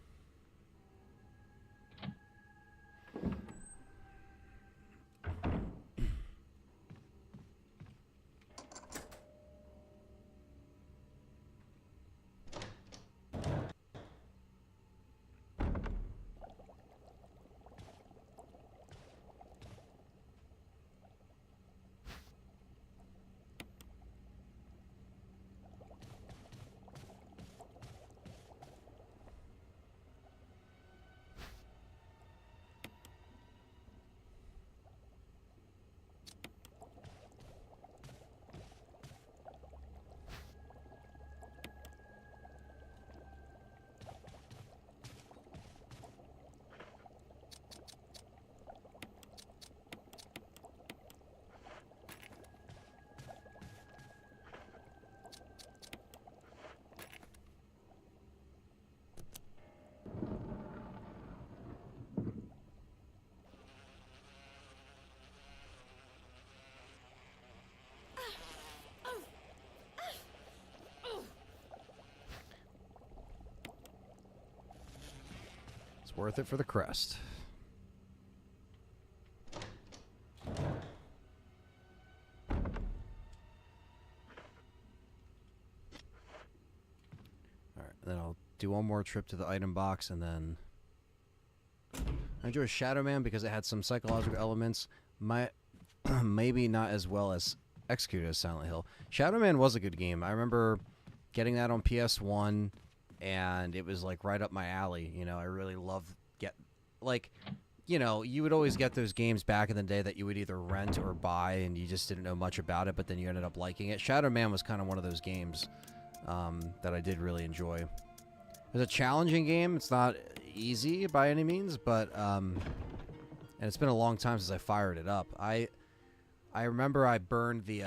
Worth it for the crest. Alright, then I'll do one more trip to the item box, and then... I enjoy Shadow Man because it had some psychological elements. Maybe not as well as executed as Silent Hill. Shadow Man was a good game. I remember getting that on PS1, and it was like right up my alley. You know, I really loved you know, you would always get those games back in the day that you would either rent or buy, and you just didn't know much about it, but then you ended up liking it. Shadow Man was kind of one of those games that I did really enjoy. It was a challenging game. It's not easy by any means, but and it's been a long time since I fired it up. I remember I burned the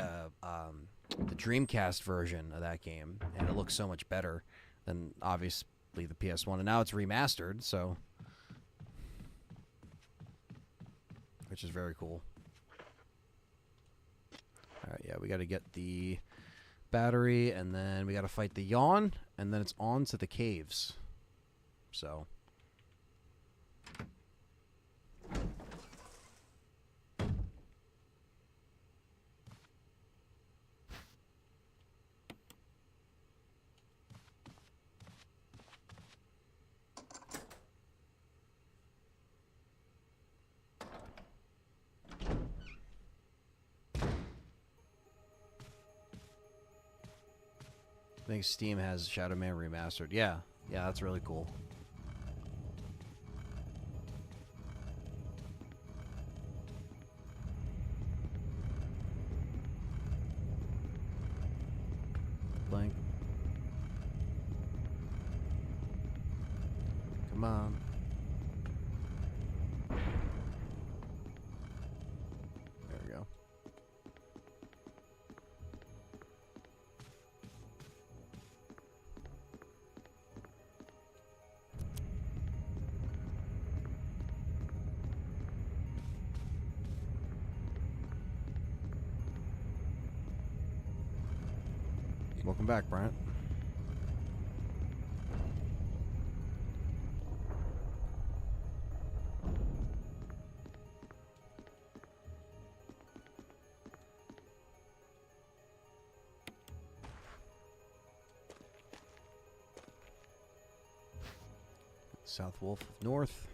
Dreamcast version of that game, and it looks so much better than obviously the PS1, and now it's remastered, so which is very cool. All right, yeah, we got to get the battery, and then we got to fight the yawn, and then it's on to the caves. So I think Steam has Shadow Man Remastered. Yeah, that's really cool. Blank. Come on. There we go. Welcome back, Bryant. South Wolf of North.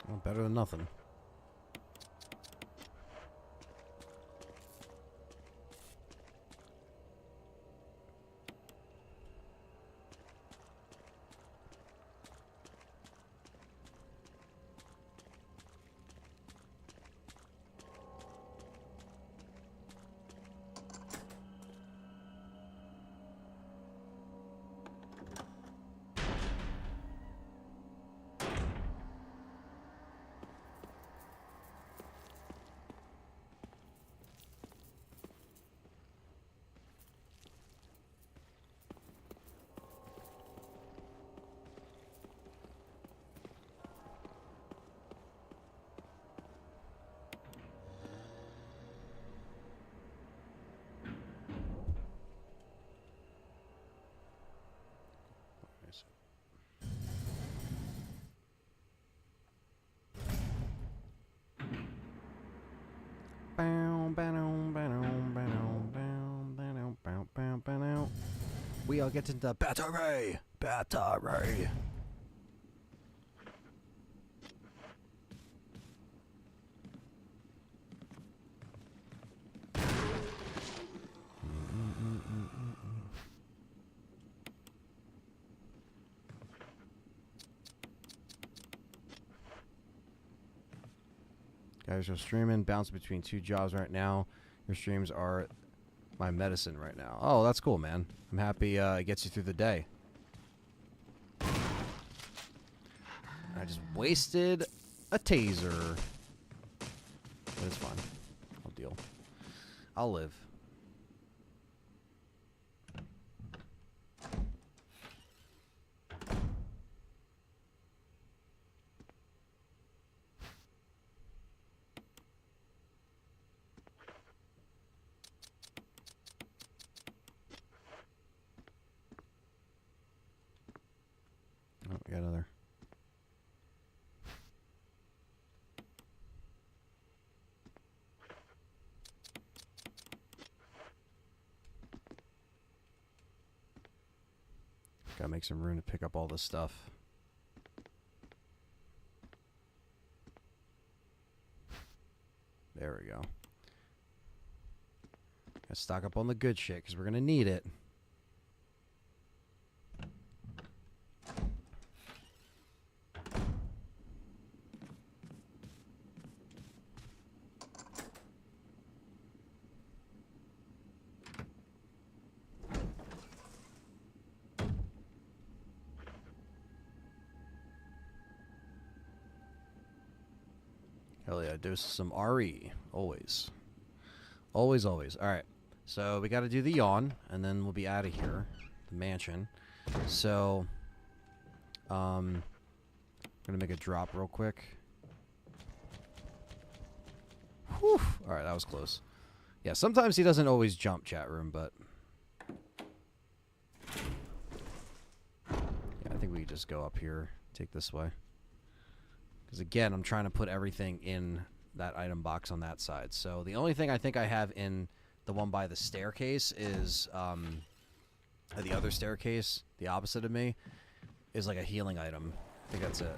Well, better than nothing. Bow, bow, bow, bow, bow, bow, bow. We are getting the battery. Battery. Guys, you're streaming, bounce between 2 jobs right now. Your streams are my medicine right now. Oh, that's cool, man. I'm happy it gets you through the day. I just wasted a taser. But it's fine. I'll deal. I'll live. Oh, we got another. Gotta make some room to pick up all this stuff. There we go. Gotta stock up on the good shit, because we're gonna need it. Hell yeah, dose some RE. Always. Always, always. Alright. So we gotta do the yawn, and then we'll be out of here. The mansion. So, I'm gonna make a drop real quick. Whew. Alright, that was close. Yeah, sometimes he doesn't always jump, chat room, but... yeah, I think we just go up here. Take this way. Because again, I'm trying to put everything in that item box on that side. So the only thing I think I have in the one by the staircase is the other staircase, the opposite of me, is like a healing item. I think that's it.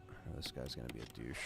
Oh, this guy's gonna be a douche.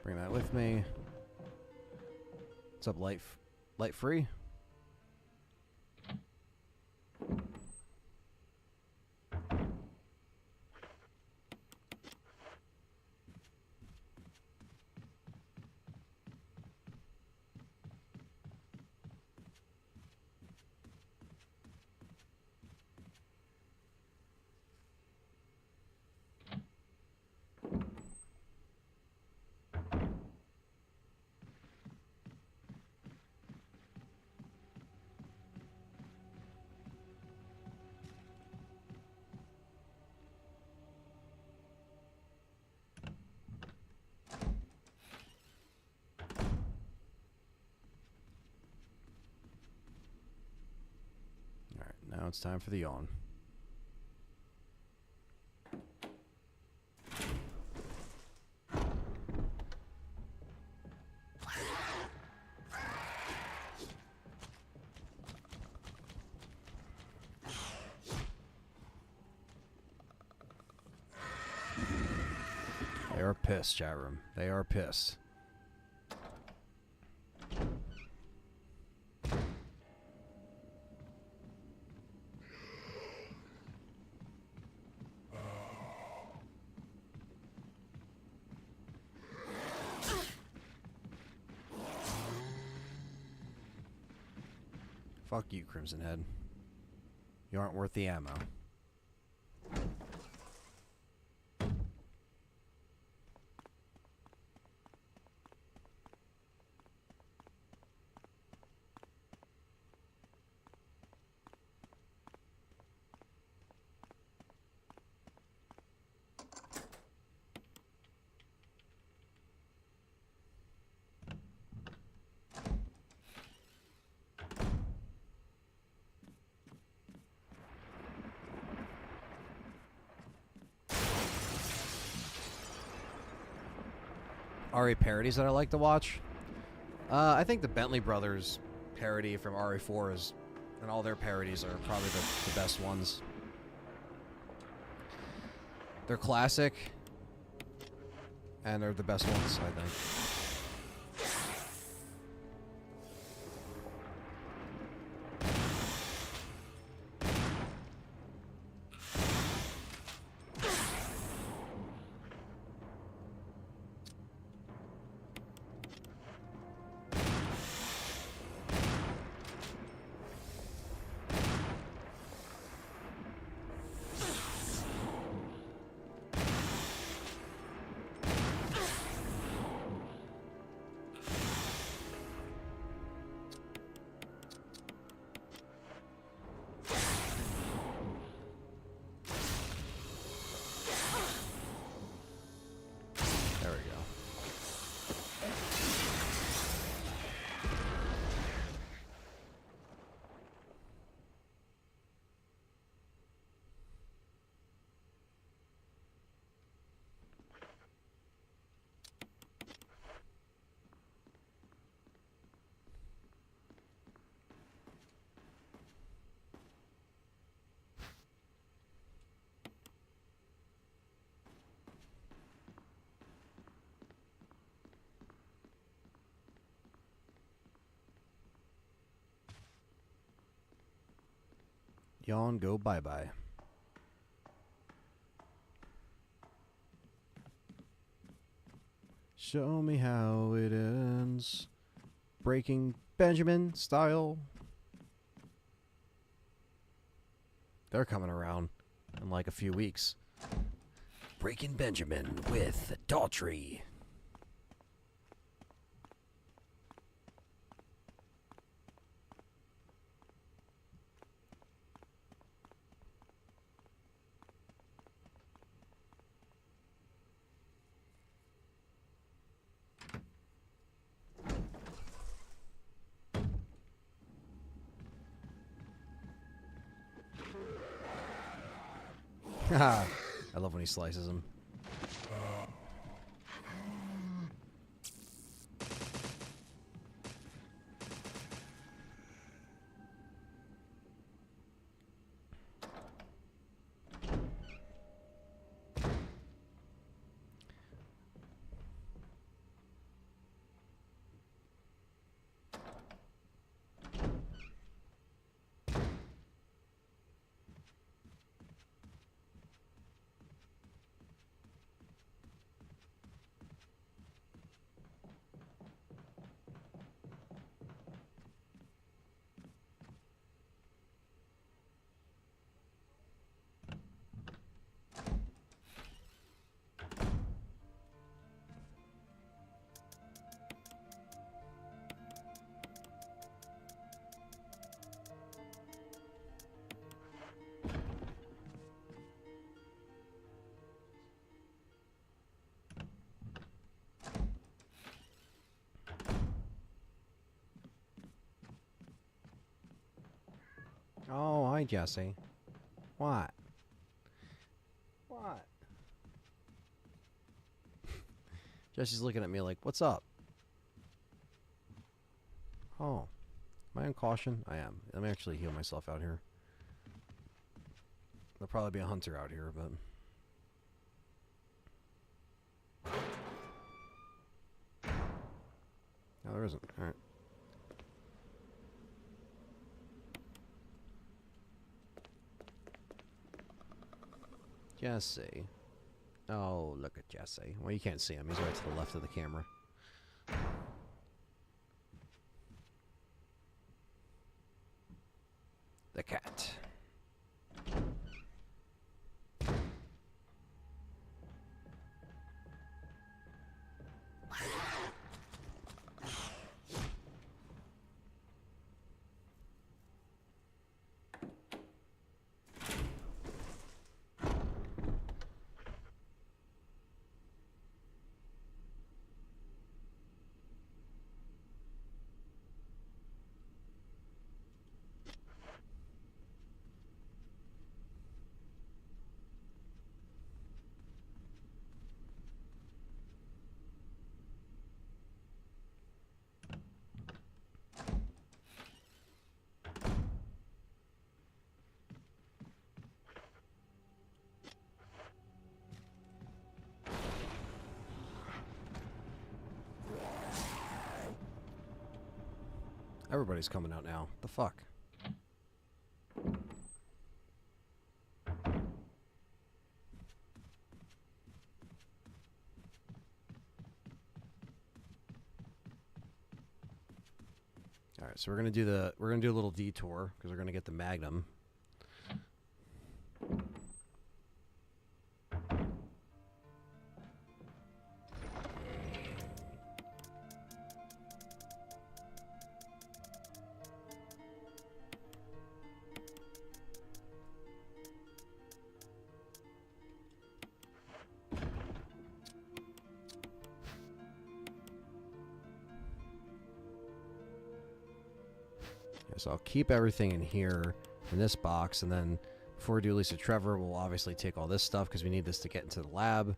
Bring that with me. What's up, light free? Now it's time for the yawn. They are pissed, chat room. They are pissed. Fuck you, Crimson Head. You aren't worth the ammo. RE parodies that I like to watch. I think the Bentley Brothers parody from RE4 is, and all their parodies are probably the best ones. They're classic, and they're the best ones, I think. Yawn, go bye-bye. Show me how it ends. Breaking Benjamin style. They're coming around in like a few weeks. Breaking Benjamin with Ltre. I love when he slices them. Oh, hi, Jesse. What? What? Jesse's looking at me like, what's up? Oh. Am I on caution? I am. Let me actually heal myself out here. There'll probably be a hunter out here, but... No, there isn't. Alright. Jesse. Oh, look at Jesse. Well, you can't see him. He's right to the left of the camera. the cat. Everybody's coming out now. The fuck? All right, so we're gonna do a little detour because we're gonna get the Magnum. So I'll keep everything in here in this box, and then before we do Lisa Trevor, we'll obviously take all this stuff because we need this to get into the lab.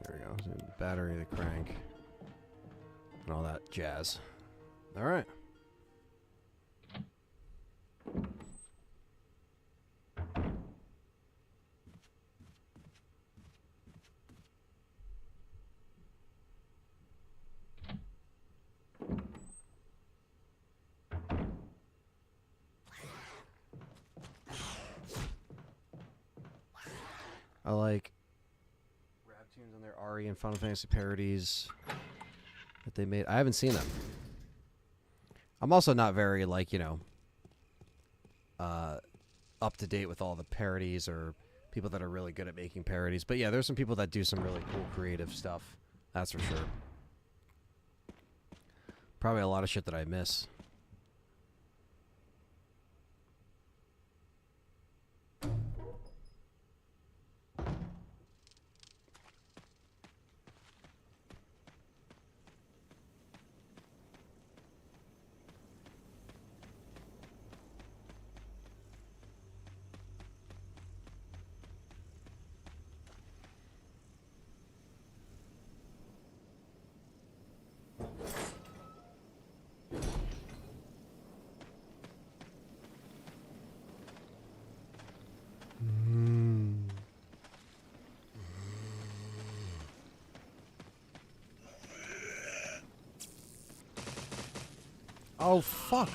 There we go. So the battery, the crank, and all that jazz. All right. I like tunes on their Ari and Final Fantasy parodies that they made. I haven't seen them. I'm also not very, like, up to date with all the parodies or people that are really good at making parodies. But yeah, there's some people that do some really cool creative stuff. That's for sure. Probably a lot of shit that I miss. Oh, fuck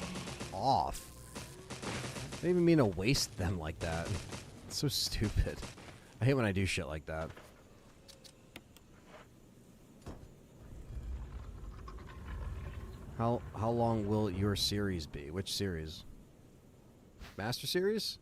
off. I didn't even mean to waste them like that. It's so stupid. I hate when I do shit like that. How long will your series be? Which series? Master Series?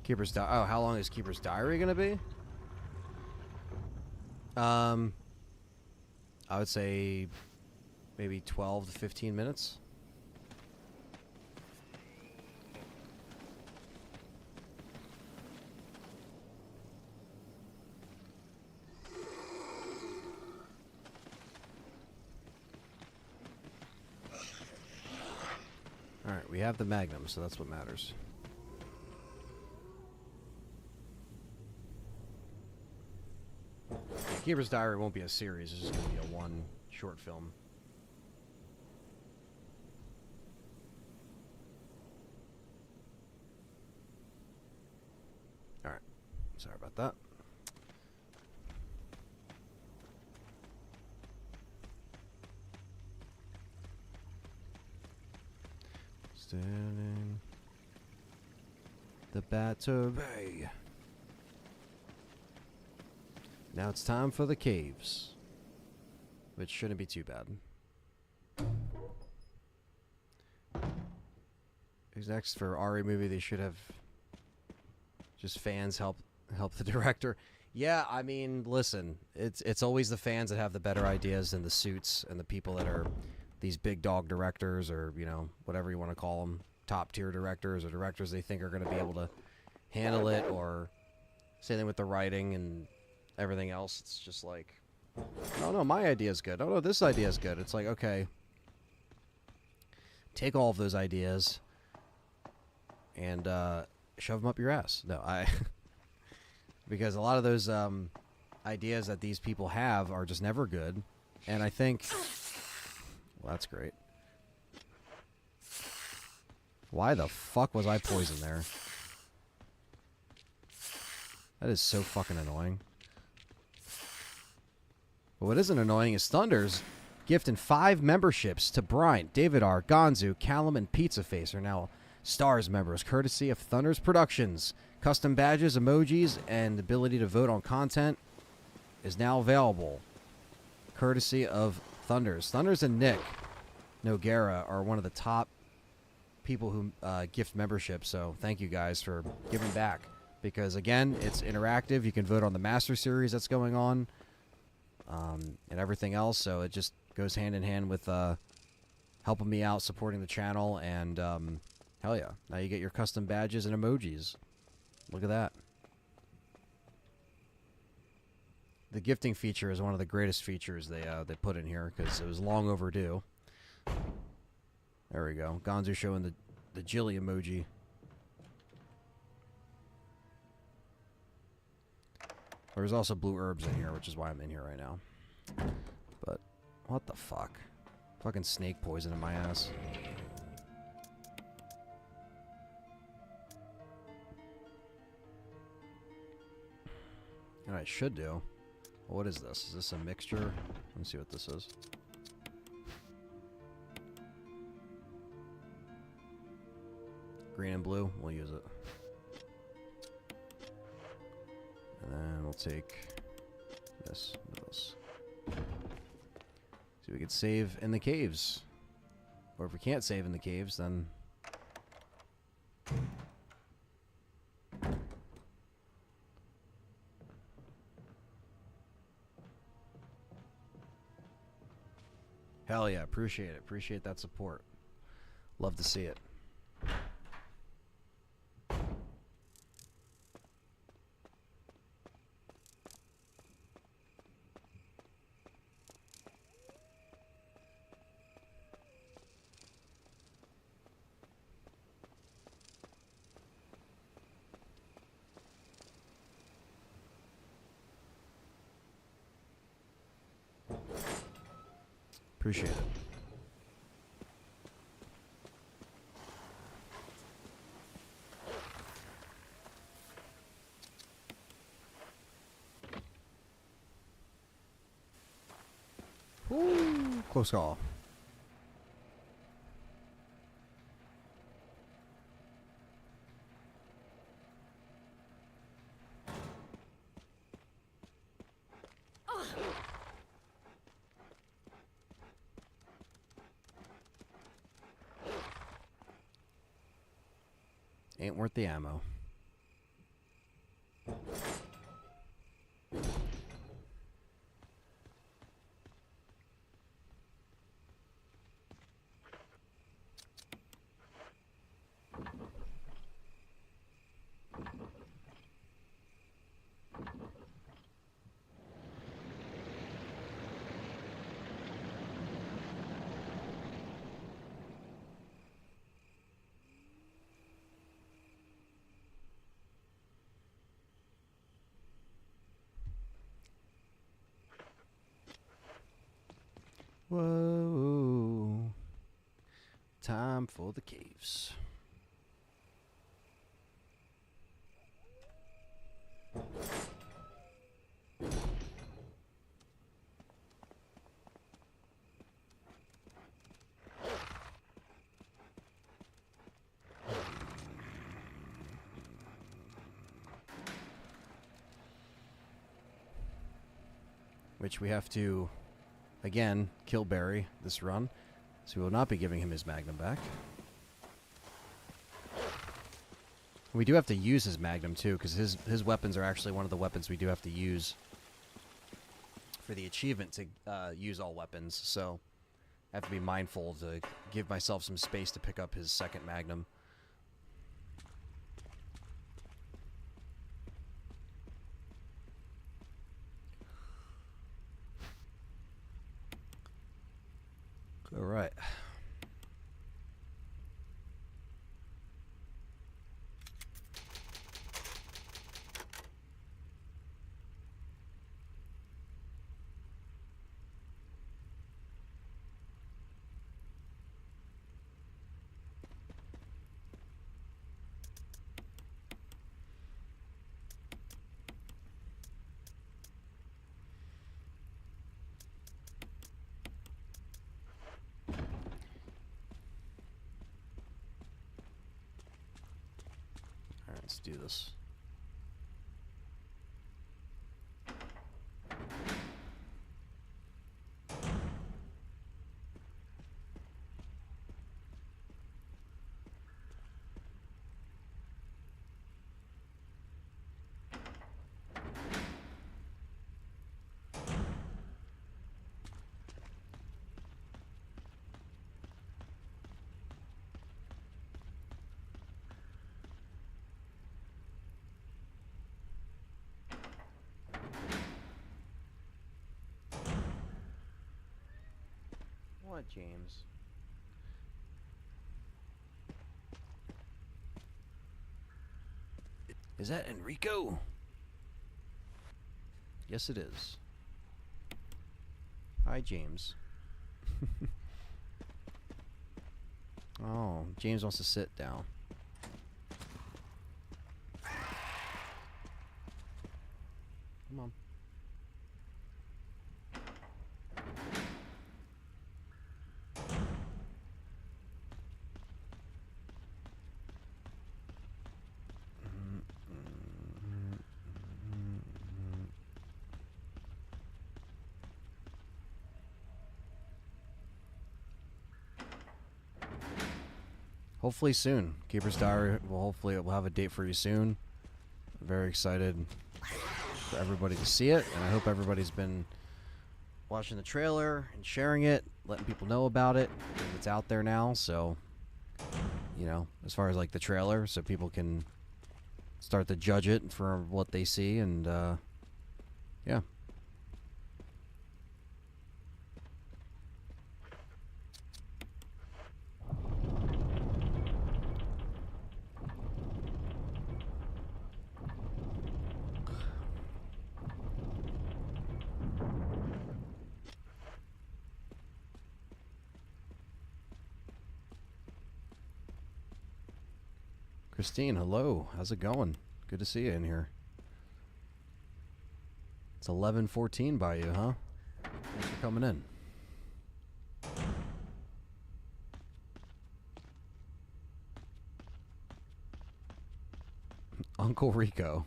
Keeper's Diary. Oh, how long is Keeper's Diary gonna be? I would say maybe 12 to 15 minutes. Alright, we have the Magnum, so that's what matters. Keeper's Diary won't be a series, it's just going to be a one short film. Alright, sorry about that. Standing the battery. Now it's time for the caves, which shouldn't be too bad. Who's next for RE movie? They should have just fans help the director. Yeah, I mean, listen, it's always the fans that have the better ideas than the suits and the people that are these big dog directors, or, you know, whatever you want to call them, top tier directors, or directors they think are going to be able to handle it, or same thing with the writing and everything else. It's just like, oh no, my idea's good. Oh no, this idea's good. It's like, okay, take all of those ideas and shove them up your ass. No, because a lot of those ideas that these people have are just never good, and I think. Well, that's great. Why the fuck was I poisoned there? That is so fucking annoying. But what isn't annoying is Thunder's gifting 5 memberships to Bryant, David R., Gonzu, Callum, and Pizza Face are now S.T.A.R.S members, courtesy of Thunder's Productions. Custom badges, emojis, and ability to vote on content is now available, courtesy of Thunders. Thunders and Nick Noguera are one of the top people who gift membership, so thank you guys for giving back. Because, again, it's interactive. You can vote on the Master Series that's going on and everything else, so it just goes hand in hand with helping me out, supporting the channel, and hell yeah. Now you get your custom badges and emojis. Look at that. The gifting feature is one of the greatest features they put in here, because it was long overdue. There we go. Gonzo showing the Jilly emoji. There's also blue herbs in here, which is why I'm in here right now. But what the fuck? Fucking snake poison in my ass. And I should do. What is this? Is this a mixture? Let me see what this is. Green and blue. We'll use it. And then we'll take this and this. So we could save in the caves. Or if we can't save in the caves, then... Hell yeah, appreciate it. Appreciate that support. Love to see it. Appreciate it. Ooh, close call. Ain't worth the ammo. Whoa. Time for the caves. Which we have to, again, kill Barry this run. So we will not be giving him his Magnum back. We do have to use his Magnum, too, because his weapons are actually one of the weapons we do have to use for the achievement to use all weapons. So I have to be mindful to give myself some space to pick up his second Magnum. All right. Let's do this. What, James? Is that Enrico? Yes, it is. Hi, James. Oh, James wants to sit down. Come on. Hopefully soon. Keeper's Diary will hopefully we'll have a date for you soon. I'm very excited for everybody to see it, and I hope everybody's been watching the trailer and sharing it, letting people know about it. It's out there now, so you know, as far as like the trailer, so people can start to judge it for what they see, and yeah. Christine, hello. How's it going? Good to see you in here. It's 11:14 by you, huh? Thanks for coming in. Uncle Rico.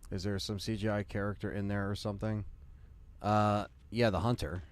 Is there some CGI character in there or something? Yeah, the hunter.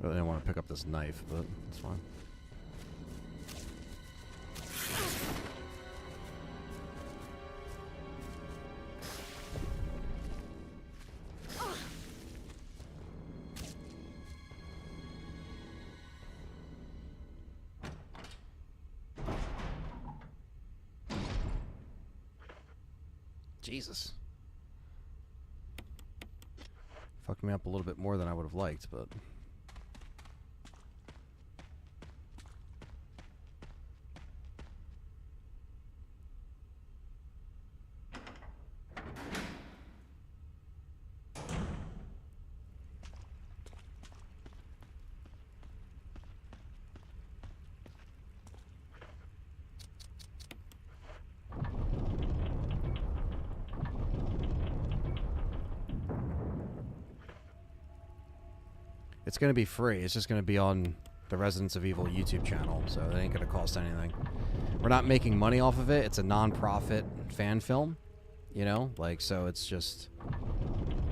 Really didn't want to pick up this knife, but it's fine. Jesus. Fucked me up a little bit more than I would have liked, but... It's going to be free. It's just going to be on the Resident Evil YouTube channel, so it ain't going to cost anything. We're not making money off of it. It's a non-profit fan film, you know? Like, so it's just...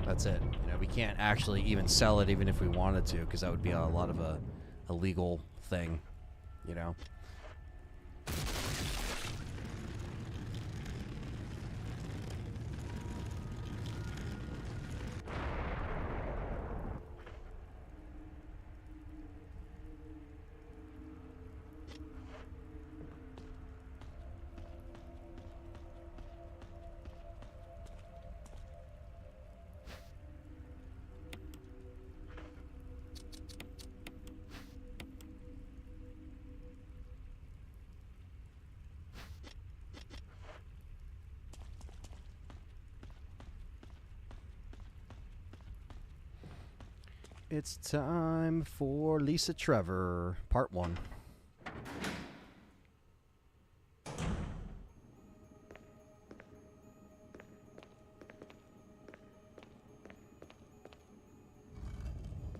That's it. You know, we can't actually even sell it even if we wanted to, because that would be a lot of a legal thing, you know? It's time for Lisa Trevor, Part 1.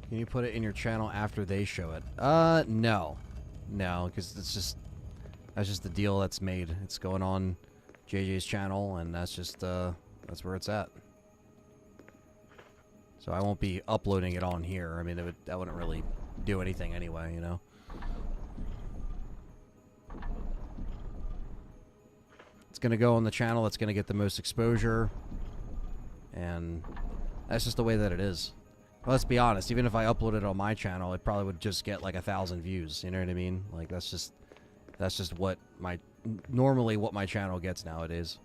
Can you put it in your channel after they show it? No. No, because it's just... That's just the deal that's made. It's going on JJ's channel, and that's just, that's where it's at. So I won't be uploading it on here. I mean, that wouldn't really do anything anyway, you know? It's going to go on the channel that's going to get the most exposure. And that's just the way that it is. Well, let's be honest. Even if I uploaded it on my channel, it probably would just get like 1,000 views. You know what I mean? Like, that's just what normally what my channel gets nowadays.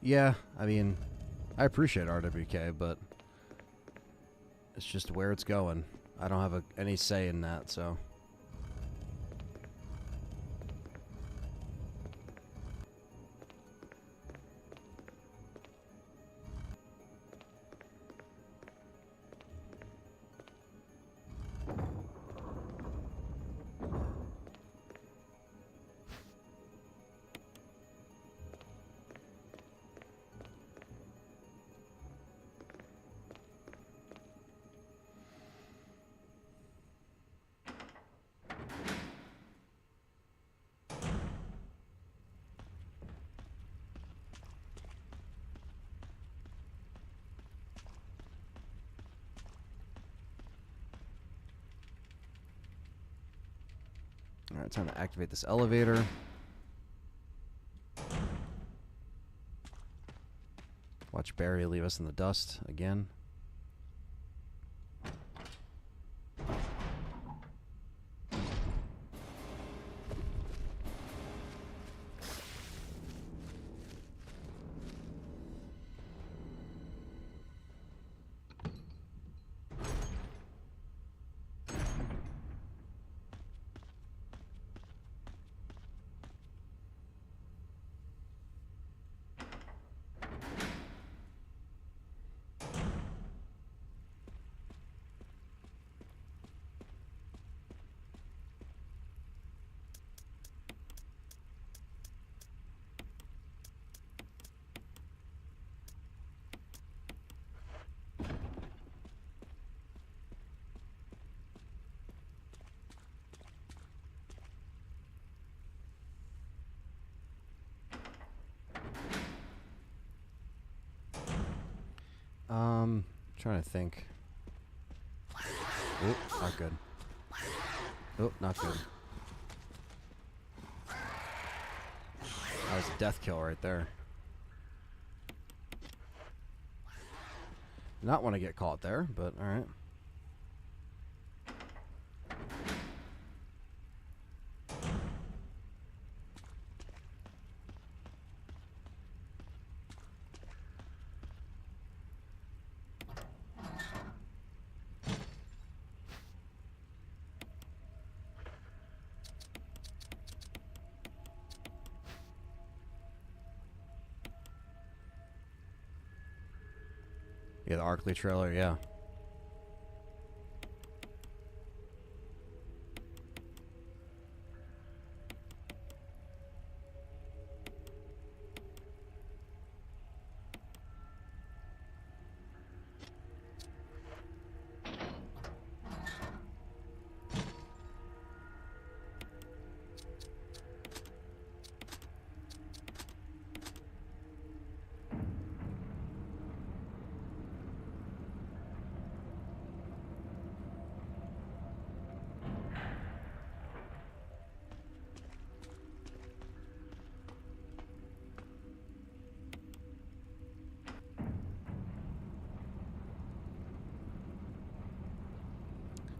Yeah, I mean, I appreciate RWK, but it's just where it's going. I don't have any say in that, so... Alright, time to activate this elevator. Watch Barry leave us in the dust again. Trying to think. Oh, not good. Oh, not good. That was a death kill right there. Not want to get caught there, but alright. Yeah, the Arkley trailer, yeah.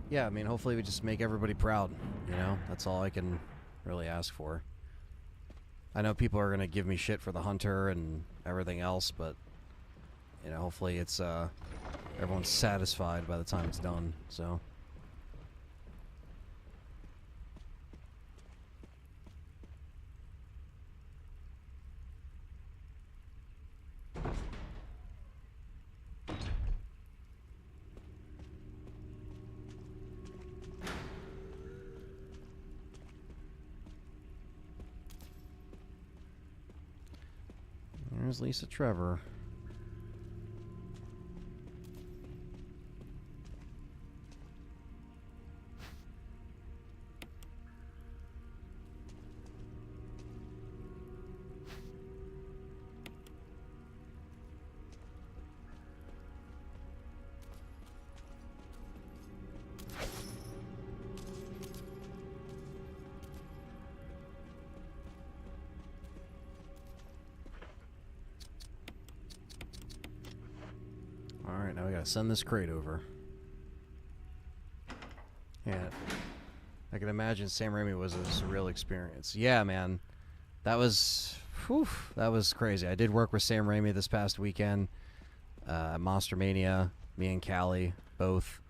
Yeah, I mean, hopefully we just make everybody proud, you know? That's all I can really ask for. I know people are going to give me shit for the Hunter and everything else, but, you know, hopefully it's, everyone's satisfied by the time it's done, so. There's Lisa Trevor. Alright, now we gotta send this crate over. Yeah. I can imagine Sam Raimi was a surreal experience. Yeah, man. That was... Whew, that was crazy. I did work with Sam Raimi this past weekend. At Monster Mania. Me and Callie, both.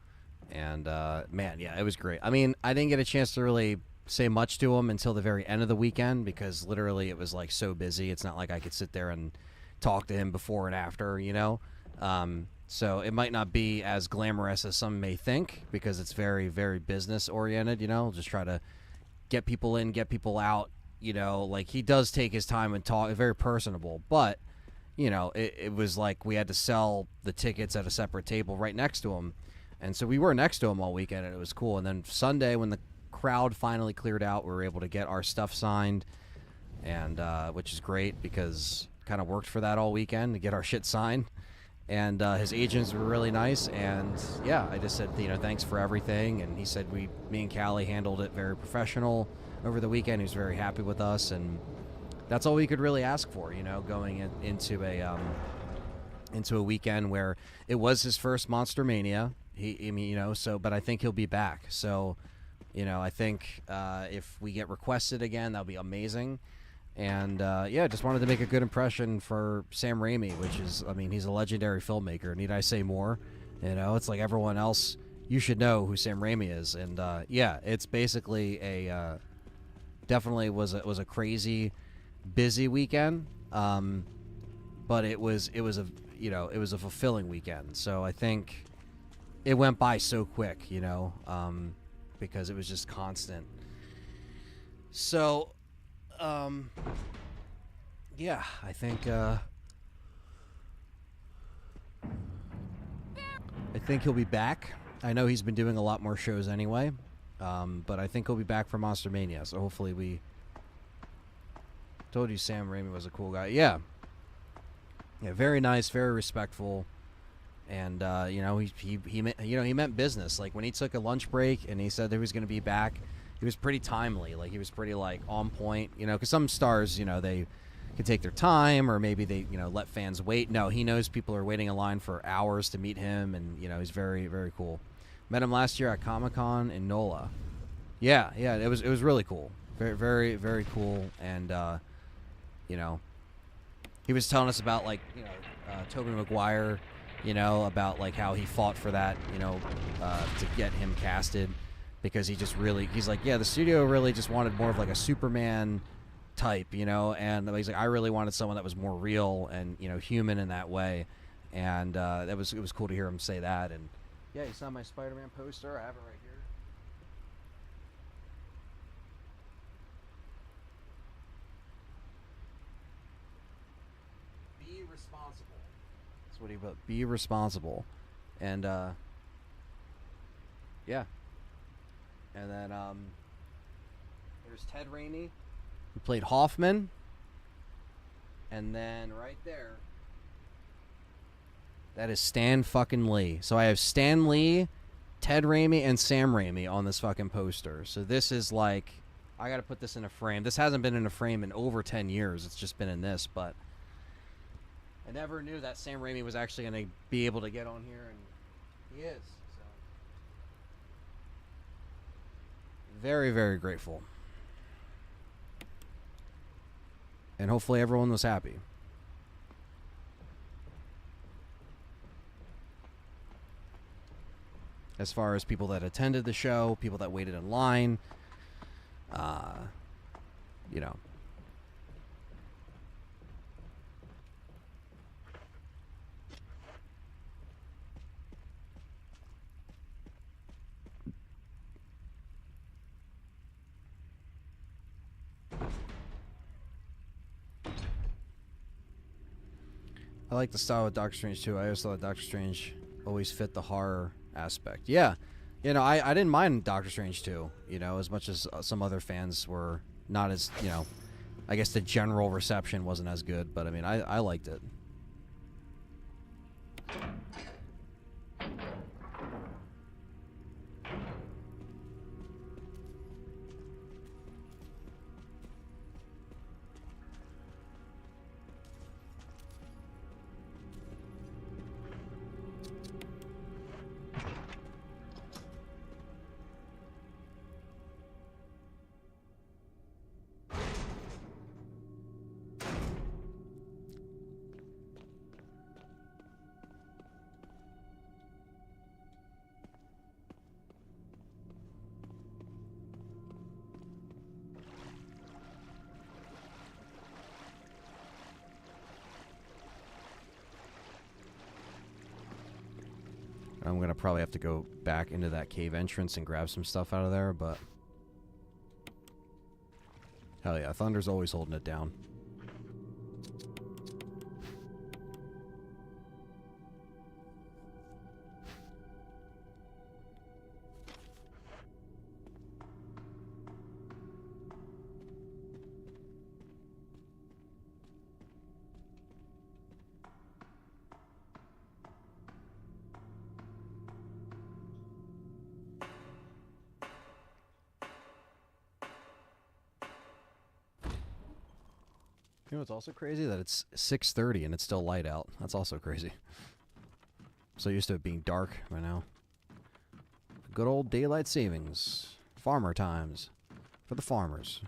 And, man, yeah, it was great. I mean, I didn't get a chance to really say much to him until the very end of the weekend because literally it was, like, so busy. It's not like I could sit there and talk to him before and after, you know? So it might not be as glamorous as some may think because it's very, very business oriented, you know, just try to get people in, get people out, you know, like he does take his time and talk, very personable, but you know, it was like we had to sell the tickets at a separate table right next to him. And so we were next to him all weekend and it was cool. And then Sunday when the crowd finally cleared out, we were able to get our stuff signed and, which is great because kind of worked for that all weekend to get our shit signed. And his agents were really nice, and yeah, I just said, you know, thanks for everything. And he said me and Callie handled it very professional over the weekend. He was very happy with us, and that's all we could really ask for, you know, going into a weekend where it was his first Monster Mania. I mean, you know, so, but I think he'll be back. So, you know, I think if we get requested again, that'll be amazing. And, yeah, just wanted to make a good impression for Sam Raimi, which is, I mean, he's a legendary filmmaker. Need I say more? You know, it's like everyone else, you should know who Sam Raimi is. And, yeah, it's basically definitely was a crazy, busy weekend. But it was a, you know, it was a fulfilling weekend. So I think it went by so quick, you know, because it was just constant. So... yeah, I think he'll be back. I know he's been doing a lot more shows anyway, but I think he'll be back for Monster Mania, so hopefully we... Told you Sam Raimi was a cool guy. Yeah. Yeah, very nice, very respectful, and you know, he meant business. Like when he took a lunch break and he said that he was going to be back, he was pretty timely. Like he was pretty like on point. You know, because some stars, you know, they can take their time, or maybe they, you know, let fans wait. No, he knows people are waiting in line for hours to meet him, and you know, he's very, very cool. Met him last year at Comic-Con in NOLA. Yeah, it was really cool. Very, very, very cool. And you know, he was telling us about, like, you know, Tobey Maguire, you know, about like how he fought for that, you know, to get him casted, because he's like, yeah, the studio really just wanted more of like a Superman type, you know, and he's like, I really wanted someone that was more real and, you know, human in that way, and it was cool to hear him say that. And yeah, you saw my Spider-Man poster. I have it right here. Be responsible. That's what he put. Be responsible, and yeah, and then there's Ted Raimi, who played Hoffman, and then right there, that is Stan fucking Lee. So I have Stan Lee, Ted Raimi, and Sam Raimi on this fucking poster. So this is like, I gotta put this in a frame. This hasn't been in a frame in over 10 years. It's just been in this, but I never knew that Sam Raimi was actually gonna be able to get on here, and he is. So very, very grateful. And hopefully everyone was happy. As far as people that attended the show, people that waited in line, you know. I like the style of Doctor Strange too. I always thought Doctor Strange always fit the horror aspect. Yeah, you know, I didn't mind Doctor Strange too, you know, as much as some other fans were not as, you know, I guess the general reception wasn't as good, but I mean, I liked it. I'm going to probably have to go back into that cave entrance and grab some stuff out of there, but hell yeah, Thunder's always holding it down. You know, it's also crazy that it's 6:30 and it's still light out. That's also crazy. I'm so used to it being dark by now. Good old daylight savings. Farmer times. For the farmers.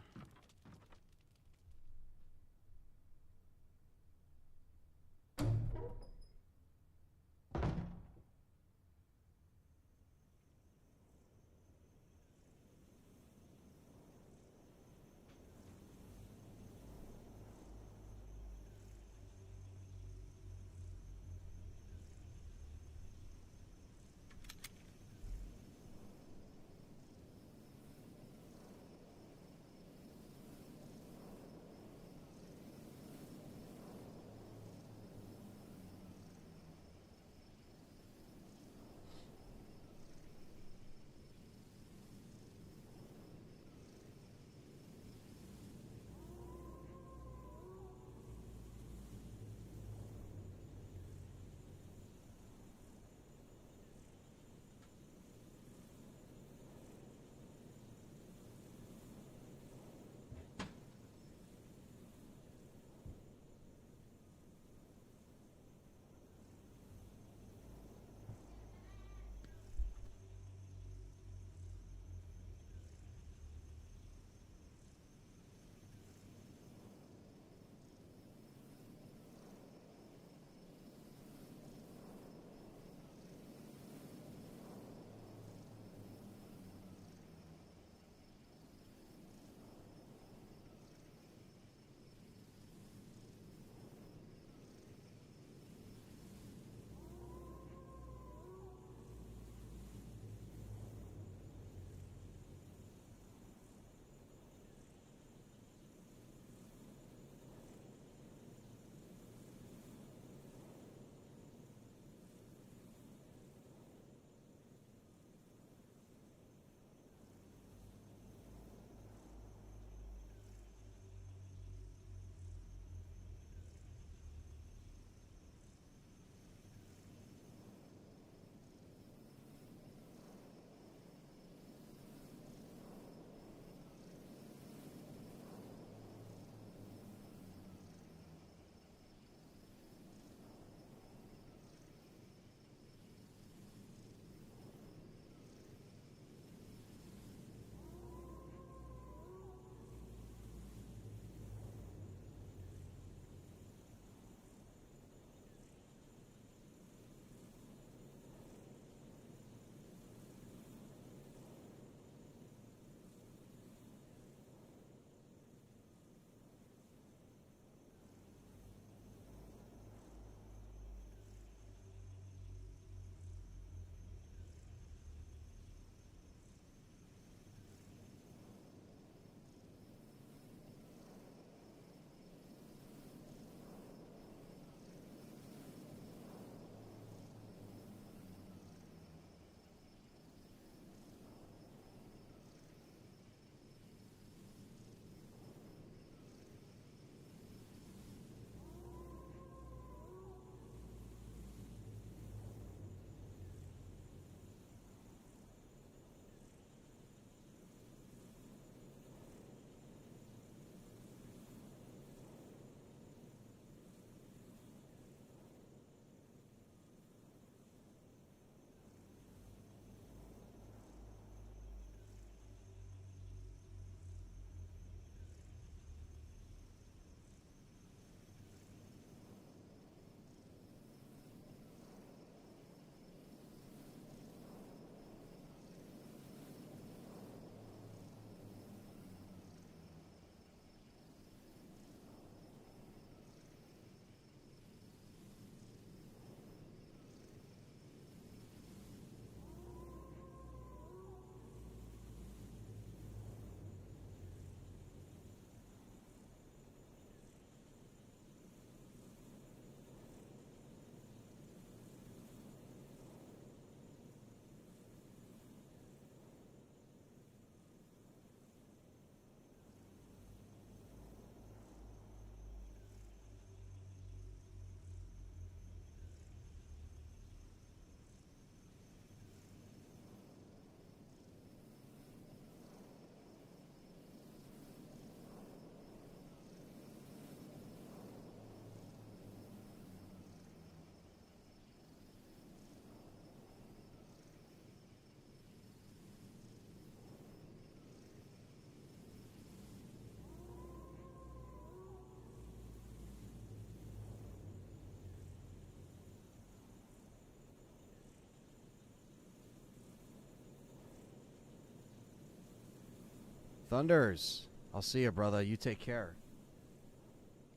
Thunders. I'll see you, brother. You take care.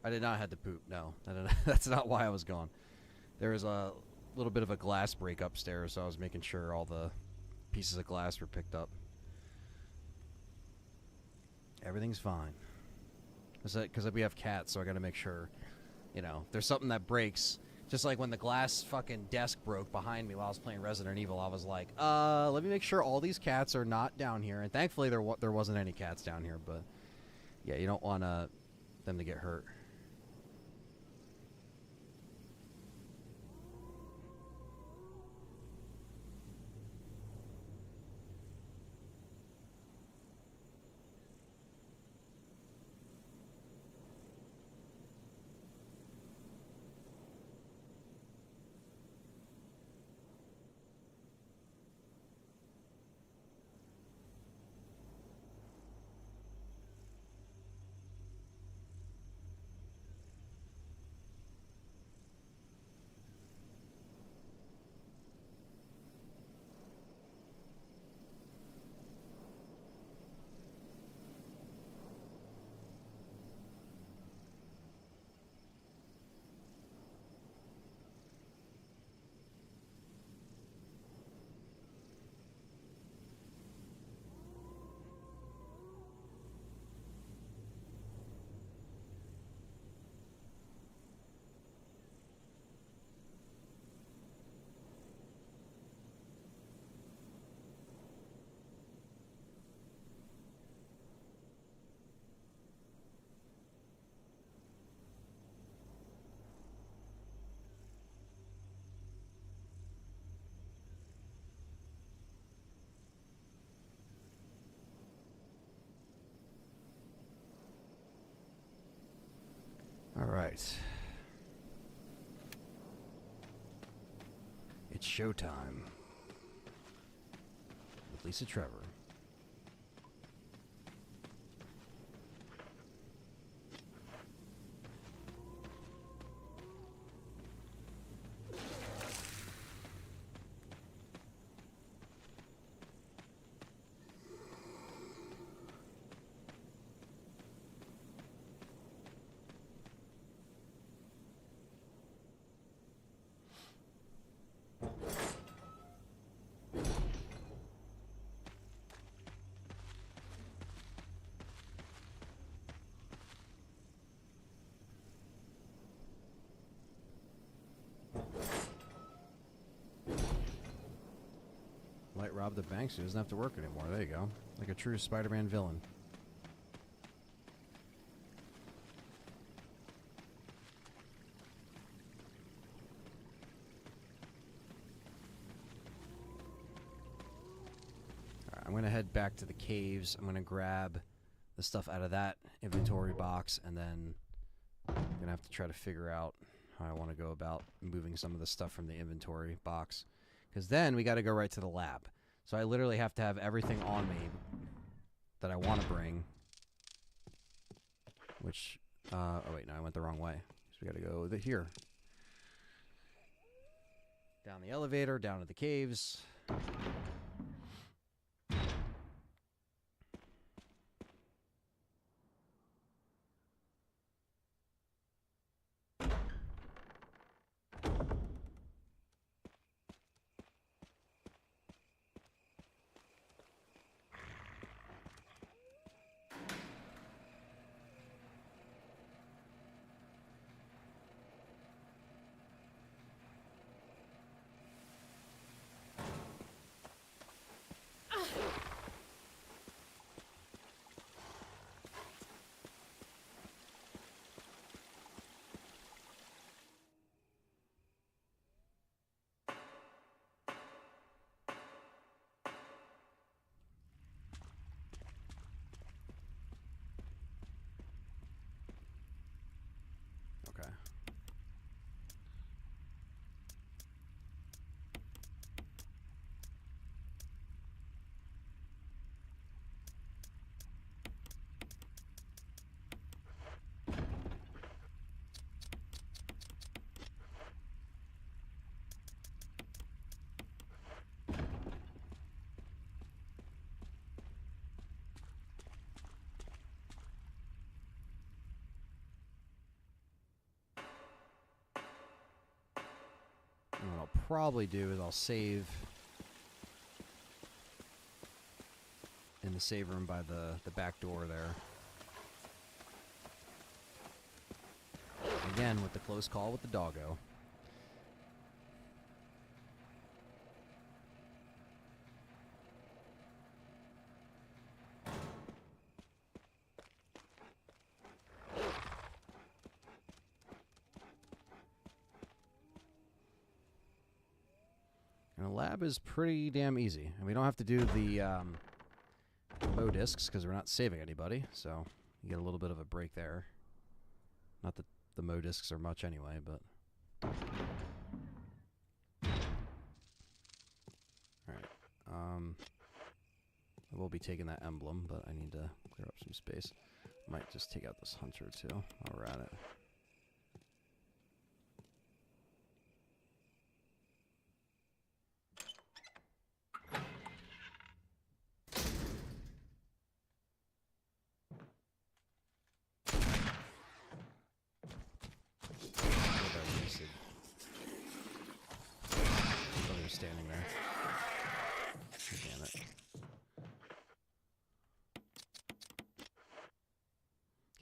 I did not have to poop. No, that's not why I was gone. There was a little bit of a glass break upstairs, so I was making sure all the pieces of glass were picked up. Everything's fine. Because we have cats, so I gotta make sure, you know, if there's something that breaks. Just like when the glass fucking desk broke behind me while I was playing Resident Evil, I was like, let me make sure all these cats are not down here. And thankfully there wasn't any cats down here, but yeah, you don't want them to get hurt. All right. It's showtime with Lisa Trevor. Light robbed the bank, so he doesn't have to work anymore. There you go. Like a true Spider-Man villain. Alright, I'm going to head back to the caves. I'm going to grab the stuff out of that inventory box, and then I'm going to have to try to figure out how I want to go about moving some of the stuff from the inventory box. Because then we got to go right to the lab. So I literally have to have everything on me that I want to bring. Which, oh wait, no, I went the wrong way. So we got to go here. Down the elevator, down to the caves. I'll probably do is I'll save in the save room by the back door there. Again, with the close call with the doggo. And the lab is pretty damn easy. And we don't have to do the Mo discs because we're not saving anybody. So you get a little bit of a break there. Not that the Mo discs are much anyway, but... Alright. I will be taking that emblem, but I need to clear up some space. Might just take out this hunter too while we're at it. Standing there. Damn it.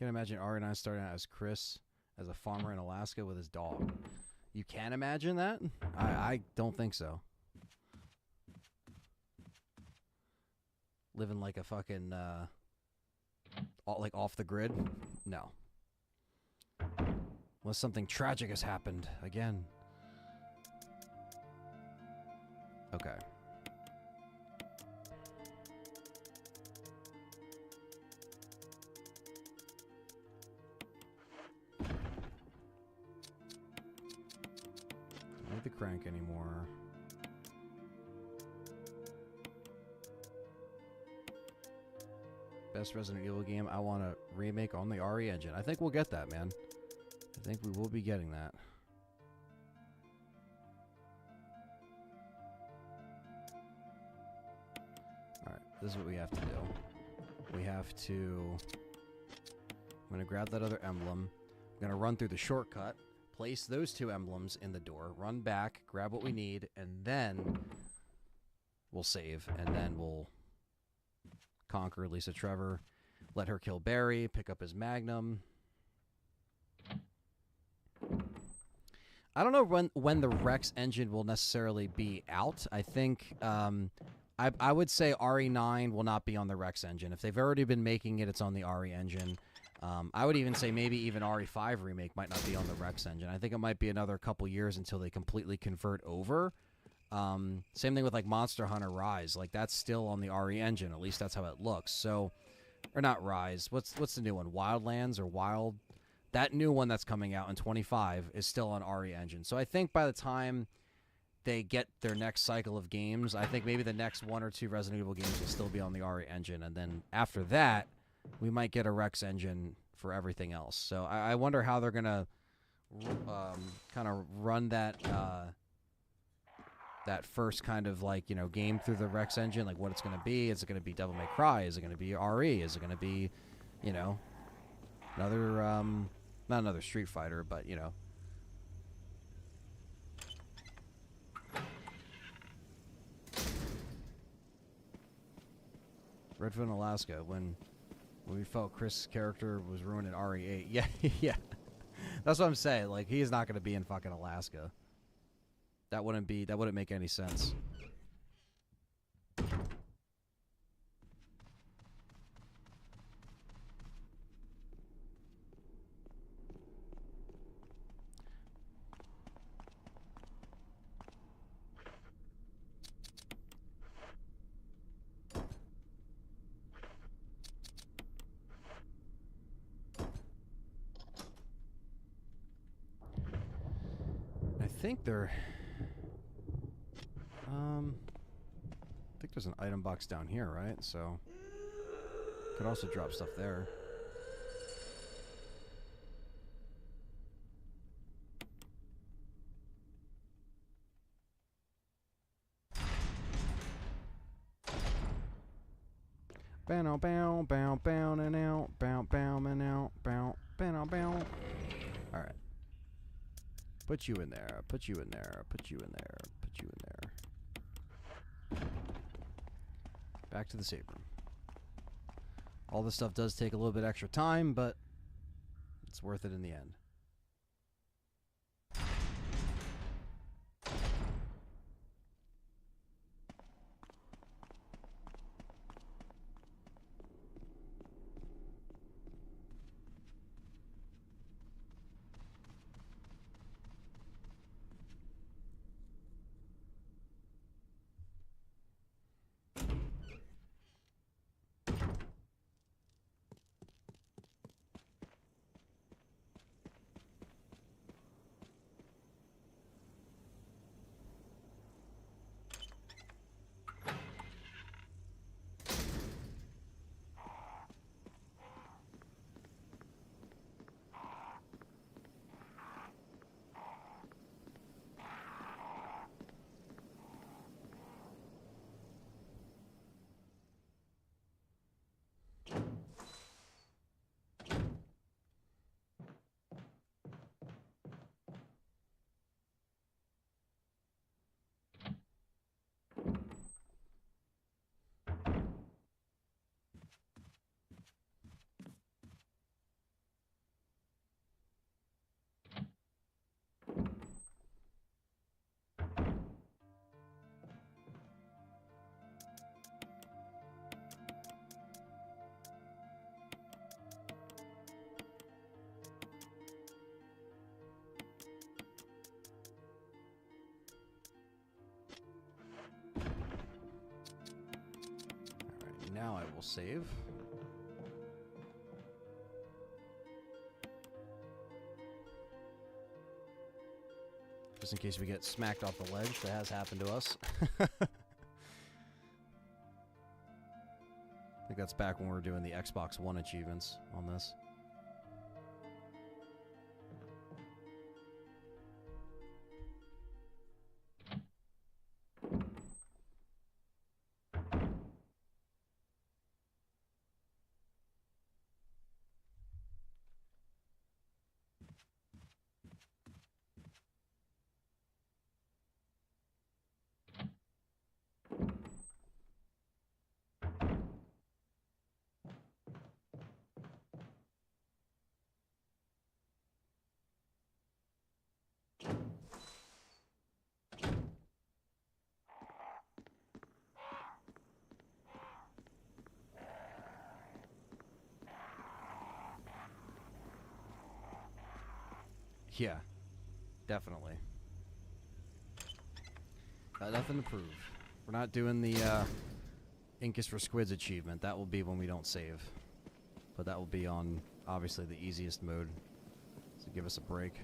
Can't imagine Ari and I starting out as Chris as a farmer in Alaska with his dog. You can imagine that? I don't think so. Living like a fucking like off the grid? No. Unless something tragic has happened again. Okay. Don't need the crank anymore. Best Resident Evil game. I want a remake on the RE engine. I think we'll get that, man. I think we will be getting that. This is what we have to do. We have to... I'm going to grab that other emblem. I'm going to run through the shortcut, place those two emblems in the door, run back, grab what we need, and then we'll save. And then we'll conquer Lisa Trevor, let her kill Barry, pick up his magnum. I don't know when the Rex engine will necessarily be out. I think... I would say RE9 will not be on the Rex engine. If they've already been making it, it's on the RE engine. I would even say maybe even RE5 Remake might not be on the Rex engine. I think it might be another couple years until they completely convert over. Same thing with like Monster Hunter Rise. Like that's still on the RE engine. At least that's how it looks. So, or not Rise. What's the new one? Wildlands or Wild? That new one that's coming out in 25 is still on RE engine. So I think by the time they get their next cycle of games, I think maybe the next 1 or 2 Resident Evil games will still be on the RE engine, and then after that, we might get a Rex engine for everything else. So I wonder how they're gonna kind of run that that first kind of like game through the Rex engine, like what it's gonna be. Is it gonna be Devil May Cry? Is it gonna be RE? Is it gonna be another not another Street Fighter, but Redford in Alaska, when we felt Chris' character was ruined in RE8. Yeah, yeah. That's what I'm saying. Like, he's not going to be in fucking Alaska. That wouldn't make any sense. I think there's an item box down here, right? So could also drop stuff there. Bow bow bow bow and out, bow bow and out, bow bow bow. All right. Put you in there. Put you in there. Put you in there. Put you in there. Back to the save room. All this stuff does take a little bit extra time, but it's worth it in the end. Now I will save. Just in case we get smacked off the ledge. That has happened to us. I think that's back when we were doing the Xbox One achievements on this. Yeah, definitely. Nothing to prove. We're not doing the Ink is for Squids achievement. That will be when we don't save. But that will be on, obviously, the easiest mode. So give us a break.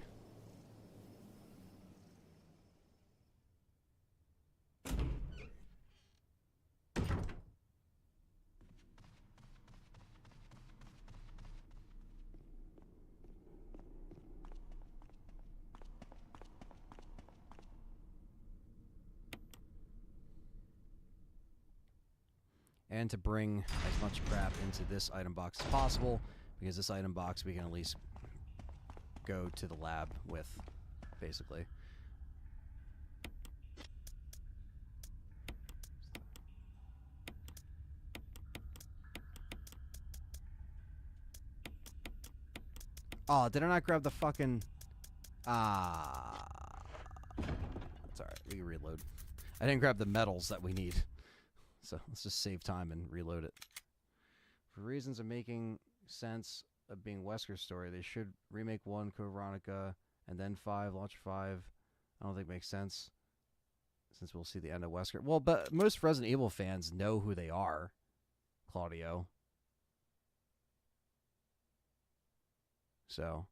And to bring as much crap into this item box as possible, because this item box we can at least go to the lab with, basically. Oh, did I not grab the fucking... Ah. That's alright, we can reload. I didn't grab the metals that we need. So let's just save time and reload it. For reasons of making sense of being Wesker's story, they should remake 1, Code Veronica, and then 5, launch 5. I don't think it makes sense, since we'll see the end of Wesker. Well, but most Resident Evil fans know who they are, Claudio. So,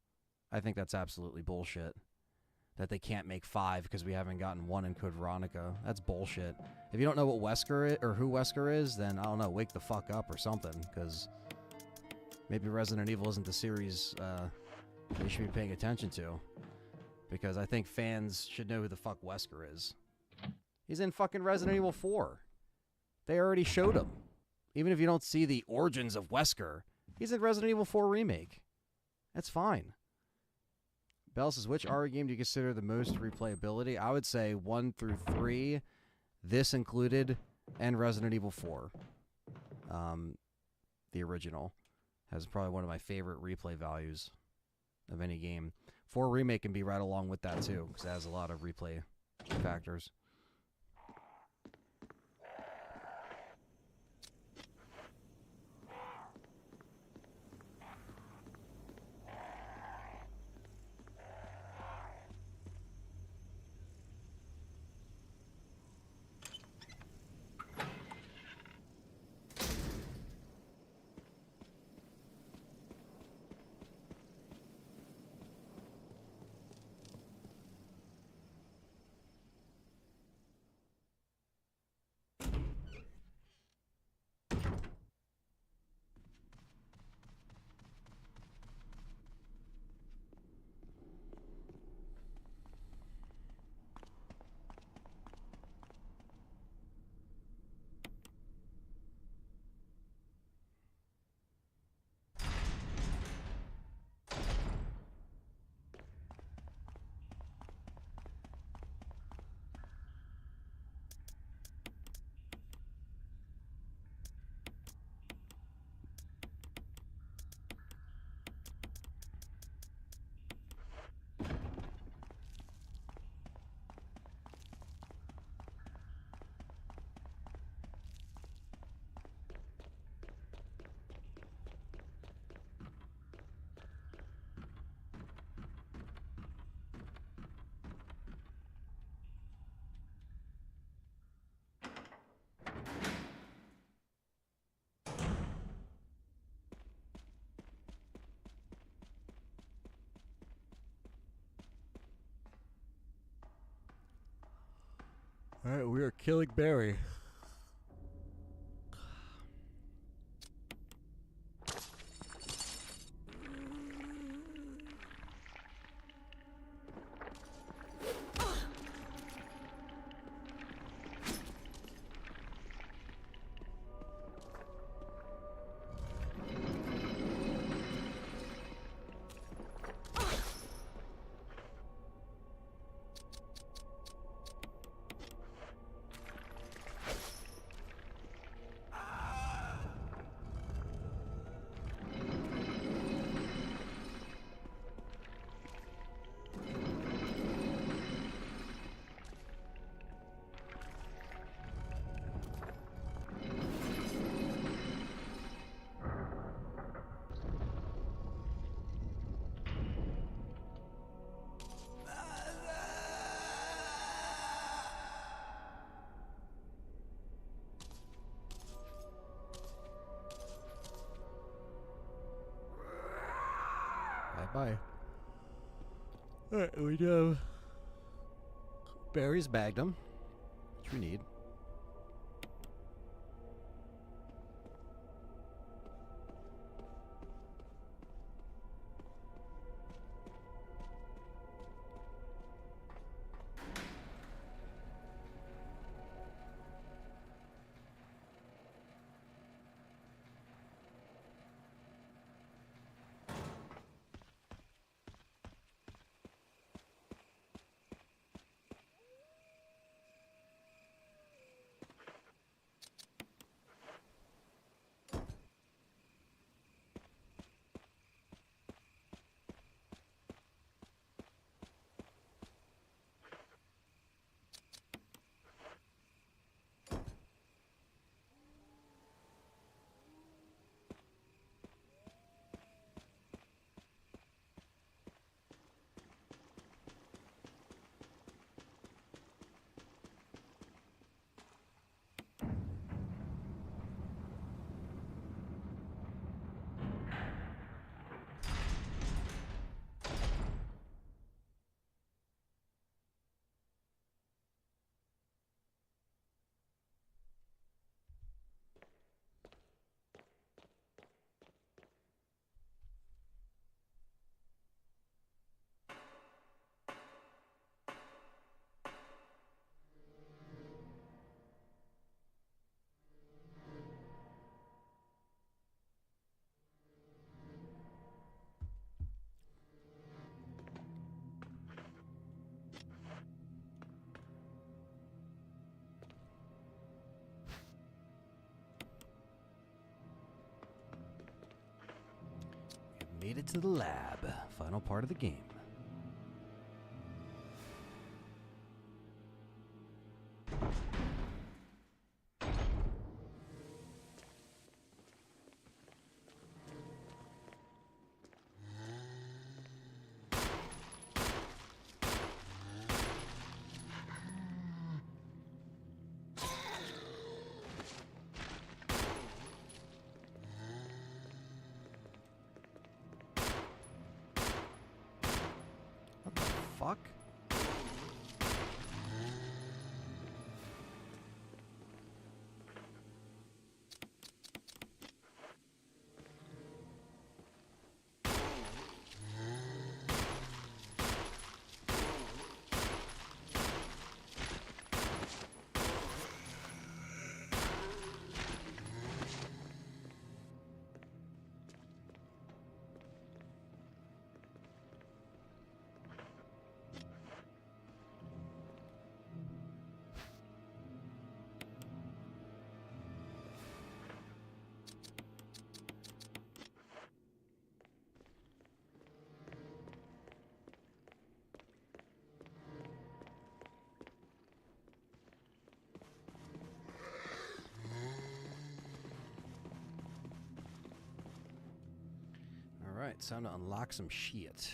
I think that's absolutely bullshit. That they can't make 5 because we haven't gotten 1 in Code Veronica. That's bullshit. If you don't know what Wesker is, or who Wesker is, then I don't know, wake the fuck up or something, because maybe Resident Evil isn't the series you should be paying attention to. Because I think fans should know who the fuck Wesker is. He's in fucking Resident Evil 4. They already showed him. Even if you don't see the origins of Wesker, he's in Resident Evil 4 Remake. That's fine. Bell says, which RE game do you consider the most replayability? I would say 1 through 3, this included, and Resident Evil 4. The original has probably one of my favorite replay values of any game. 4 Remake can be right along with that too, because it has a lot of replay factors. Alright, we are killing Barry. Bye. Alright, we know Barry's bagged him, which we need. Made it to the lab. Final part of the game. What the fuck? Alright, time to unlock some shit.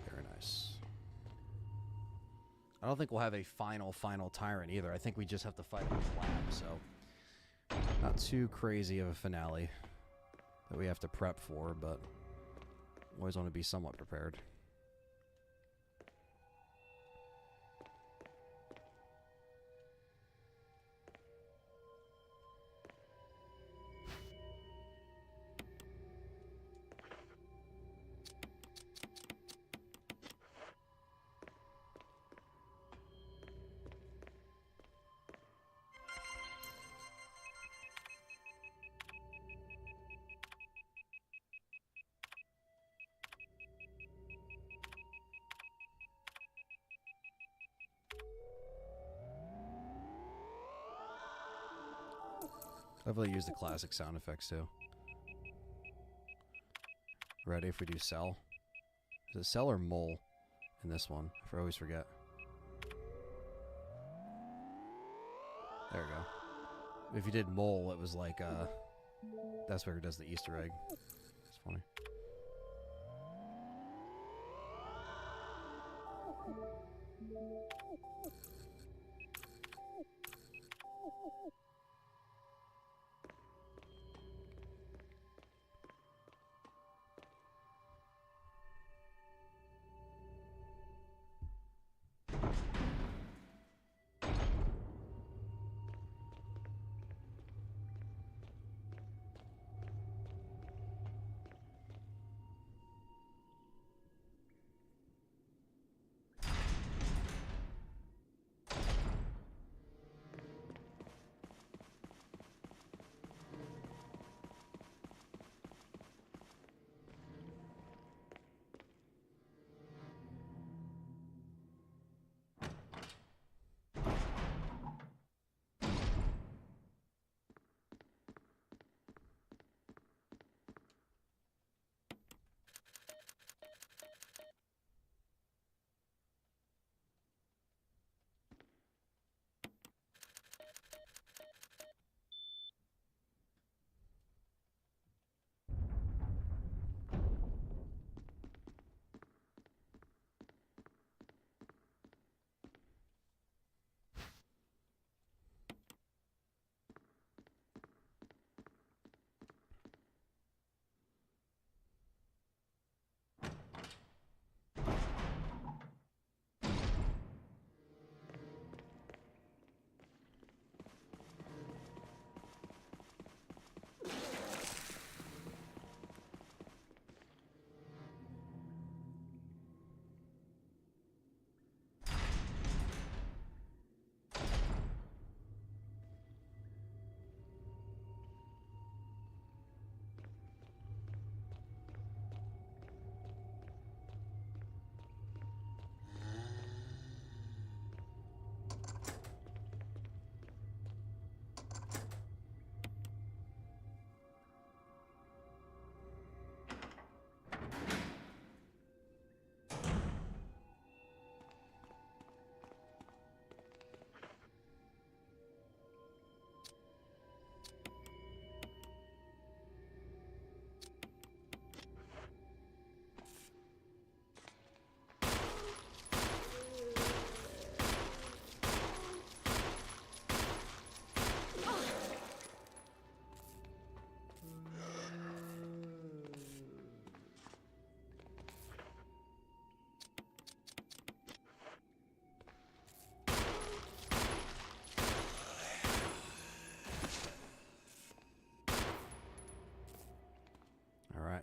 Very nice. I don't think we'll have a final tyrant either. I think we just have to fight him in the lab, so not too crazy of a finale that we have to prep for, but always want to be somewhat prepared. Definitely use the classic sound effects too. Ready if we do cell? Is it cell or mole in this one? I always forget. There we go. If you did mole, it was like, that's where it does the Easter egg. It's funny.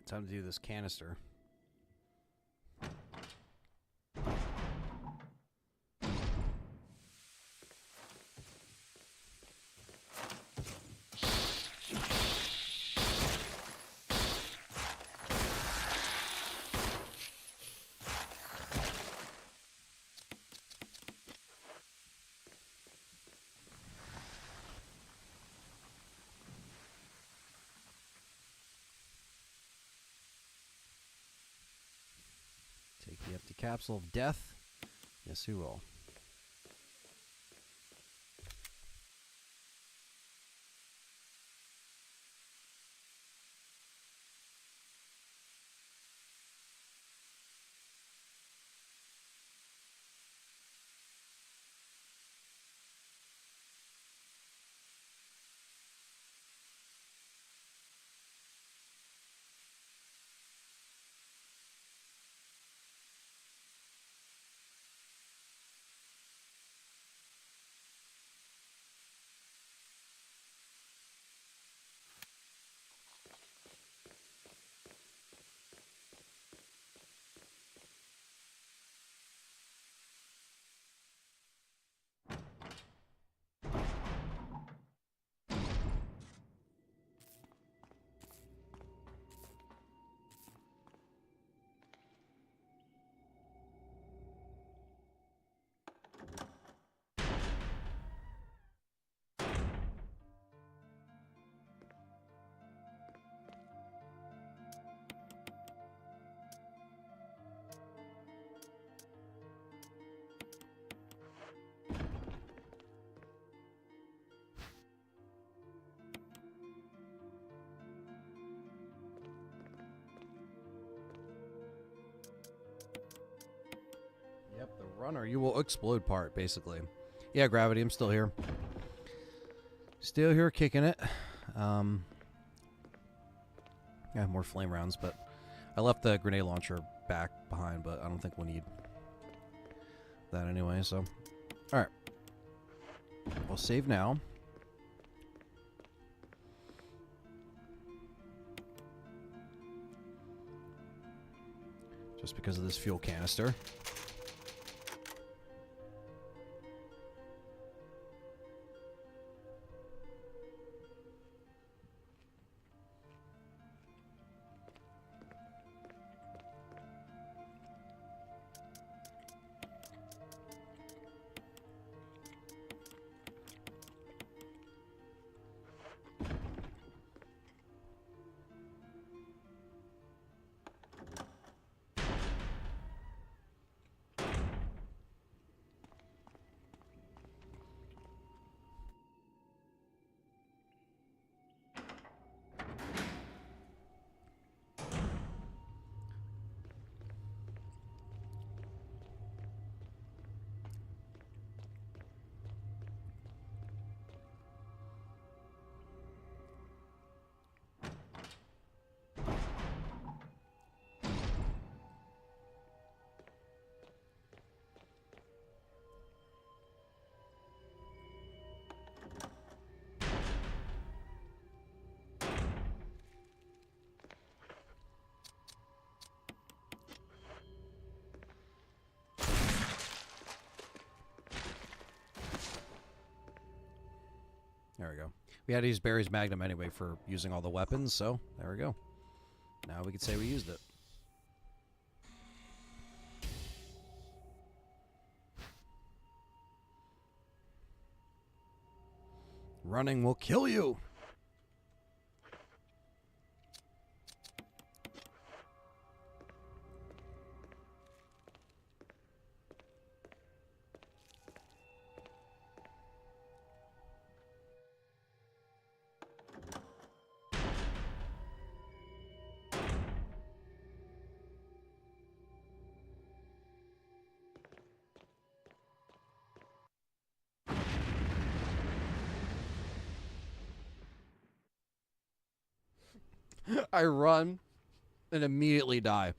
Alright, time to do this canister. Take the empty capsule of death. Yes, we will. Yep, the runner. You will explode part, basically. Yeah, Gravity, I'm still here. Still here kicking it. Yeah, more flame rounds, but I left the grenade launcher back behind, but I don't think we'll need that anyway, so. Alright. We'll save now. Just because of this fuel canister. There we go. We had to use Barry's Magnum anyway for using all the weapons, so there we go. Now we can say we used it. Running will kill you! I run and immediately die.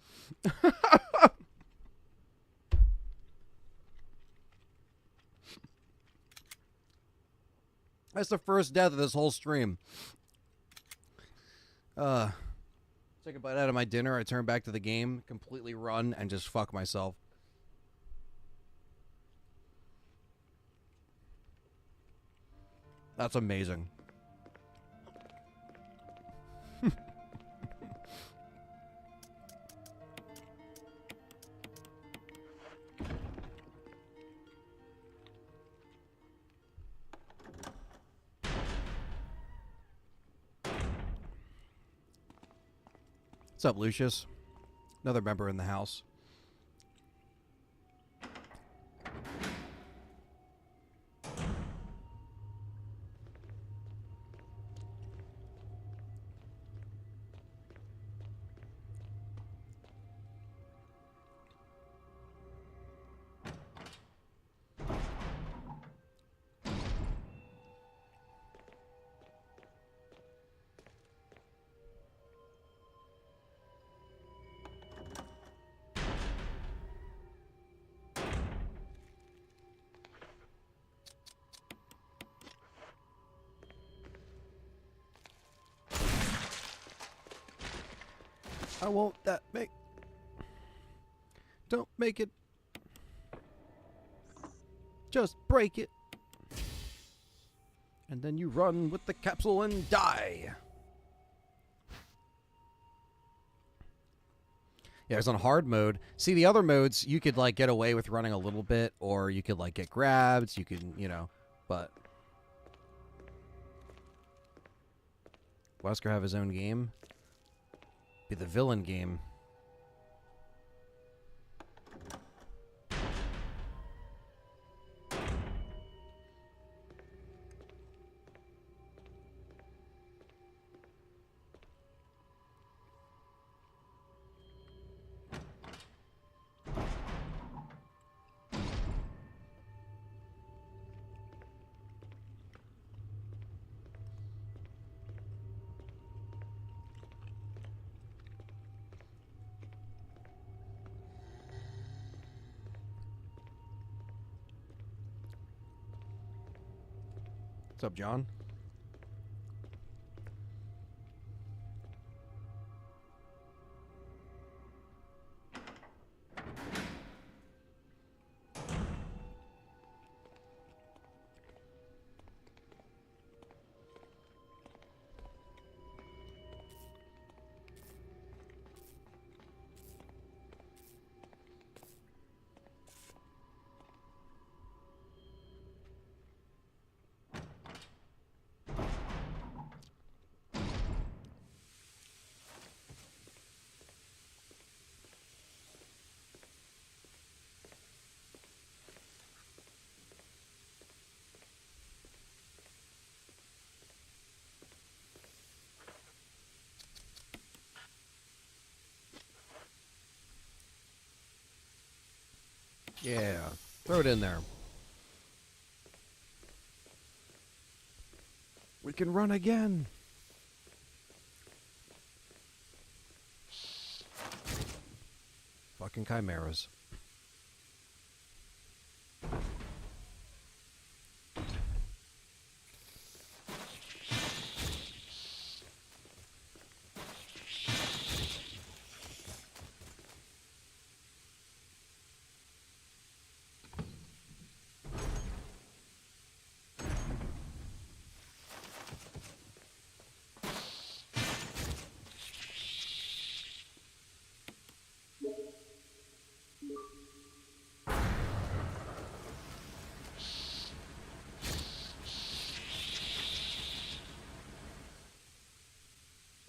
That's the first death of this whole stream. Take a bite out of my dinner. I turn back to the game, completely run, and just fuck myself. That's amazing. What's up, Lucius? Another member in the house. I won't that make. Don't make it. Just break it. And then you run with the capsule and die. Yeah, it's on hard mode. See, the other modes, you could, like, get away with running a little bit, or you could, like, get grabbed. You can, you know, but... Wesker have his own game? Be the villain game. What's up, John? Yeah, throw it in there. We can run again. Fucking chimeras.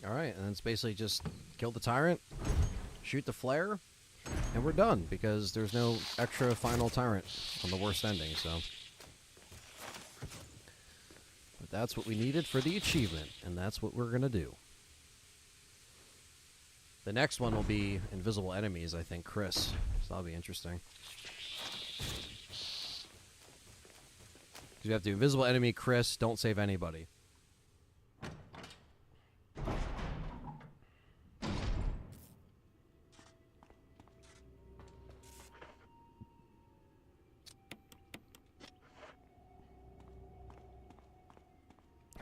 Alright, and then it's basically just kill the tyrant, shoot the flare, and we're done, because there's no extra final tyrant on the worst ending, so. But that's what we needed for the achievement, and that's what we're gonna do. The next one will be invisible enemies, I think, Chris. So that'll be interesting. Because you have to invisible enemy, Chris, don't save anybody.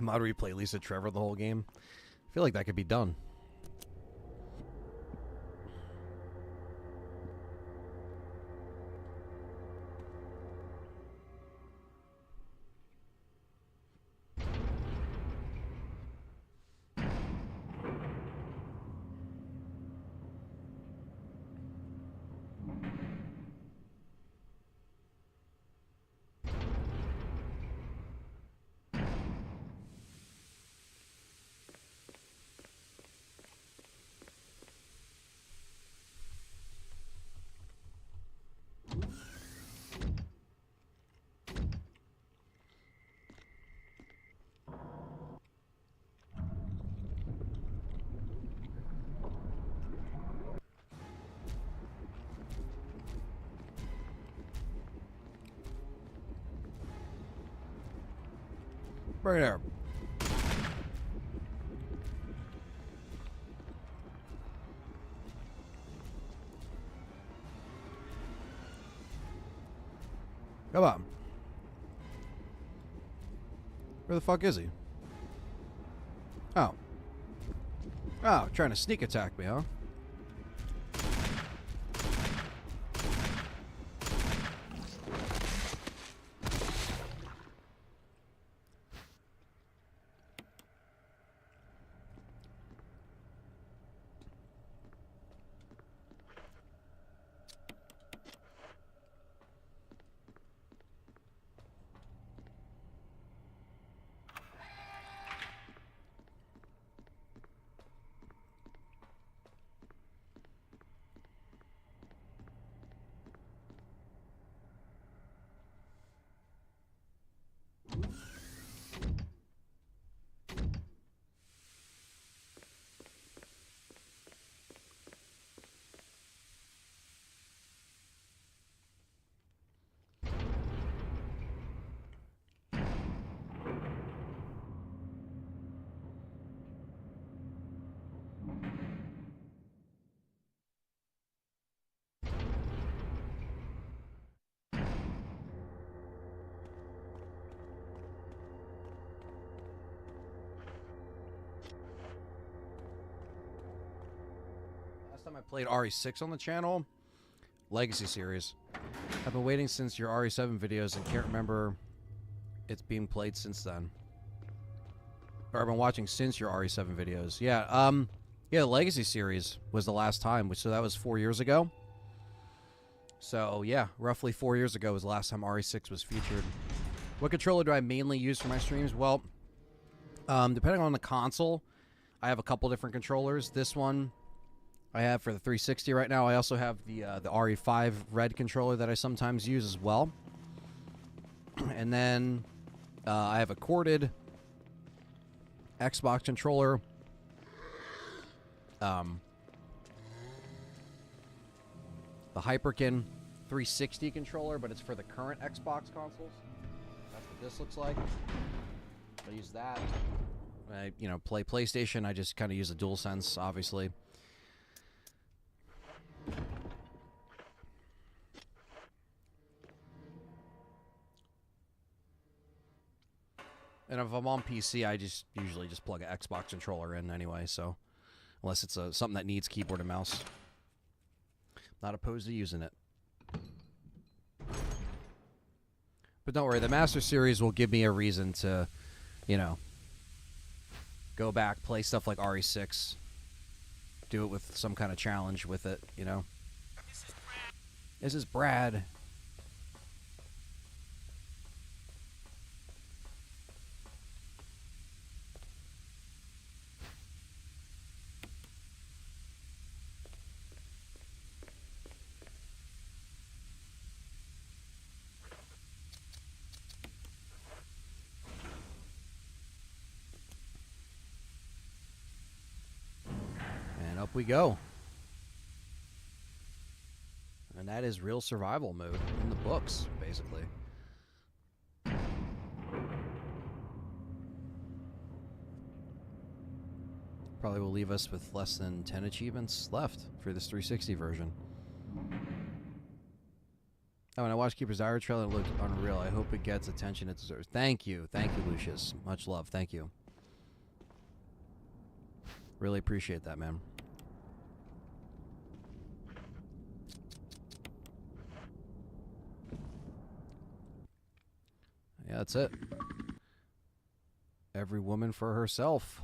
Mod replay Lisa Trevor the whole game. I feel like that could be done. Right there. Come on. Where the fuck is he? Oh. Oh, trying to sneak attack me, huh? Last time I played RE6 on the channel, Legacy series. I've been waiting since your RE7 videos and can't remember it's being played since then. Or I've been watching since your RE7 videos. Yeah, yeah, the Legacy series was the last time, so that was 4 years ago. So yeah, roughly 4 years ago was the last time RE6 was featured. What controller do I mainly use for my streams? Well, depending on the console, I have a couple different controllers. This one I have for the 360 right now. I also have the RE5 red controller that I sometimes use as well. And then I have a corded Xbox controller. The Hyperkin 360 controller, but it's for the current Xbox consoles. That's what this looks like. I use that. When I, play PlayStation, I just kind of use a DualSense, obviously. And if I'm on PC, I just usually just plug an Xbox controller in anyway, so unless it's something that needs keyboard and mouse. Not opposed to using it. But don't worry, the Master Series will give me a reason to, go back, play stuff like RE6. Do it with some kind of challenge with it, This is Brad. And up we go. And that is real survival mode in the books, basically. Probably will leave us with less than 10 achievements left for this 360 version. Oh, and I watched Keeper's Diary trailer and it looked unreal. I hope it gets attention it deserves. Thank you. Thank you, Lucius. Much love. Thank you. Really appreciate that, man. Yeah, that's it. Every woman for herself.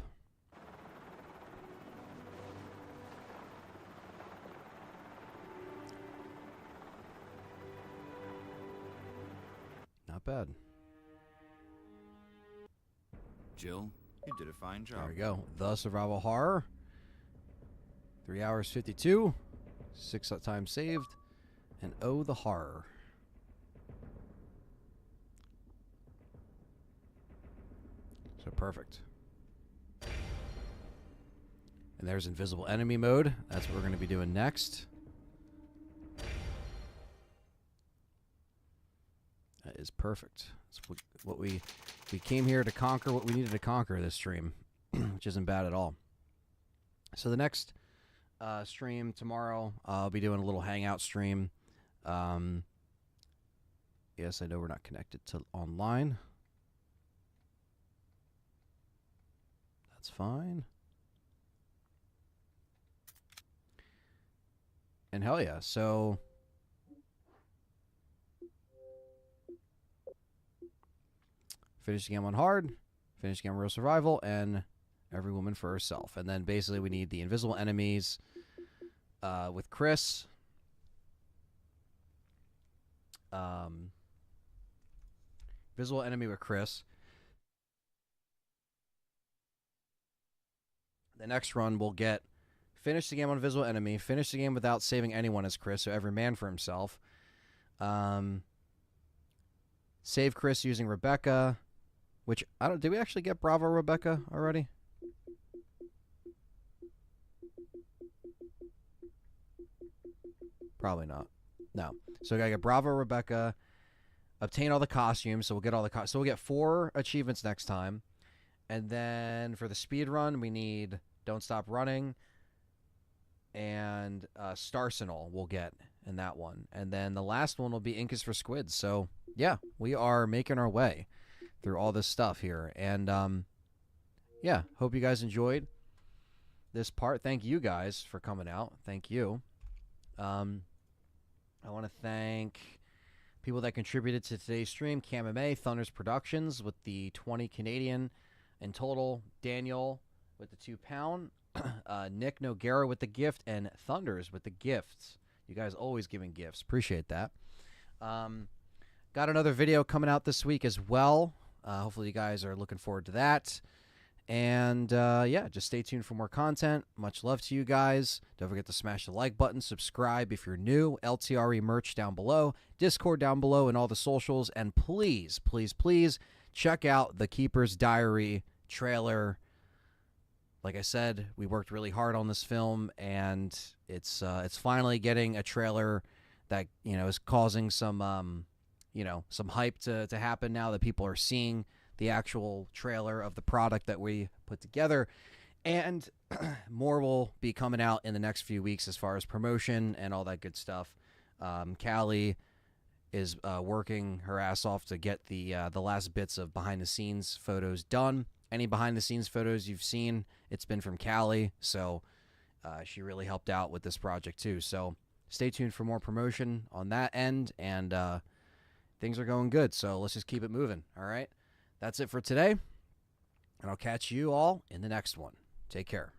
Not bad. Jill, you did a fine job. There we go. The Survival Horror. 3 hours 52. 6 times saved. And oh, the horror. So perfect. And there's invisible enemy mode. That's what we're going to be doing next. That is perfect. That's what we came here to conquer. What we needed to conquer this stream, which isn't bad at all. So the next stream tomorrow, I'll be doing a little hangout stream. Yes, I know we're not connected to online. That's fine. And hell yeah, so finish the game on hard, finish the game on real survival, and every woman for herself. And then basically we need the invisible enemies with Chris. Visual enemy with Chris. The next run we'll get finish the game on visual enemy, finish the game without saving anyone as Chris, so every man for himself. Save Chris using Rebecca, which I don't. Did we actually get Bravo Rebecca already? Probably not. No. So we gotta get Bravo Rebecca, obtain all the costumes. So we'll get all the so we'll get 4 achievements next time, and then for the speed run we need Don't Stop Running and Starsenal we'll get in that one, and then the last one will be Ink is for Squids. So yeah, we are making our way through all this stuff here, and yeah, hope you guys enjoyed this part. Thank you guys for coming out. Thank you. I want to thank people that contributed to today's stream: CamMA, Thunders Productions with the 20 Canadian in total, Daniel with the £2, Nick Noguera with the gift, and Thunders with the gifts. You guys always giving gifts. Appreciate that. Got another video coming out this week as well. Hopefully you guys are looking forward to that. And yeah, just stay tuned for more content. Much love to you guys. Don't forget to smash the like button, subscribe if you're new, LTRE merch down below, Discord down below, and all the socials. And please, please, please check out the Keeper's Diary trailer. Like I said, we worked really hard on this film, and it's finally getting a trailer that, you know, is causing some you know, some hype to happen now that people are seeing the actual trailer of the product that we put together. And more will be coming out in the next few weeks as far as promotion and all that good stuff. Callie is working her ass off to get the last bits of behind-the-scenes photos done. Any behind-the-scenes photos you've seen, it's been from Callie, so she really helped out with this project too. So stay tuned for more promotion on that end, and things are going good, so let's just keep it moving, all right? That's it for today, and I'll catch you all in the next one. Take care.